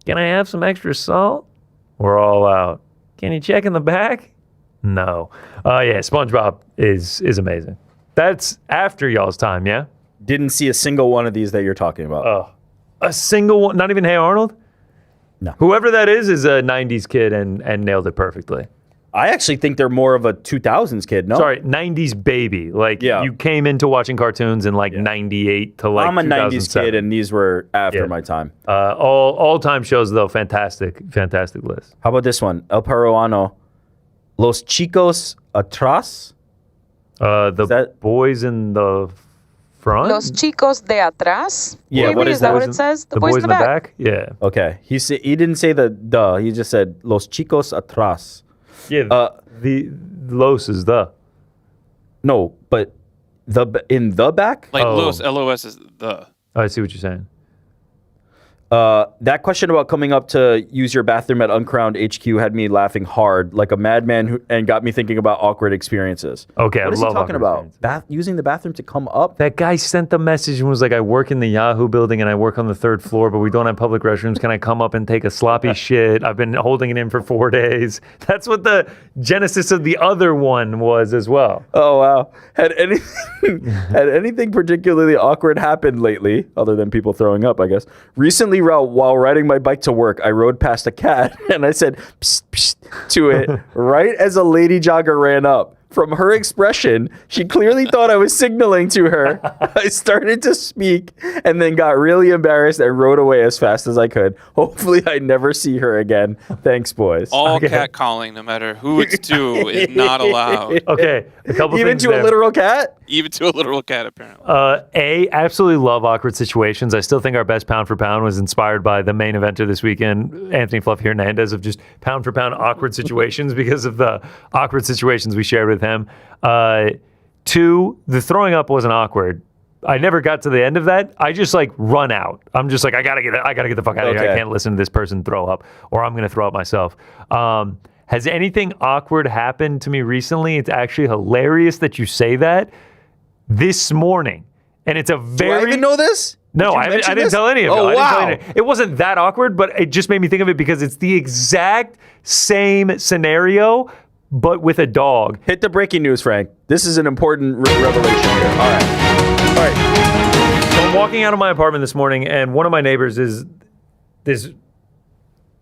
S2: Can I have some extra salt? We're all out. Can you check in the back? No. Yeah, SpongeBob is amazing. That's after y'all's time, yeah?
S3: Didn't see a single one of these that you're talking about.
S2: Oh, a single one? Not even Hey Arnold?
S3: No.
S2: Whoever that is a 90s kid and nailed it perfectly.
S3: I actually think they're more of a 2000s kid, no?
S2: Sorry, 90s baby. Like, you came into watching cartoons in, 98 to,
S3: I'm a 90s
S2: 2007.
S3: kid, and these were after my time.
S2: All-time shows, though, fantastic list.
S3: How about this one? El Peruano. Los Chicos Atrás?
S2: The boys in the front?
S10: Los chicos de atrás.
S3: Yeah,
S10: Maybe,
S3: what is
S10: is that
S3: that?
S10: what it says?
S2: The boys in the back? Yeah.
S3: Okay. He didn't say the duh. He just said Los Chicos Atrás.
S2: Yeah, the Los is the.
S3: No, but in the back?
S4: Like LOS is the.
S2: I see what you're saying.
S3: That question about coming up to use your bathroom at Uncrowned HQ had me laughing hard, like a madman, and got me thinking about awkward experiences.
S2: Okay,
S3: what is
S2: I
S3: he
S2: love
S3: talking about? Using the bathroom to come up?
S2: That guy sent the message and was like, I work in the Yahoo building and I work on the 3rd floor, but we don't have public restrooms. Can I come up and take a sloppy shit? I've been holding it in for 4 days. That's what the genesis of the other one was as well.
S3: Oh, wow. Had anything particularly awkward happened lately, other than people throwing up, I guess? Recently, while riding my bike to work, I rode past a cat and I said psst, psst to it right as a lady jogger ran up. From her expression, she clearly thought I was signaling to her. I started to speak and then got really embarrassed and rode away as fast as I could. Hopefully I never see her again. Thanks, boys.
S4: All cat calling, no matter who it's to, is not allowed.
S2: Okay, a couple
S3: Even
S2: things
S3: to
S2: there.
S3: a literal cat?
S4: Even to a literal cat, apparently.
S2: Absolutely love awkward situations. I still think our best pound for pound was inspired by the main eventer this weekend, Anthony Fluffy Hernandez, of just pound for pound awkward situations because of the awkward situations we shared with him. 2, the throwing up wasn't awkward. I never got to the end of that. I just run out. I'm just like, I gotta get the fuck out of here. I can't listen to this person throw up, or I'm gonna throw up myself. Has anything awkward happened to me recently? It's actually hilarious that you say that. This morning, and it's a very.
S3: Do I even know this?
S2: No, I didn't tell any of it.
S3: Oh, wow.
S2: It wasn't that awkward, but it just made me think of it because it's the exact same scenario, but with a dog.
S3: Hit the breaking news, Frank. This is an important revelation here. All right.
S2: So I'm walking out of my apartment this morning, and one of my neighbors is this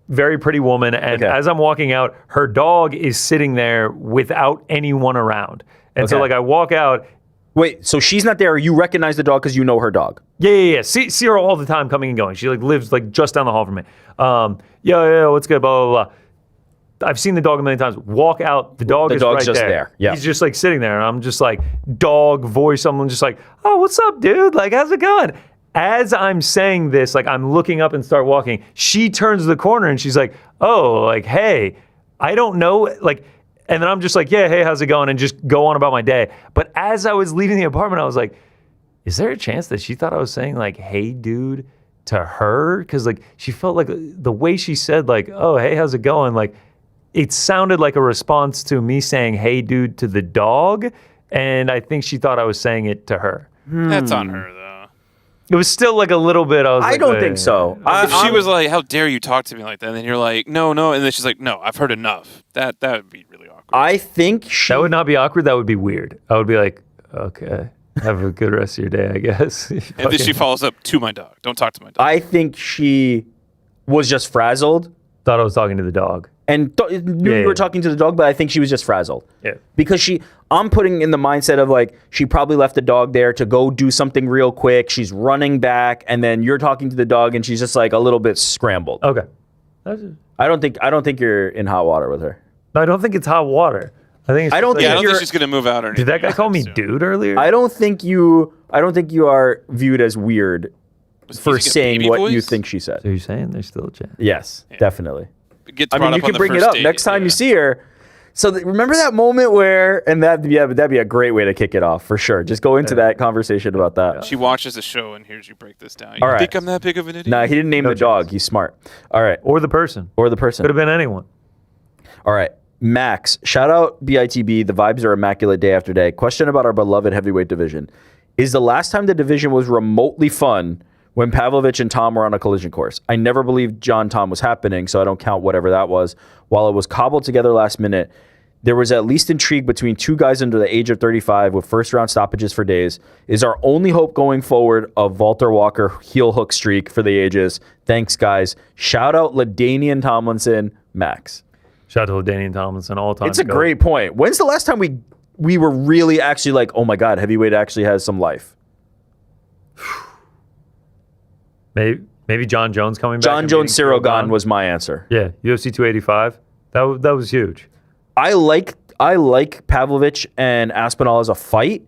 S2: very pretty woman, and as I'm walking out, her dog is sitting there without anyone around. And so I walk out.
S3: Wait, so she's not there. You recognize the dog because you know her dog?
S2: Yeah. See her all the time coming and going. She lives just down the hall from me. Yeah, what's good, blah, blah, blah. I've seen the dog a million times. Walk out, the dog's right
S3: just there. Yeah.
S2: He's just sitting there, and I'm just dog voice. I'm just oh, what's up, dude? How's it going? As I'm saying this, I'm looking up and start walking, she turns the corner and she's oh, hey, I don't know, and then I'm just yeah, hey, how's it going? And just go on about my day. But as I was leaving the apartment, I was is there a chance that she thought I was saying hey, dude, to her? Because she felt the way she said oh, hey, how's it going? It sounded like a response to me saying, hey, dude, to the dog. And I think she thought I was saying it to her.
S4: That's on her, though.
S2: It was still a little bit.
S3: I don't think so.
S4: If she was how dare you talk to me like that? And then you're no. And then she's no, I've heard enough. That would be really awkward.
S3: I think
S2: that would not be awkward. That would be weird. I would be okay, have a good rest of your day, I guess.
S4: And then she follows up, to my dog. Don't talk to my dog.
S3: I think she was just frazzled.
S2: Thought I was talking to the dog.
S3: And knew you were talking to the dog, but I think she was just frazzled.
S2: Yeah.
S3: Because I'm putting in the mindset of like, she probably left the dog there to go do something real quick. She's running back, and then you're talking to the dog, and she's just like a little bit scrambled.
S2: Okay.
S3: I don't think you're in hot water with her.
S2: No, I don't think it's hot water. I think it's
S3: I don't think
S4: I don't
S3: you're,
S4: think she's gonna move out or anything.
S2: Did that guy call me dude earlier?
S3: I don't think you are viewed as weird for saying what you think she said.
S2: So you're saying there's still a chance?
S3: Yes, definitely.
S4: Gets
S3: I mean,
S4: brought
S3: you
S4: up on
S3: can
S4: the
S3: bring it
S4: first
S3: up
S4: date,
S3: next time
S4: yeah.
S3: you see her. So remember that moment where, and that'd be a great way to kick it off for sure. Just go into that conversation about that.
S4: She watches the show and hears you break this down. You
S3: All right.
S4: think I'm that big of an idiot?
S3: Nah, he didn't name the dog. He's smart. All right.
S2: Or the person.
S3: Or the person.
S2: Could have been anyone.
S3: All right. Max, shout out BITB. The vibes are immaculate day after day. Question about our beloved heavyweight division. Is the last time the division was remotely fun when Pavlovich and Tom were on a collision course? I never believed John Tom was happening, so I don't count whatever that was. While it was cobbled together last minute, there was at least intrigue between two guys under the age of 35 with first-round stoppages for days. Is our only hope going forward a Walter Walker heel hook streak for the ages? Thanks, guys. Shout out LaDainian Tomlinson, Max.
S2: Shout out to LaDainian Tomlinson all time.
S3: It's a great point. When's the last time we were really actually like, oh my God, heavyweight actually has some life?
S2: Maybe John Jones coming back.
S3: John Jones, Cyril Gane was my answer.
S2: Yeah, UFC 285. That was huge.
S3: I like Pavlovich and Aspinall as a fight,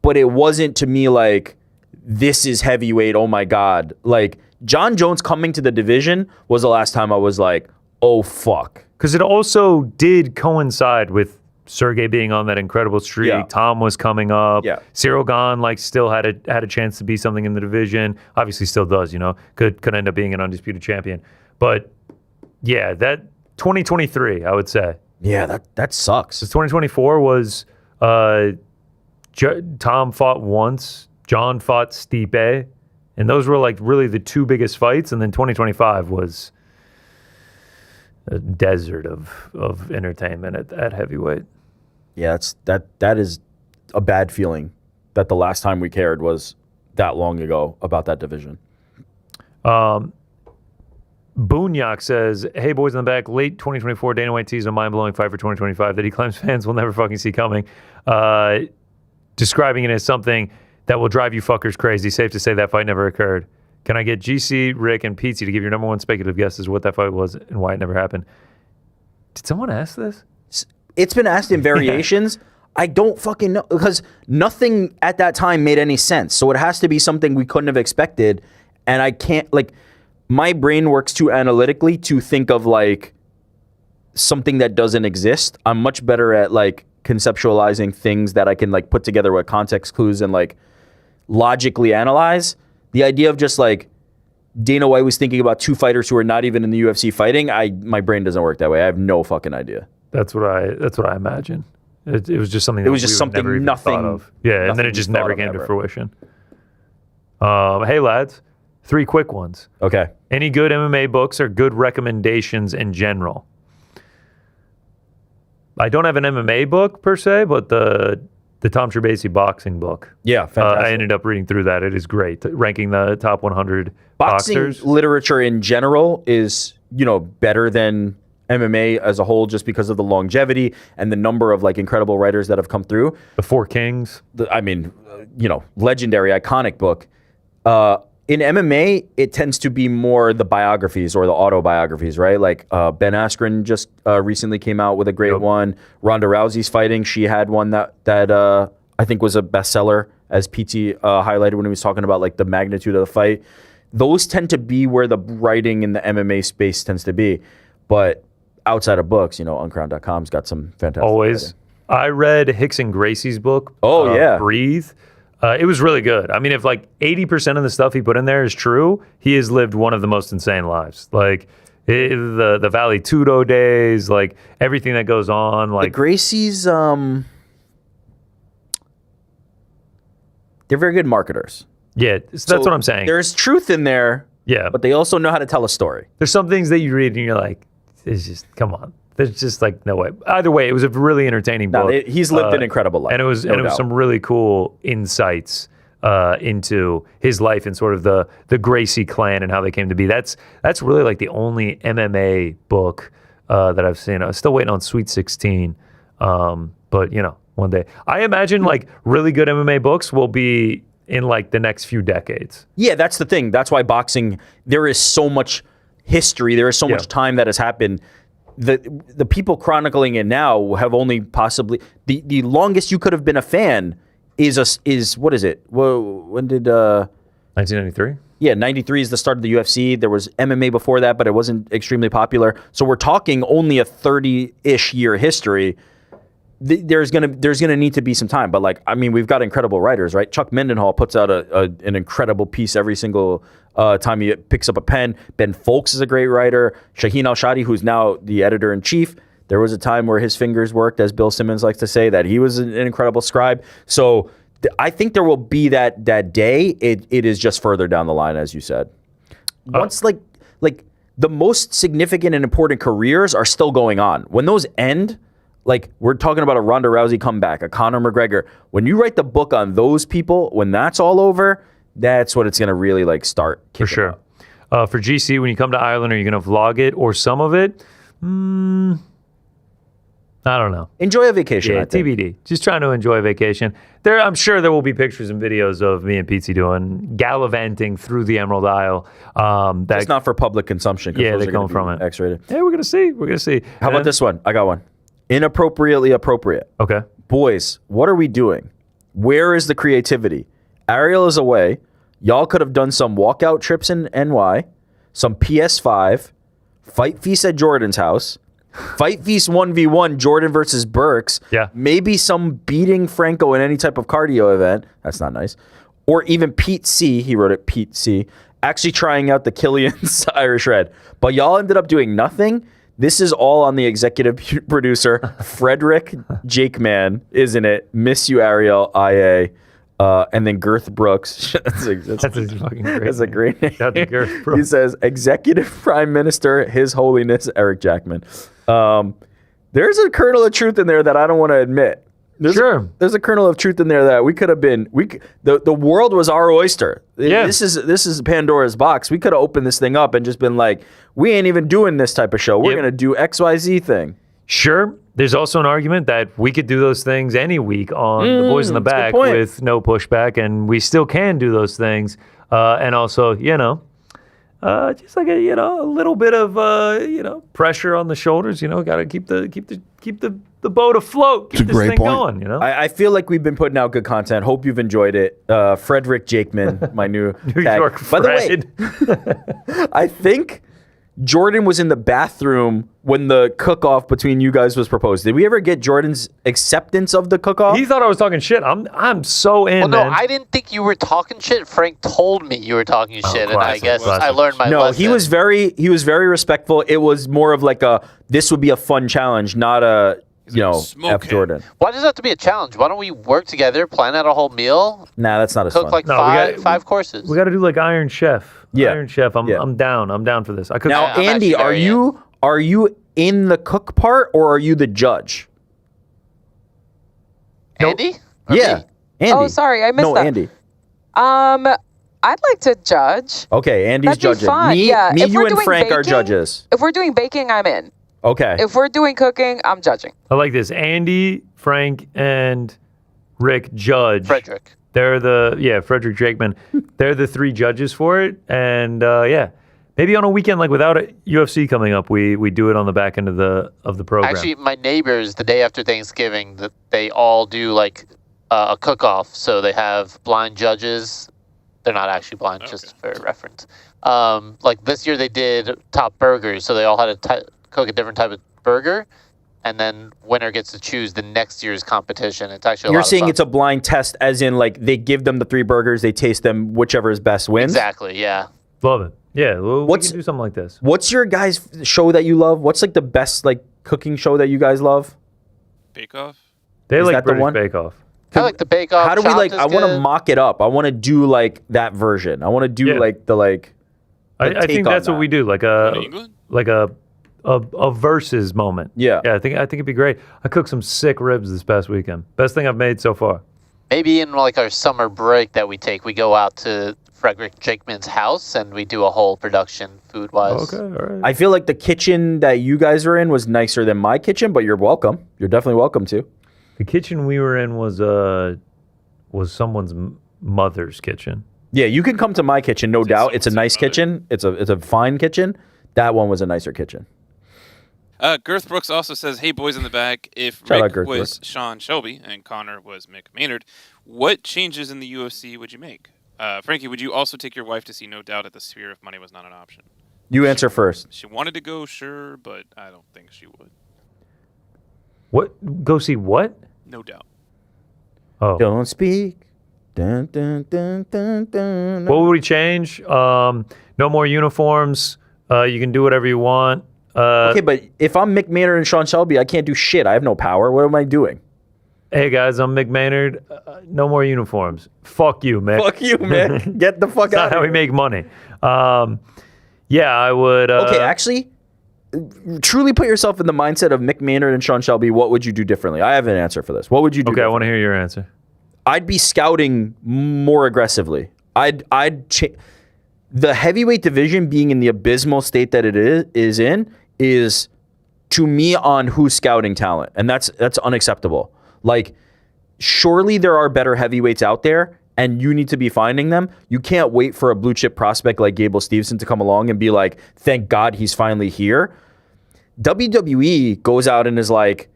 S3: but it wasn't to me like, this is heavyweight, oh my God. Like, John Jones coming to the division was the last time I was like, oh fuck.
S2: Because it also did coincide with Sergey being on that incredible streak.
S3: Yeah.
S2: Tom was coming up.
S3: Yeah.
S2: Cyril Gane still had a chance to be something in the division. Obviously still does, could end up being an undisputed champion. But yeah, that 2023, I would say.
S3: Yeah, that sucks.
S2: 2024 was Tom fought once, John fought Stipe, and those were like really the two biggest fights. And then 2025 was a desert of entertainment at heavyweight.
S3: Yeah, that is a bad feeling that the last time we cared was that long ago about that division.
S2: Boonyak says, hey, boys in the back, late 2024, Dana White teased a mind-blowing fight for 2025 that he claims fans will never fucking see coming, describing it as something that will drive you fuckers crazy. Safe to say that fight never occurred. Can I get GC, Rick, and Petesy to give your number one speculative guesses what that fight was and why it never happened? Did someone ask this?
S3: It's been asked in variations. I don't fucking know, because nothing at that time made any sense. So it has to be something we couldn't have expected, and I can't, like, my brain works too analytically to think of like something that doesn't exist. I'm much better at like conceptualizing things that I can like put together with context clues and like logically analyze. The idea of just like Dana White was thinking about two fighters who are not even in the UFC fighting, my brain doesn't work that way. I have no fucking idea.
S2: That's what I imagine. It was just something.
S3: It was just something
S2: never even
S3: nothing
S2: thought of. Yeah, and then it just never came to fruition. Hey lads, 3 quick ones.
S3: Okay.
S2: Any good MMA books or good recommendations in general? I don't have an MMA book per se, but the Tom Trabassi boxing book.
S3: Yeah, fantastic.
S2: I ended up reading through that. It is great, ranking the top 100
S3: boxing
S2: boxers.
S3: Literature in general is, better than MMA as a whole, just because of the longevity and the number of like incredible writers that have come through.
S2: The Four Kings.
S3: Legendary, iconic book. In MMA, it tends to be more the biographies or the autobiographies, right? Like Ben Askren just recently came out with a great one. Ronda Rousey's fighting. She had one that I think was a bestseller, as PT highlighted when he was talking about like the magnitude of the fight. Those tend to be where the writing in the MMA space tends to be. But outside of books, uncrowned.com's got some fantastic
S2: Always.
S3: writing.
S2: I read Hickson Gracie's book.
S3: Oh, yeah.
S2: Breathe. It was really good. I mean, if like 80% of the stuff he put in there is true, he has lived one of the most insane lives. Like the Valley Tudo days, like everything that goes on. Like
S3: the Gracies, they're very good marketers.
S2: Yeah, that's what I'm saying.
S3: There's truth in there.
S2: Yeah,
S3: but they also know how to tell a story.
S2: There's some things that you read and you're like, it's just, come on. There's just like no way. Either way, it was a really entertaining book.
S3: He's lived an incredible life.
S2: And it was some really cool insights into his life and sort of the Gracie clan and how they came to be. That's really like the only MMA book that I've seen. I'm still waiting on Sweet 16, but one day. I imagine like really good MMA books will be in like the next few decades.
S3: Yeah, that's the thing. That's why boxing, there is so much history. There is so much time that has happened. The people chronicling it now have only possibly the longest you could have been a fan is what is it? Well, when did
S2: 1993?
S3: Yeah, 93 is the start of the UFC. There was MMA before that, but it wasn't extremely popular. So we're talking only a 30-ish year history. There's gonna need to be some time, but like, I mean, we've got incredible writers, right? Chuck Mindenhall puts out an incredible piece every single time he picks up a pen. Ben Folks is a great writer. Shaheen Al-Shadi, who's now the editor-in-chief, there was a time where his fingers worked, as Bill Simmons likes to say, that he was an incredible scribe. So I think there will be that day. It is just further down the line, as you said. Once like the most significant and important careers are still going on. When those end, like we're talking about a Ronda Rousey comeback, a Conor McGregor. When you write the book on those people, when that's all over, that's what it's going to really like start.
S2: For sure. For GC, when you come to Ireland, are you going to vlog it or some of it? I don't know.
S3: Enjoy a vacation.
S2: Yeah, TBD. Just trying to enjoy a vacation. I'm sure there will be pictures and videos of me and Petesy doing gallivanting through the Emerald Isle.
S3: That's not for public consumption.
S2: Yeah, they come from it.
S3: X-rated.
S2: Yeah, we're gonna see. We're gonna see.
S3: How about this one? I got one. Inappropriately appropriate.
S2: Okay.
S3: Boys, what are we doing? Where is the creativity? Ariel is away. Y'all could have done some walkout trips in NY, some PS5, Fight Feast at Jordan's house, Fight Feast 1v1, Jordan versus Burks.
S2: Yeah.
S3: Maybe some beating Franco in any type of cardio event. That's not nice. Or even Pete C. He wrote it, Pete C. Actually trying out the Killian's Irish Red. But y'all ended up doing nothing. This is all on the executive producer, Frederick Jakeman, isn't it? Miss you, Ariel, IA. And then Girth Brooks. that's a fucking great That's a great name.
S2: That's Girth Brooks.
S3: He says, Executive Prime Minister, His Holiness, Eric Jackman. There's a kernel of truth in there that I don't want to admit. There's a kernel of truth in there that we could have been. The world was our oyster.
S2: Yeah.
S3: This is Pandora's box. We could have opened this thing up and just been like, we ain't even doing this type of show. We're gonna do XYZ thing.
S2: Sure. There's also an argument that we could do those things any week on The Boys in the Back with no pushback, and we still can do those things. And also, just like a little bit of pressure on the shoulders. Got to keep the boat afloat. Keep this thing going.
S3: I feel like we've been putting out good content. Hope you've enjoyed it. Frederick Jakeman, my new
S2: New
S3: tag.
S2: York
S3: By
S2: Fred.
S3: the way, I think Jordan was in the bathroom when the cook-off between you guys was proposed. Did we ever get Jordan's acceptance of the cook-off?
S2: He thought I was talking shit. I'm so in.
S6: Well, no,
S2: man.
S6: I didn't think you were talking shit. Frank told me you were talking shit, and I guess I learned my lesson.
S3: he was very respectful. It was more of like this would be a fun challenge, not a F Jordan.
S6: Why does it have to be a challenge? Why don't we work together, plan out a whole meal?
S3: Nah, that's not as
S6: cook
S3: fun.
S6: like five courses.
S2: We got to do like Iron Chef.
S3: Yeah.
S2: Iron Chef. I'm down. I'm down for this. I could.
S3: Now, Andy, are you in the cook part or are you the judge?
S6: Andy?
S3: Yeah. Andy.
S10: Oh, sorry, I missed that.
S3: No, Andy.
S10: I'd like to judge.
S3: Okay, Andy's
S10: That'd be
S3: judging.
S10: fun.
S3: Me,
S10: Yeah. If
S3: you,
S10: we're
S3: and
S10: doing
S3: Frank are
S10: baking-
S3: judges.
S10: If we're doing baking, I'm in.
S3: Okay.
S10: If we're doing cooking, I'm judging.
S2: I like this. Andy, Frank, and Rick judge.
S6: Frederick.
S2: They're Frederick Jakeman. They're the three judges for it, and maybe on a weekend like without a UFC coming up, we do it on the back end of the program.
S6: Actually, my neighbors, the day after Thanksgiving, they all do like a cook-off. So they have blind judges. They're not actually blind, just for reference. Like this year, they did top burgers, so they all had to cook a different type of burger, and then winner gets to choose the next year's competition. It's actually
S3: You're saying it's a blind test, as in like they give them the 3 burgers, they taste them, whichever is best wins.
S6: Exactly. Yeah.
S2: Love it. Yeah, we can do something like this.
S3: What's your guys' show that you love? What's like the best like cooking show that you guys love?
S4: Bake Off.
S2: They
S3: Is
S2: like
S3: that the
S2: British
S3: one?
S2: Bake Off.
S6: I like the Bake Off.
S3: How do we like?
S6: Chopped
S3: I
S6: is
S3: want to
S6: good.
S3: mock it up. I want to do like that version. I want to do like the like.
S2: I think that's what we do, like a versus moment.
S3: Yeah.
S2: I think it'd be great. I cooked some sick ribs this past weekend. Best thing I've made so far.
S6: maybe in like our summer break that we take, we go out to Frederick Jakeman's house and we do a whole production food-wise.
S2: Okay, all right.
S3: I feel like the kitchen that you guys were in was nicer than my kitchen, but you're welcome. You're definitely welcome to.
S2: The kitchen we were in was someone's mother's kitchen.
S3: Yeah, you can come to my kitchen, no doubt. It's a nice kitchen. It's a fine kitchen. That one was a nicer kitchen.
S4: Girth Brooks also says, "Hey boys in the back, if
S3: Shout out
S4: Rick
S3: Girth
S4: was
S3: Brooks.
S4: Sean Shelby and Connor was Mick Maynard, what changes in the UFC would you make? Frankie, would you also take your wife to see No Doubt at the Sphere if money was not an option?"
S3: You answer first.
S4: She wanted to go, sure, but I don't think she would.
S2: What? Go see what?
S4: No Doubt.
S2: Oh.
S3: Don't speak. Dun, dun, dun, dun, dun.
S2: What would we change? No more uniforms. You can do whatever you want.
S3: Okay, but if I'm Mick Maynard and Sean Shelby, I can't do shit. I have no power. What am I doing?
S2: Hey guys, I'm Mick Maynard. No more uniforms. Fuck you, Mick.
S3: Fuck you, Mick. Get the fuck
S2: That's
S3: out
S2: not how
S3: of
S2: we
S3: here.
S2: make money. Yeah, I would.
S3: Okay, actually, truly put yourself in the mindset of Mick Maynard and Sean Shelby. What would you do differently? I have an answer for this. What would you do?
S2: Okay, I want to hear your answer.
S3: I'd be scouting more aggressively. The heavyweight division being in the abysmal state that it is to me on who's scouting talent, and that's unacceptable. Like, surely there are better heavyweights out there, and you need to be finding them. You can't wait for a blue chip prospect like Gable Steveson to come along and be like, "Thank God he's finally here." WWE goes out and is like,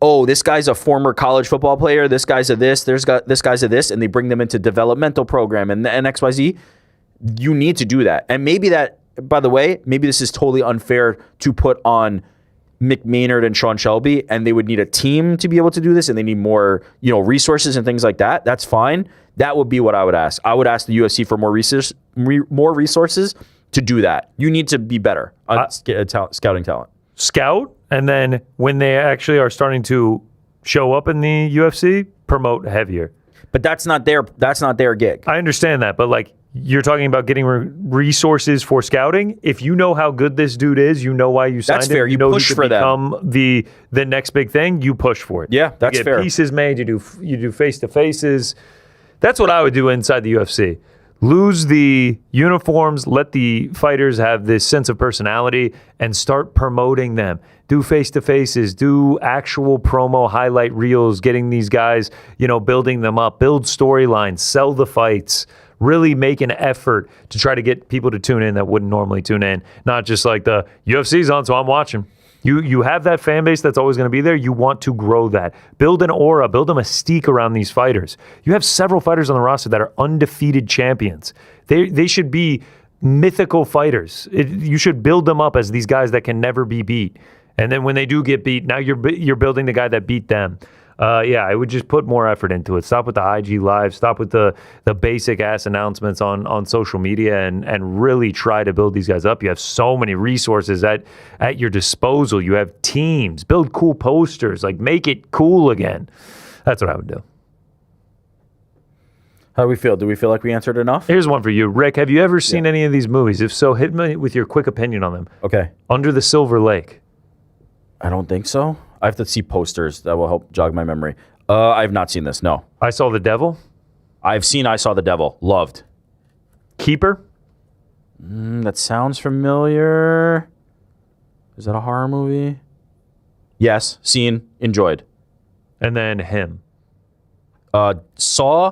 S3: "Oh, this guy's a former college football player. This guy's a this. This guy's a this," and they bring them into developmental program and XYZ. You need to do that. And maybe that, by the way, maybe this is totally unfair to put on Mick Maynard and Sean Shelby, and they would need a team to be able to do this, and they need more, resources and things like that. That's fine. That would be what I would ask. I would ask the UFC for more resources to do that. You need to be better on scouting talent.
S2: Scout, and then when they actually are starting to show up in the UFC, promote heavier.
S3: But that's not their gig.
S2: I understand that, but like, you're talking about getting resources for scouting. If you know how good this dude is, you know why you signed
S3: That's
S2: him.
S3: fair. You
S2: know
S3: push
S2: he could
S3: for them.
S2: become the next big thing. You push for it.
S3: Yeah, that's
S2: you get
S3: fair.
S2: Pieces made. You do face to faces. That's what I would do inside the UFC. Lose the uniforms, let the fighters have this sense of personality, and start promoting them. Do face-to-faces, do actual promo highlight reels, getting these guys, building them up, build storylines, sell the fights, really make an effort to try to get people to tune in that wouldn't normally tune in. Not just like the UFC's on, so I'm watching. You have that fan base that's always going to be there. You want to grow that. Build an aura, build a mystique around these fighters. You have several fighters on the roster that are undefeated champions. They should be mythical fighters. You should build them up as these guys that can never be beat. And then when they do get beat, now you're building the guy that beat them. Yeah, I would just put more effort into it. Stop with the IG Live. Stop with the basic ass announcements on social media, and really try to build these guys up. You have so many resources at your disposal. You have teams. Build cool posters. Like, make it cool again. That's what I would do.
S3: How do we feel? Do we feel like we answered enough?
S2: Here's one for you. Rick, have you ever seen any of these movies? If so, hit me with your quick opinion on them.
S3: Okay.
S2: Under the Silver Lake.
S3: I don't think so. I have to see posters that will help jog my memory. I have not seen this, no.
S2: I Saw the Devil.
S3: I've seen I Saw the Devil. Loved.
S2: Keeper.
S3: That sounds familiar. Is that a horror movie? Yes. Seen. Enjoyed.
S2: And then Him.
S3: Saw.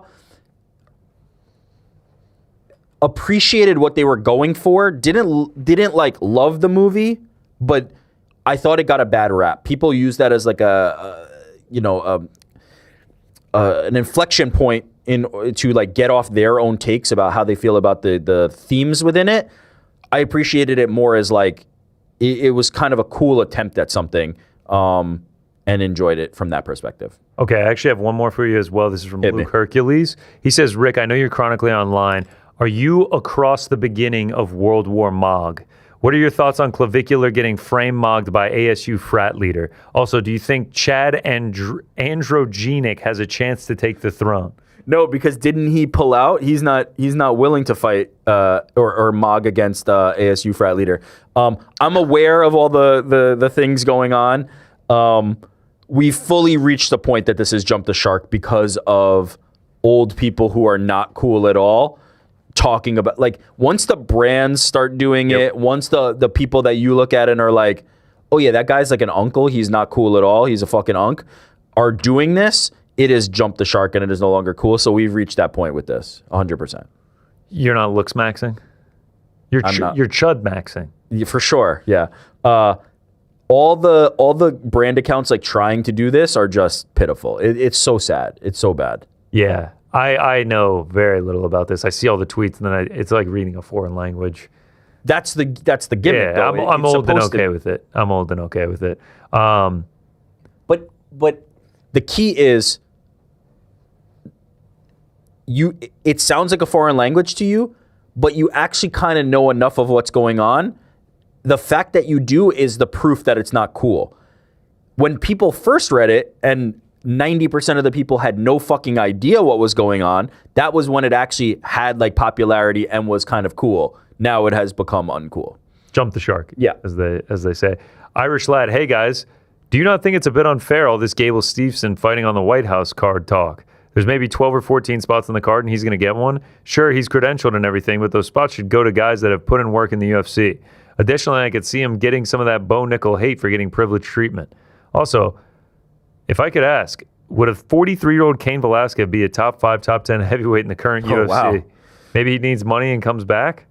S3: Appreciated what they were going for. Didn't like love the movie, but I thought it got a bad rap. People use that as like an inflection point to like get off their own takes about how they feel about the themes within it. I appreciated it more as like it was kind of a cool attempt at something, and enjoyed it from that perspective.
S2: Okay, I actually have one more for you as well. This is from Luke Hercules. He says, Rick, I know you're chronically online. Are you across the beginning of World War Mog? What are your thoughts on Clavicular getting frame mogged by ASU frat leader? Also, do you think Chad Androgenic has a chance to take the throne?
S3: No, because didn't he pull out? He's not willing to fight or mog against ASU frat leader. I'm aware of all the things going on. We fully reached the point that this has jumped the shark because of old people who are not cool at all talking about, like, once the brands start doing it, once the people that you look at and are like, oh yeah, that guy's like an uncle, he's not cool at all, he's a fucking unk, are doing this, it has jumped the shark and it is no longer cool. So we've reached that point with this, 100%.
S2: You're not looks maxing? You're chud maxing.
S3: Yeah, for sure, yeah. All the brand accounts like trying to do this are just pitiful. It's so sad. It's so bad.
S2: Yeah, I know very little about this. I see all the tweets, and then it's like reading a foreign language.
S3: That's the gimmick.
S2: Yeah,
S3: though.
S2: I'm old and okay with it. I'm old and okay with it.
S3: But the key is it sounds like a foreign language to you, but you actually kind of know enough of what's going on. The fact that you do is the proof that it's not cool. When people first read it and 90% of the people had no fucking idea what was going on, that was when it actually had like popularity and was kind of cool. Now it has become uncool.
S2: Jump the shark.
S3: Yeah.
S2: As they say. Irish lad, hey guys, do you not think it's a bit unfair all this Gable Steveson fighting on the White House card talk? There's maybe 12 or 14 spots on the card and he's going to get one. Sure, he's credentialed and everything, but those spots should go to guys that have put in work in the UFC. Additionally, I could see him getting some of that Bo Nickel hate for getting privileged treatment. Also, if I could ask, would a 43-year-old Cain Velasquez be a top 5, top 10 heavyweight in the current UFC?
S3: Wow.
S2: Maybe he needs money and comes back?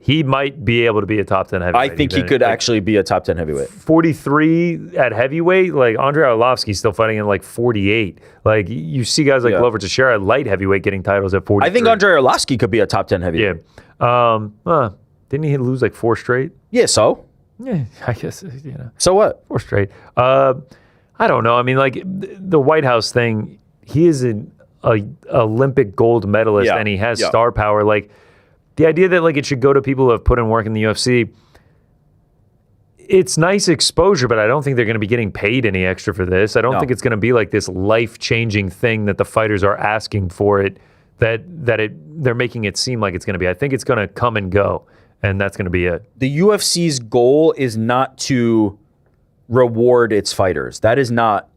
S2: He might be able to be a top 10 heavyweight.
S3: I think he could actually be a top 10 heavyweight.
S2: 43 at heavyweight? Like, Andrei Arlovsky's still fighting at like 48. Like, you see guys like Glover Teixeira at light heavyweight getting titles at 43.
S3: I think Andrei Arlovsky could be a top 10 heavyweight.
S2: Yeah. Didn't he lose like 4 straight?
S3: Yeah, so?
S2: Yeah, I guess,
S3: So what?
S2: 4 straight. I don't know. I mean, like, the White House thing, he is an Olympic gold medalist and he has star power. Like, the idea that like it should go to people who have put in work in the UFC, it's nice exposure, but I don't think they're going to be getting paid any extra for this. I don't think it's going to be like this life-changing thing that the fighters are asking for it, they're making it seem like it's going to be. I think it's going to come and go, and that's going to be it.
S3: The UFC's goal is not to reward its fighters. That is not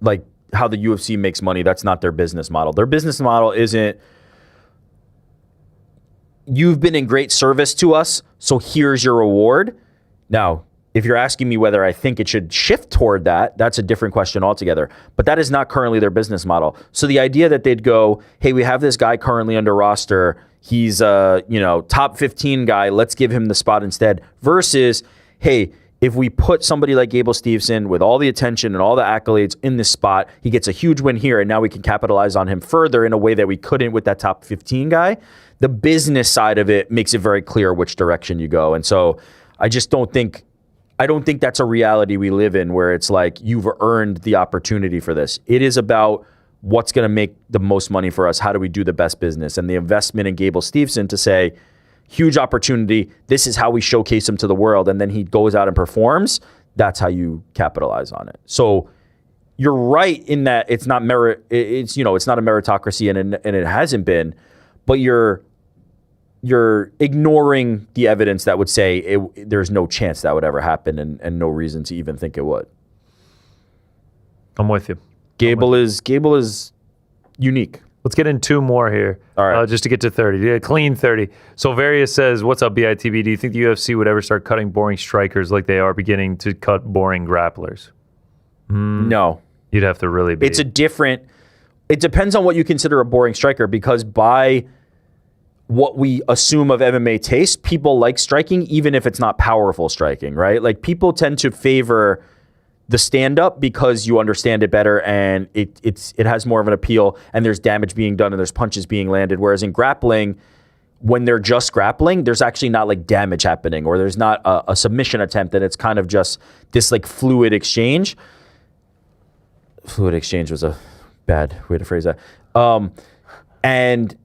S3: like how the UFC makes money. That's not their business model. Their business model isn't, you've been in great service to us, so here's your reward. Now, if you're asking me whether I think it should shift toward that, that's a different question altogether. But that is not currently their business model. So the idea that they'd go, hey, we have this guy currently under roster, he's a top 15 guy, let's give him the spot instead, versus, hey, if we put somebody like Gable Steveson with all the attention and all the accolades in this spot, he gets a huge win here, and now we can capitalize on him further in a way that we couldn't with that top 15 guy. The business side of it makes it very clear which direction you go. And so I don't think that's a reality we live in where it's like you've earned the opportunity for this. It is about what's going to make the most money for us. How do we do the best business? And the investment in Gable Steveson to say, huge opportunity, this is how we showcase him to the world, and then he goes out and performs, that's how you capitalize on it. So you're right in that it's not it's not a meritocracy, and it hasn't been, but you're ignoring the evidence that would say there's no chance that would ever happen, and no reason to even think it would.
S2: I'm with you.
S3: Gable is unique.
S2: Let's get in 2 more here.
S3: All right.
S2: Just to get to 30. Yeah, clean 30. So Various says, what's up, BITB? Do you think the UFC would ever start cutting boring strikers like they are beginning to cut boring grapplers?
S3: No.
S2: You'd have to really be.
S3: It depends on what you consider a boring striker, because by what we assume of MMA taste, people like striking even if it's not powerful striking, right? Like, people tend to favor the stand-up because you understand it better, and it has more of an appeal, and there's damage being done and there's punches being landed. Whereas in grappling, when they're just grappling, there's actually not like damage happening, or there's not a submission attempt, and it's kind of just this like fluid exchange. Fluid exchange was a bad way to phrase that. And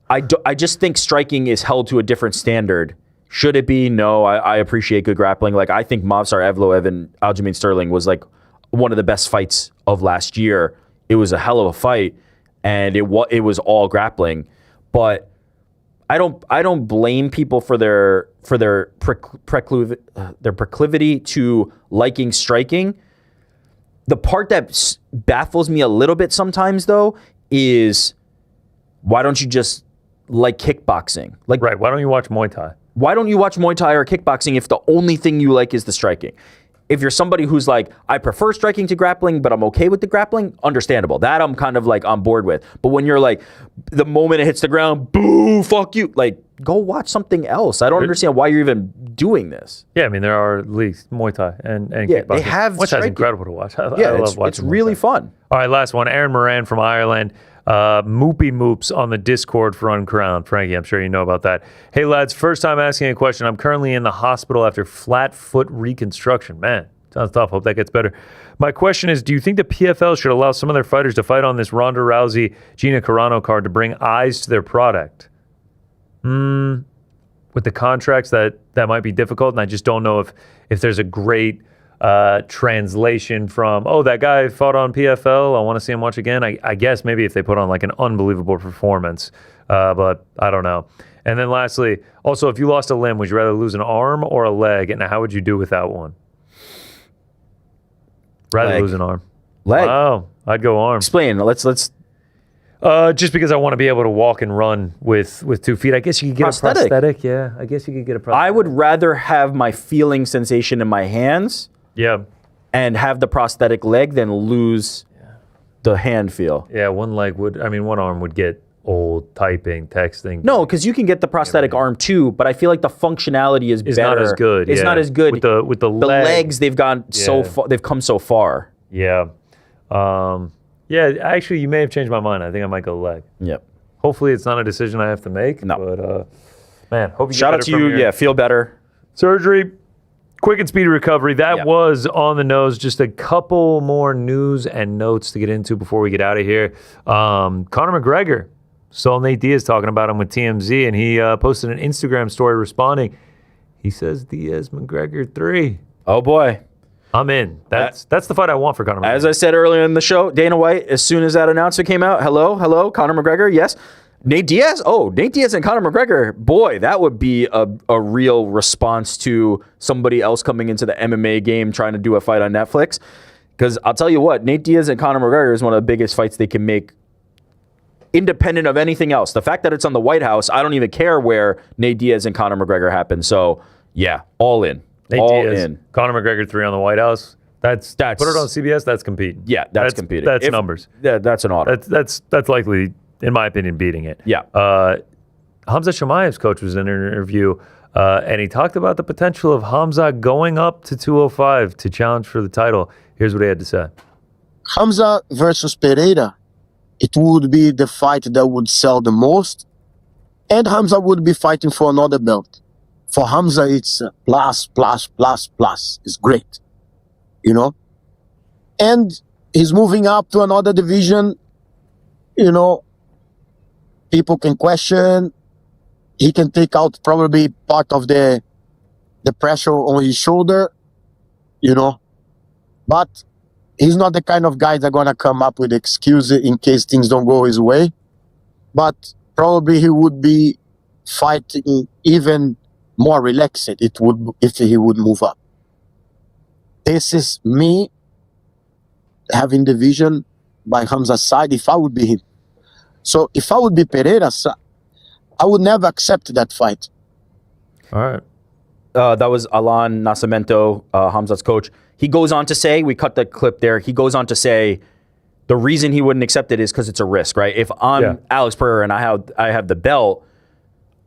S3: I just think striking is held to a different standard. Should it be? No, I appreciate good grappling. Like, I think Movsar Evloev and Aljamain Sterling was like one of the best fights of last year. It was a hell of a fight, and it was all grappling. But I don't blame people for their proclivity to liking striking. The part that baffles me a little bit sometimes, though, is why don't you just like kickboxing? Like,
S2: Right. Why don't you watch Muay Thai?
S3: why don't you watch Muay Thai or kickboxing if the only thing you like is the striking? If you're somebody who's like, I prefer striking to grappling, but I'm okay with the grappling, understandable. That I'm kind of like on board with. But when you're like, the moment it hits the ground, boo, fuck you, like, go watch something else. I don't understand why you're even doing this.
S2: Yeah, I mean, there are leagues, Muay Thai and
S3: Yeah,
S2: kickboxing.
S3: they have
S2: Muay Thai is
S3: striking.
S2: incredible to watch. I
S3: Yeah,
S2: love
S3: it's
S2: watching Muay
S3: really
S2: Thai.
S3: fun.
S2: All right, last one. Aaron Moran from Ireland. Moopy Moops on the Discord for Uncrowned. Frankie, I'm sure you know about that. Hey, lads, first time asking a question. I'm currently in the hospital after flat foot reconstruction. Man, sounds tough. Hope that gets better. My question is, do you think the PFL should allow some of their fighters to fight on this Ronda Rousey, Gina Carano card to bring eyes to their product? With the contracts, that might be difficult, and I just don't know if there's a great translation from, oh, that guy fought on PFL, I want to see him watch again. I guess maybe if they put on like an unbelievable performance, but I don't know. And then lastly, also, if you lost a limb, would you rather lose an arm or a leg, and how would you do without one? Rather
S3: Leg.
S2: lose an arm.
S3: Leg.
S2: Wow, I'd go arm.
S3: Explain. Let's
S2: Just because I want to be able to walk and run with 2 feet. I guess you could get
S3: Prosthetic.
S2: a prosthetic. Yeah, I guess you could get a prosthetic.
S3: I would rather have my feeling sensation in my hands
S2: Yeah.
S3: and have the prosthetic leg than lose the hand feel.
S2: Yeah, one arm would get old typing, texting.
S3: No, because you can get the prosthetic arm too, but I feel like the functionality is
S2: It's
S3: better.
S2: not as good.
S3: It's
S2: yeah.
S3: not as good.
S2: With the
S3: the legs, they've gone so
S2: Yeah.
S3: far. They've come so far.
S2: Yeah. Yeah, actually, you may have changed my mind. I think I might go leg.
S3: Yep.
S2: Hopefully, it's not a decision I have to make.
S3: No.
S2: But, man, hope you
S3: Shout
S2: get
S3: out to
S2: better
S3: you.
S2: from your
S3: Yeah, feel better.
S2: surgery. Quick and speedy recovery. That
S3: Yeah.
S2: was on the nose. Just a couple more news and notes to get into before we get out of here. Conor McGregor. Saw Nate Diaz talking about him with TMZ, and he posted an Instagram story responding. He says Diaz McGregor 3.
S3: Oh boy.
S2: I'm in. That's the fight I want for Conor McGregor.
S3: As I said earlier in the show, Dana White, as soon as that announcement came out, hello, Conor McGregor, yes. Nate Diaz? Oh, Nate Diaz and Conor McGregor. Boy, that would be a real response to somebody else coming into the MMA game trying to do a fight on Netflix. Because I'll tell you what, Nate Diaz and Conor McGregor is one of the biggest fights they can make independent of anything else. The fact that it's on the White House, I don't even care where Nate Diaz and Conor McGregor happen. So, yeah, all in.
S2: Nate
S3: all
S2: Diaz,
S3: in.
S2: Conor McGregor 3 on the White House. That's put it on CBS. That's competing.
S3: Yeah, that's competing.
S2: That's numbers.
S3: Yeah, that's an auto.
S2: That's likely, in my opinion, beating it.
S3: Yeah.
S2: Hamza Chimaev's coach was in an interview, and he talked about the potential of Hamza going up to 205 to challenge for the title. Here's what he had to say.
S11: Hamza versus Pereira, it would be the fight that would sell the most, and Hamza would be fighting for another belt. For Hamza, it's plus. It's great, you know? And he's moving up to another division, you know, people can question. He can take out probably part of the pressure on his shoulder, you know? But he's not the kind of guy that's going to come up with excuses in case things don't go his way. But probably he would be fighting even more relaxed if he would move up. This is me having the vision by Hamza's side if I would be him. So if I would be Pereira, I would never accept that fight.
S2: All right.
S3: That was Alan Nascimento, Hamza's coach. He goes on to say, we cut the clip there, he goes on to say the reason he wouldn't accept it is because it's a risk, right? If I'm Alex Pereira and I have the belt,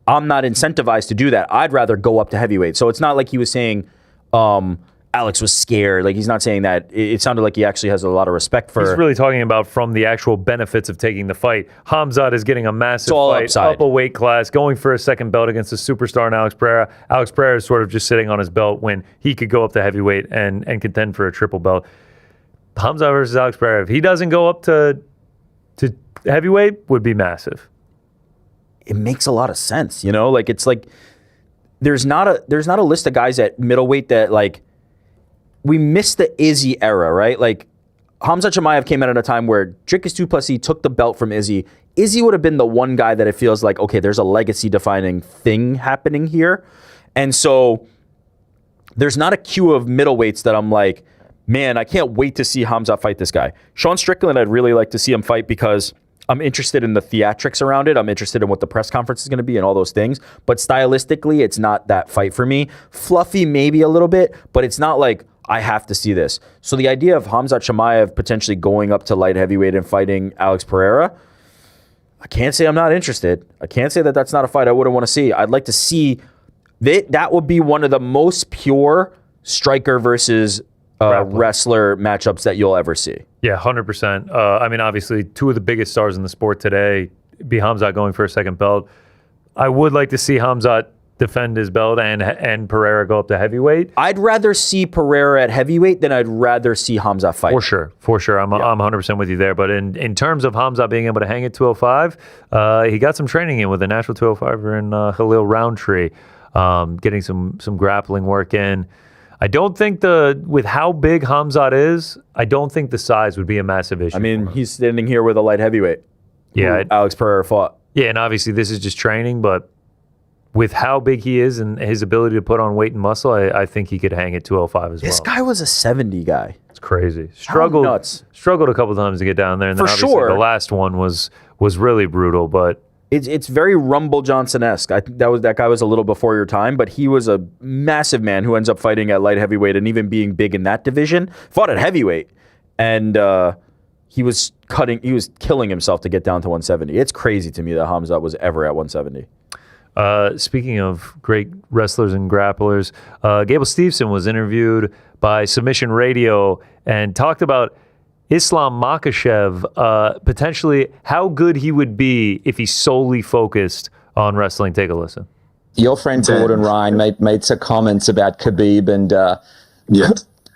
S3: I'm not incentivized to do that. I'd rather go up to heavyweight. So it's not like he was saying Alex was scared. Like, he's not saying that. It sounded like he actually has a lot of respect for...
S2: He's really talking about from the actual benefits of taking the fight. Hamzat is getting a massive fight,
S3: upside.
S2: up a weight class, going for a second belt against a superstar in Alex Pereira. Alex Pereira is sort of just sitting on his belt when he could go up to heavyweight and contend for a triple belt. Hamzat versus Alex Pereira, if he doesn't go up to heavyweight, would be massive.
S3: It makes a lot of sense, you know? Like, it's like there's not a list of guys at middleweight that, like, we missed the Izzy era, right? Like, Hamza Chimaev came in at a time where Dricus du Plessis took the belt from Izzy. Izzy would have been the one guy that it feels like, okay, there's a legacy-defining thing happening here. And so there's not a queue of middleweights that I'm like, man, I can't wait to see Hamza fight this guy. Sean Strickland, I'd really like to see him fight because I'm interested in the theatrics around it. I'm interested in what the press conference is going to be and all those things. But stylistically, it's not that fight for me. Fluffy, maybe a little bit, but it's not like I have to see this. So the idea of Khamzat Chimaev potentially going up to light heavyweight and fighting Alex Pereira, I can't say I'm not interested. I can't say that that's not a fight I wouldn't want to see. I'd like to see that would be one of the most pure striker versus wrestler matchups that you'll ever see.
S2: Yeah, 100%. I mean, obviously, two of the biggest stars in the sport today, be Khamzat going for a second belt. I would like to see Khamzat defend his belt and Pereira go up to heavyweight.
S3: I'd rather see Pereira at heavyweight than I'd rather see Khamzat fight.
S2: For sure. I'm 100% with you there. But in terms of Khamzat being able to hang at 205, he got some training in with a natural 205er in Khalil Roundtree, getting some grappling work in. I don't think with how big Khamzat is, I don't think the size would be a massive issue.
S3: I mean, he's standing here with a light heavyweight.
S2: Yeah,
S3: Alex Pereira fought.
S2: Yeah, and obviously this is just training, but with how big he is and his ability to put on weight and muscle, I think he could hang at 205 as well.
S3: This guy was a 70 guy.
S2: It's crazy. Struggled a couple times to get down there, and then obviously the last one was really brutal, but
S3: it's very Rumble Johnson-esque. I think that guy was a little before your time, but he was a massive man who ends up fighting at light heavyweight and even being big in that division. Fought at heavyweight, and he was killing himself to get down to 170. It's crazy to me that Khamzat was ever at 170.
S2: Speaking of great wrestlers and grapplers, Gable Steveson was interviewed by Submission Radio and talked about Islam Makhachev, potentially how good he would be if he solely focused on wrestling. Take a listen.
S12: Your friend Gordon Ryan made some comments about Khabib and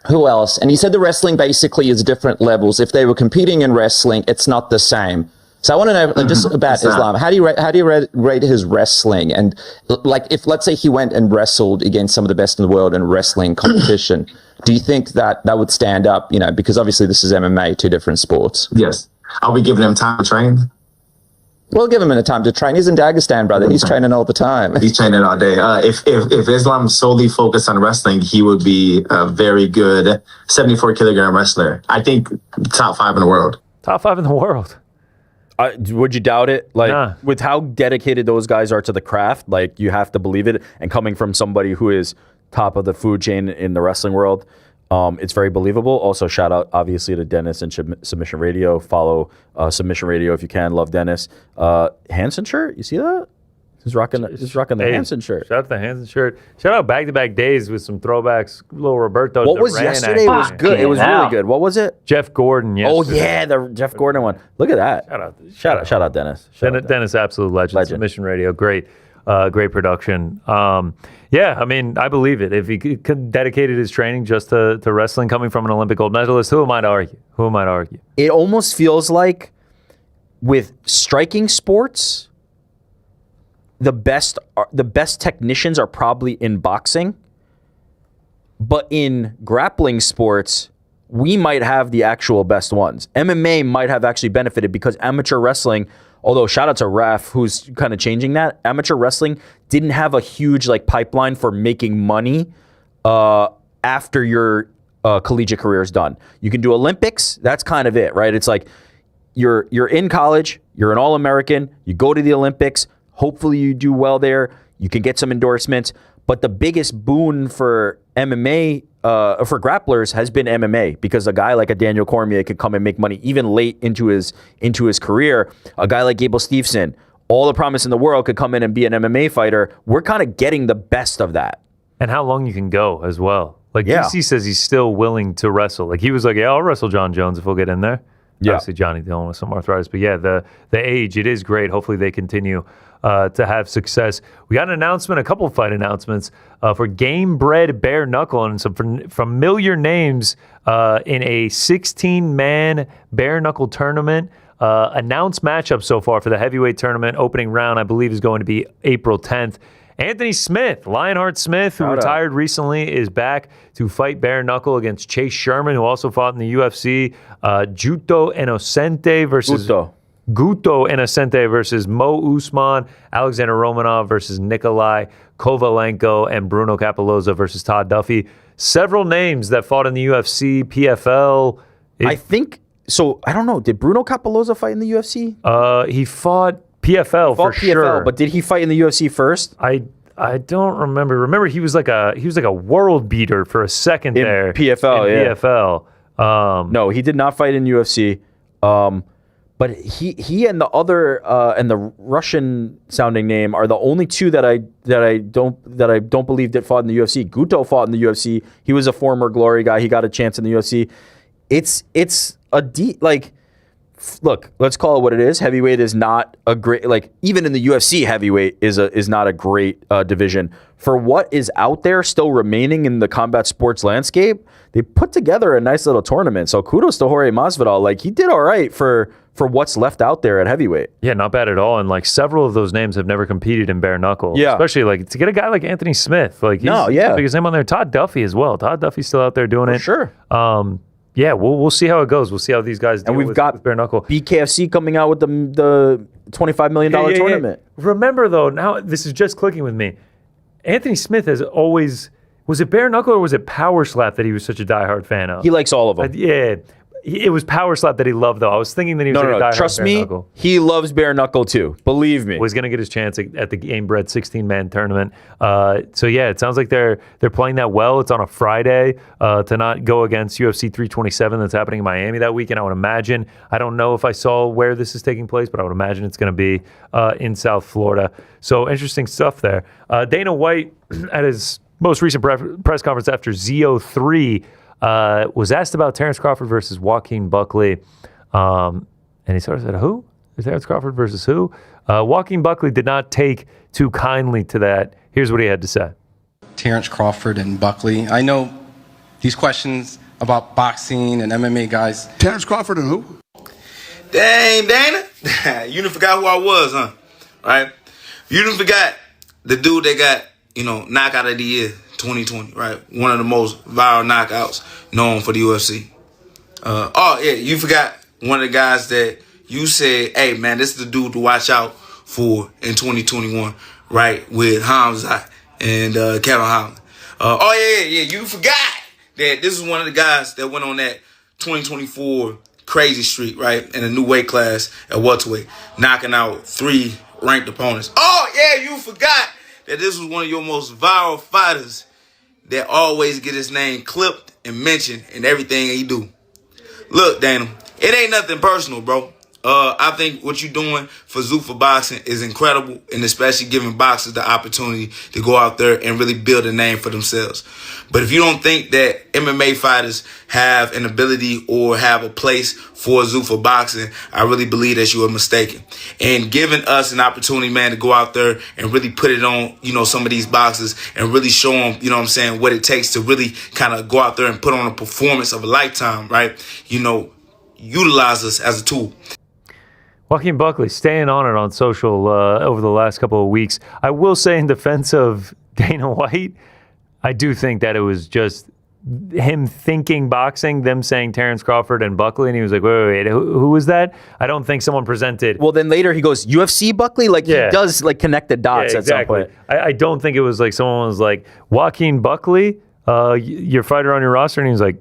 S12: who else? And he said the wrestling basically is different levels. If they were competing in wrestling, it's not the same. So I want to know just about Islam. How do you rate his wrestling? And like, if let's say he went and wrestled against some of the best in the world in wrestling competition, do you think that would stand up? You know, because obviously this is MMA, two different sports.
S13: Yes. Are we giving him time to train?
S12: We'll give him a time to train. He's in Dagestan, brother. He's training all the time.
S13: He's training all day. If Islam solely focused on wrestling, he would be a very good 74-kilogram wrestler. I think top 5 in the world.
S2: Top 5 in the world.
S3: Would you doubt it? Like,
S2: nah.
S3: With how dedicated those guys are to the craft, like, you have to believe it. And coming from somebody who is top of the food chain in the wrestling world, it's very believable. Also, shout out, obviously, to Dennis and Submission Radio. Follow Submission Radio if you can. Love Dennis. Hansen shirt, you see that? He's rocking the Hansen shirt.
S2: Shout out to the Hansen shirt. Shout out Back to Back Days with some throwbacks. Little Roberto.
S3: What was yesterday? It was good. It was really good. What was it?
S2: Jeff Gordon. Yesterday.
S3: Oh yeah, the Jeff Gordon one. Look at that. Shout out Dennis.
S2: Dennis, absolute legend. Submission Radio, great production. Yeah, I mean, I believe it. If he dedicated his training just to wrestling, coming from an Olympic gold medalist, who am I to argue?
S3: It almost feels like with striking sports, the best technicians are probably in boxing, but in grappling sports, we might have the actual best ones. MMA might have actually benefited because amateur wrestling, although shout out to Raf, who's kind of changing that, amateur wrestling didn't have a huge pipeline for making money after your collegiate career is done. You can do Olympics, that's kind of it, right? It's like you're in college, you're an All-American, you go to the Olympics, hopefully you do well there. You can get some endorsements. But the biggest boon for MMA, for grapplers, has been MMA, because a guy like a Daniel Cormier could come and make money even late into his career. A guy like Gable Steveson, all the promise in the world, could come in and be an MMA fighter. We're kind of getting the best of that.
S2: And how long you can go as well. Like, DC says he's still willing to wrestle. Like, he was like, yeah, I'll wrestle John Jones if we'll get in there. Yeah. Obviously, Johnny dealing with some arthritis. But yeah, the age, it is great. Hopefully they continue to have success. We got an announcement, a couple of fight announcements for Game Bred Bare Knuckle and some familiar names in a 16-man bare knuckle tournament. Announced matchup so far for the heavyweight tournament. Opening round, I believe, is going to be April 10th. Anthony Smith, Lionheart Smith, who retired recently, is back to fight bare knuckle against Chase Sherman, who also fought in the UFC. Guto Inocente versus Mo Usman. Alexander Romanov versus Nikolai Kovalenko, and Bruno Capoloza versus Todd Duffy. Several names that fought in the UFC, PFL.
S3: I think So I don't know. Did Bruno Capoloza fight in the UFC?
S2: He fought PFL for sure.
S3: But did he fight in the UFC first?
S2: I don't remember. Remember, he was like a world beater for a second there.
S3: PFL.
S2: PFL.
S3: No, he did not fight in UFC. But he and the other and the Russian sounding name are the only two that I don't believe that fought in the UFC. Guto fought in the UFC. He was a former Glory guy. He got a chance in the UFC. It's a deep look, let's call it what it is. Heavyweight is not a great, even in the UFC, heavyweight is not a great division. For what is out there still remaining in the combat sports landscape, they put together a nice little tournament. So kudos to Jorge Masvidal. He did all right for what's left out there at heavyweight.
S2: Yeah, not bad at all. And several of those names have never competed in bare knuckle.
S3: Yeah.
S2: Especially to get a guy like Anthony Smith. He's the biggest name on there. Todd Duffy as well. Todd Duffy's still out there doing it.
S3: Sure.
S2: Yeah, we'll see how it goes. We'll see how these guys do.
S3: And we've got
S2: bare knuckle.
S3: BKFC coming out with the $25 million tournament.
S2: Yeah. Remember though, now this is just clicking with me. Anthony Smith has always, was it bare knuckle or was it power slap that he was such a diehard fan of?
S3: He likes all of them.
S2: Yeah. It was power slap that he loved though. I was thinking that he was a diehard
S3: trust
S2: bare
S3: me,
S2: knuckle.
S3: he loves bare knuckle too. Believe me.
S2: Well, he's going to get his chance at the Game Bred 16-man tournament. So yeah, it sounds like they're playing that well. It's on a Friday to not go against UFC 327 that's happening in Miami that weekend. I would imagine. I don't know if I saw where this is taking place, but I would imagine it's going to be in South Florida. So interesting stuff there. Dana White at his most recent press conference after ZO3 was asked about Terrence Crawford versus Joaquin Buckley. And he sort of said, who? Terrence Crawford versus who? Joaquin Buckley did not take too kindly to that. Here's what he had to say.
S14: Terrence Crawford and Buckley. I know these questions about boxing and MMA guys.
S15: Terrence Crawford and who?
S16: Dang, Dana. You done forgot who I was, huh? Right? You done forgot the dude that got, knockout of the year 2020, right? One of the most viral knockouts known for the UFC. You forgot one of the guys that you said, hey, man, this is the dude to watch out for in 2021, right? With Hamzat and Kevin Holland. You forgot that this is one of the guys that went on that 2024 crazy streak, right? In a new weight class at welterweight, knocking out 3 ranked opponents. You forgot that this was one of your most viral fighters that always get his name clipped and mentioned in everything he do. Look, Dana, it ain't nothing personal, bro. I think what you're doing for Zuffa Boxing is incredible, and especially giving boxers the opportunity to go out there and really build a name for themselves. But if you don't think that MMA fighters have an ability or have a place for Zuffa Boxing, I really believe that you are mistaken. And giving us an opportunity, man, to go out there and really put it on, some of these boxers and really show them, what it takes to really kind of go out there and put on a performance of a lifetime, right? Utilize us as a tool.
S2: Joaquin Buckley staying on it on social over the last couple of weeks. I will say in defense of Dana White, I do think that it was just him thinking boxing, them saying Terrence Crawford and Buckley, and he was like, wait, who was that? I don't think someone presented.
S3: Well, then later he goes, UFC Buckley? He does connect the dots at some point.
S2: I don't think it was someone was like, Joaquin Buckley, your fighter on your roster, and he was like,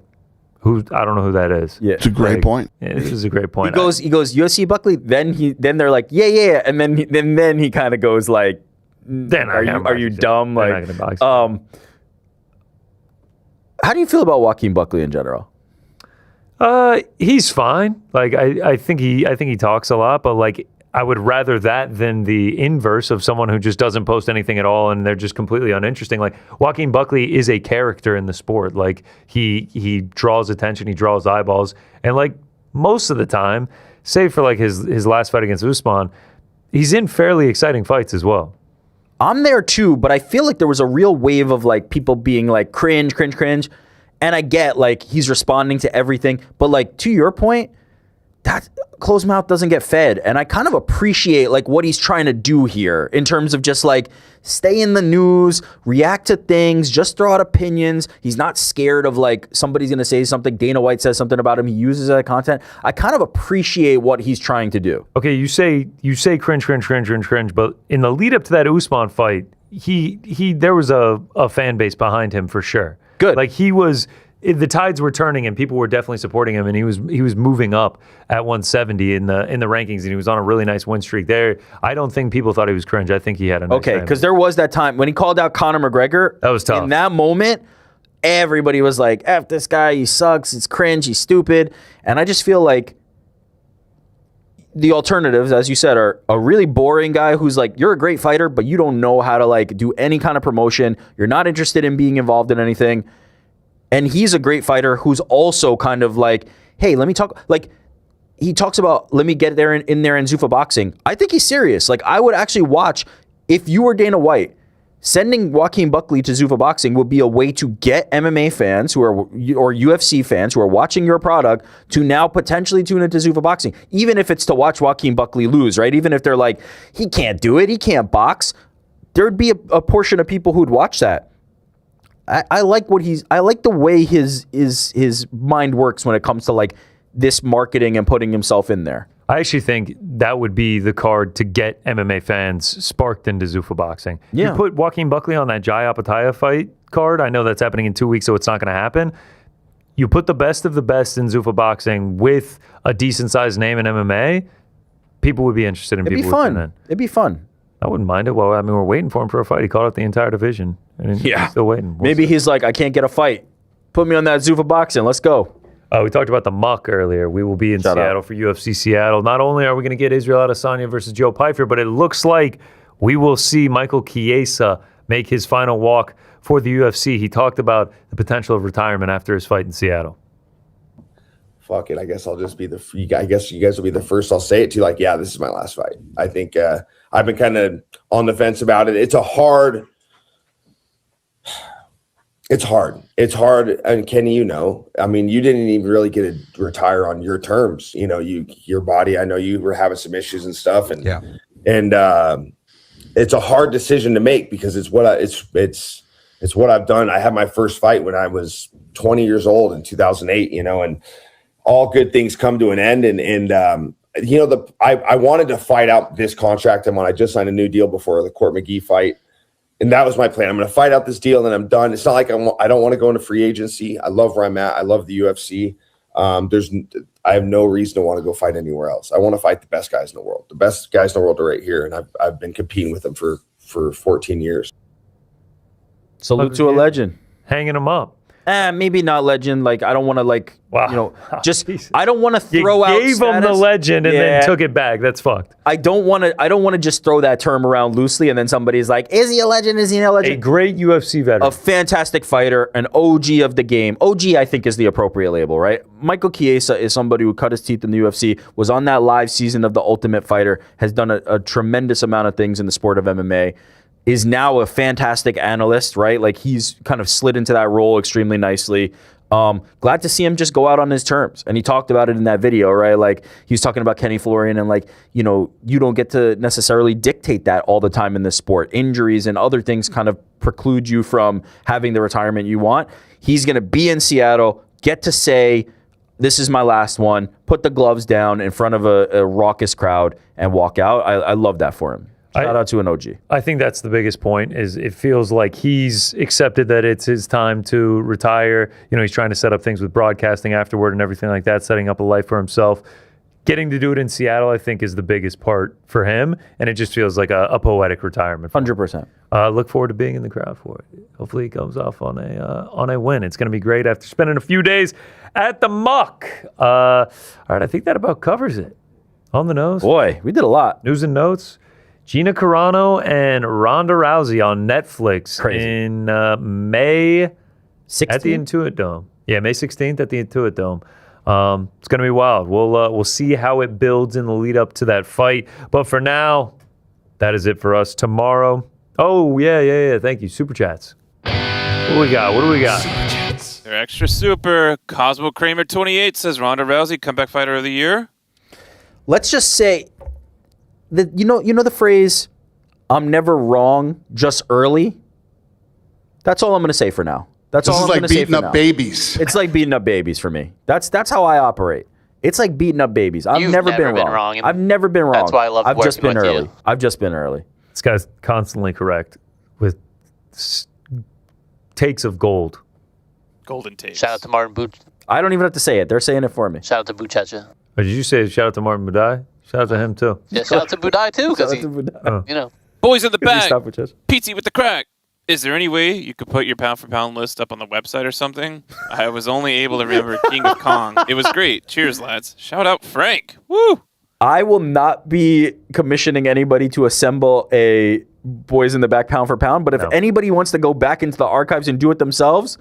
S2: I don't know who that is.
S3: Yeah,
S15: it's a great point.
S2: Yeah, this is a great point.
S3: He goes UFC Buckley. Then they're like, yeah, and then he kind of goes like, are you dumb? How do you feel about Joaquin Buckley in general?
S2: He's fine. I think he talks a lot, but I would rather that than the inverse of someone who just doesn't post anything at all and they're just completely uninteresting. Joaquin Buckley is a character in the sport. He draws attention, he draws eyeballs, and most of the time, save for his last fight against Usman, he's in fairly exciting fights as well.
S3: I'm there too, but I feel like there was a real wave of people being cringe. And I get he's responding to everything, but to your point, that closed mouth doesn't get fed. And I kind of appreciate what he's trying to do here in terms of just stay in the news, react to things, just throw out opinions. He's not scared of somebody's going to say something. Dana White says something about him. He uses that content. I kind of appreciate what he's trying to do.
S2: Okay, you say cringe, but in the lead up to that Usman fight, there was a fan base behind him for sure.
S3: Good.
S2: the tides were turning and people were definitely supporting him, and he was moving up at 170 in the rankings, and he was on a really nice win streak there. I don't think people thought he was cringe. I think he had a nice
S3: Okay, because there was that time when he called out Conor McGregor.
S2: That was tough.
S3: In that moment, everybody was like, F this guy, he sucks, it's cringe, he's stupid. And I just feel like the alternatives, as you said, are a really boring guy who's like, you're a great fighter, but you don't know how to like do any kind of promotion. You're not interested in being involved in anything. And he's a great fighter who's also kind of like, hey, let me talk. Like, he talks about, let me get there in there in Zuffa boxing. I think he's serious. Like, I would actually watch, if you were Dana White, sending Joaquin Buckley to Zuffa boxing would be a way to get MMA fans or UFC fans who are watching your product to now potentially tune into Zuffa boxing, even if it's to watch Joaquin Buckley lose, right? Even if they're like, he can't do it, he can't box, there'd be a portion of people who'd watch that. I like the way his mind works when it comes to like this marketing and putting himself in there.
S2: I actually think that would be the card to get MMA fans sparked into Zuffa boxing.
S3: Yeah.
S2: You put Joaquin Buckley on that Jai Apataya fight card. I know that's happening in 2 weeks, so it's not going to happen. You put the best of the best in Zuffa boxing with a decent-sized name in MMA, people would be interested in.
S3: It'd be fun. It'd be fun.
S2: I wouldn't mind it. Well, I mean, we're waiting for him for a fight. He called out the entire division. And he's still waiting.
S3: Maybe he's like, I can't get a fight. Put me on that Zuffa boxing. Let's go.
S2: We talked about the muck earlier. We will be in Seattle for UFC Seattle. Not only are we going to get Israel Adesanya versus Joe Pyfer, but it looks like we will see Michael Chiesa make his final walk for the UFC. He talked about the potential of retirement after his fight in Seattle.
S8: Fuck it. I guess I'll just be I guess you guys will be the first I'll say it to. Like, yeah, this is my last fight. I think I've been kind of on the fence about it. It's hard. It's hard. And Kenny, I mean, you didn't even really get to retire on your terms. Your body, I know you were having some issues and stuff. And, it's a hard decision to make because it's what I've done. I had my first fight when I was 20 years old in 2008, and all good things come to an end. I wanted to fight out this contract I'm on. I just signed a new deal before the Court McGee fight. And that was my plan. I'm going to fight out this deal and I'm done. It's not like I don't want to go into free agency. I love where I'm at. I love the UFC. I have no reason to want to go fight anywhere else. I want to fight the best guys in the world. The best guys in the world are right here. And I've been competing with them for 14 years.
S3: Salute to a legend.
S2: Hanging them up.
S3: Maybe not legend. Like, I don't want to I don't want to throw out
S2: gave him the legend and then took it back. That's fucked.
S3: I don't want to just throw that term around loosely and then somebody's like, is he a legend? Is he not a legend?
S2: A great UFC veteran.
S3: A fantastic fighter, an OG of the game. OG, I think, is the appropriate label, right? Michael Chiesa is somebody who cut his teeth in the UFC, was on that live season of The Ultimate Fighter, has done a tremendous amount of things in the sport of MMA. Is now a fantastic analyst, right? Like, he's kind of slid into that role extremely nicely. Glad to see him just go out on his terms. And he talked about it in that video, right? Like, he was talking about Kenny Florian and like, you don't get to necessarily dictate that all the time in this sport. Injuries and other things kind of preclude you from having the retirement you want. He's going to be in Seattle, get to say, this is my last one, put the gloves down in front of a raucous crowd and walk out. I love that for him. Shout out to an OG.
S2: I think that's the biggest point. Is it feels like he's accepted that it's his time to retire. He's trying to set up things with broadcasting afterward and everything like that, setting up a life for himself. Getting to do it in Seattle, I think, is the biggest part for him, and it just feels like a poetic retirement.
S3: 100%.
S2: Look forward to being in the crowd for it. Hopefully, he comes off on a win. It's going to be great after spending a few days at the muck. All right, I think that about covers it. On the nose.
S3: Boy, we did a lot.
S2: News and notes. Gina Carano and Ronda Rousey on Netflix in May 16th? At the Intuit Dome. Yeah, May 16th at the Intuit Dome. It's going to be wild. We'll see how it builds in the lead up to that fight. But for now, that is it for us. Tomorrow. Oh, yeah. Thank you. Super chats. What do we got?
S4: Super chats. They're extra super. Cosmo Kramer 28 says Ronda Rousey, comeback fighter of the year.
S3: Let's just say that you know the phrase, I'm never wrong, just early. That's all I'm going to say for now. That's all I'm going to say for now.
S7: This is like beating up babies.
S3: It's like beating up babies for me. That's how I operate. It's like beating up babies. I've never been wrong. I've never been wrong.
S6: That's why I love
S3: I've just been
S6: working with
S3: early.
S6: you.
S3: I've just been early.
S2: This guy's constantly correct with takes of gold.
S4: Golden tapes.
S6: Shout out to Martin Boot.
S3: I don't even have to say it. They're saying it for me.
S6: Shout out to Buchecha.
S2: Or did you say shout out to Martin Budai? Shout out to him too.
S6: Yeah, shout out to Budai too, because he,
S2: Oh.
S6: you know.
S4: Boys in the back.
S3: Stop with us.
S4: Petesy with the crack. Is there any way you could put your pound for pound list up on the website or something? I was only able to remember King of Kong. It was great. Cheers, lads. Shout out Frank. Woo!
S3: I will not be commissioning anybody to assemble a Boys in the Back pound for pound, but if anybody wants to go back into the archives and do it themselves,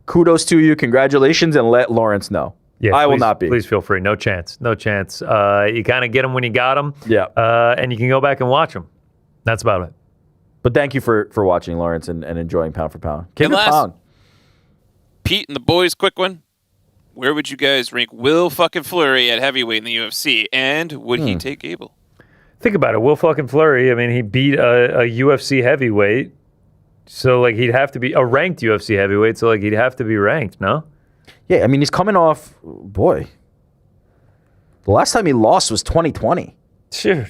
S3: kudos to you, congratulations, and let Lawrence know.
S2: Yeah,
S3: I will
S2: please-
S3: not be.
S2: Please feel free. No chance. No chance. You kind of get them when you got them.
S3: Yeah.
S2: And you can go back and watch them. That's about it.
S3: But thank you for watching, Lawrence, and enjoying pound for pound. King
S4: And
S3: of
S4: last-
S3: pound.
S4: Pete and the boys, quick one. Where would you guys rank Will fucking Fleury at heavyweight in the UFC? And would he take Gable?
S2: Think about it. Will fucking Fleury, I mean, he beat a UFC heavyweight. So, like, he'd have to be a ranked UFC heavyweight. So, like, he'd have to be ranked, no?
S3: Yeah, I mean, he's coming off, boy. The last time he lost was 2020.
S2: Sure.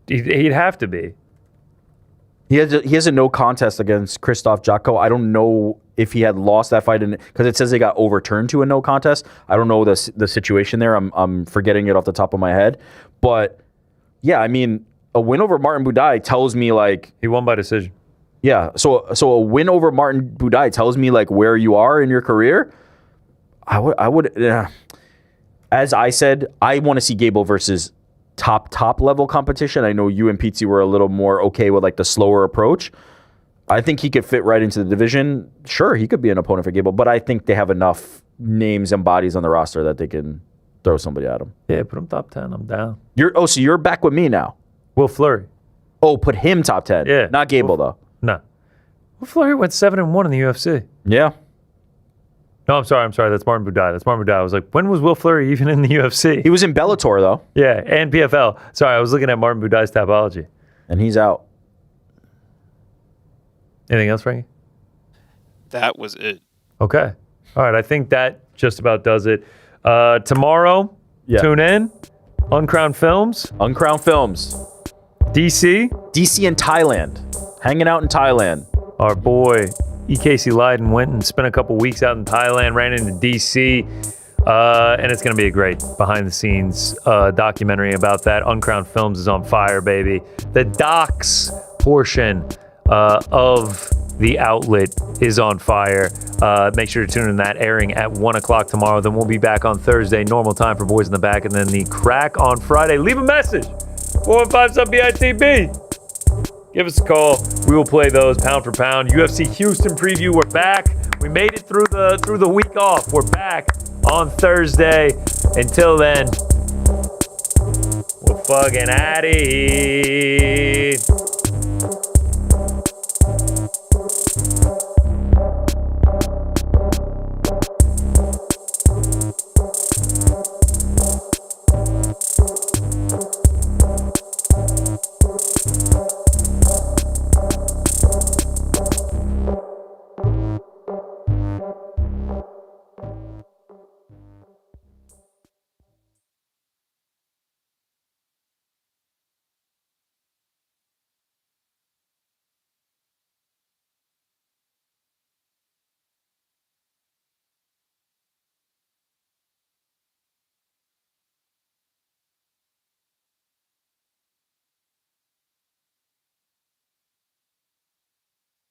S2: He'd have to be.
S3: He has a no contest against Krzysztof Jotko. I don't know if he had lost that fight because it says they got overturned to a no contest. I don't know the situation there. I'm forgetting it off the top of my head. But yeah, I mean, a win over Martin Budai tells me like
S2: he won by decision.
S3: Yeah, so a win over Martin Budai tells me like where you are in your career. I would as I said, I want to see Gable versus top level competition. I know you and Petesy were a little more okay with like the slower approach. I think he could fit right into the division. Sure, he could be an opponent for Gable, but I think they have enough names and bodies on the roster that they can throw somebody at him.
S2: Yeah, put him top 10. I'm down.
S3: So you're back with me now.
S2: Will Fleury.
S3: Oh, put him top 10.
S2: Yeah.
S3: Not Gable though.
S2: No. Will Fleury went 7-1 in the UFC.
S3: Yeah.
S2: No, I'm sorry. That's Martin Budai. I was like, when was Will Fleury even in the UFC?
S3: He was in Bellator though.
S2: Yeah, and PFL. Sorry, I was looking at Martin Budai's Tapology.
S3: And he's out.
S2: Anything else, Frankie?
S4: That was it.
S2: Okay. All right. I think that just about does it. Tomorrow, tune in. Uncrowned Films.
S3: Uncrowned Films.
S2: DC.
S3: DC in Thailand. Hanging out in Thailand.
S2: Our boy, E.K.C. Leiden went and spent a couple weeks out in Thailand, ran into DC. And it's going to be a great behind-the-scenes documentary about that. Uncrowned Films is on fire, baby. The docs portion of the outlet is on fire. Make sure to tune in that, airing at 1 o'clock tomorrow. Then we'll be back on Thursday, normal time for Boys in the Back, and then the crack on Friday. Leave a message. 415-SUB-BITB. Give us a call. We will play those pound for pound. UFC Houston preview. We're back. We made it through the week off. We're back on Thursday. Until then, we're fucking out of here.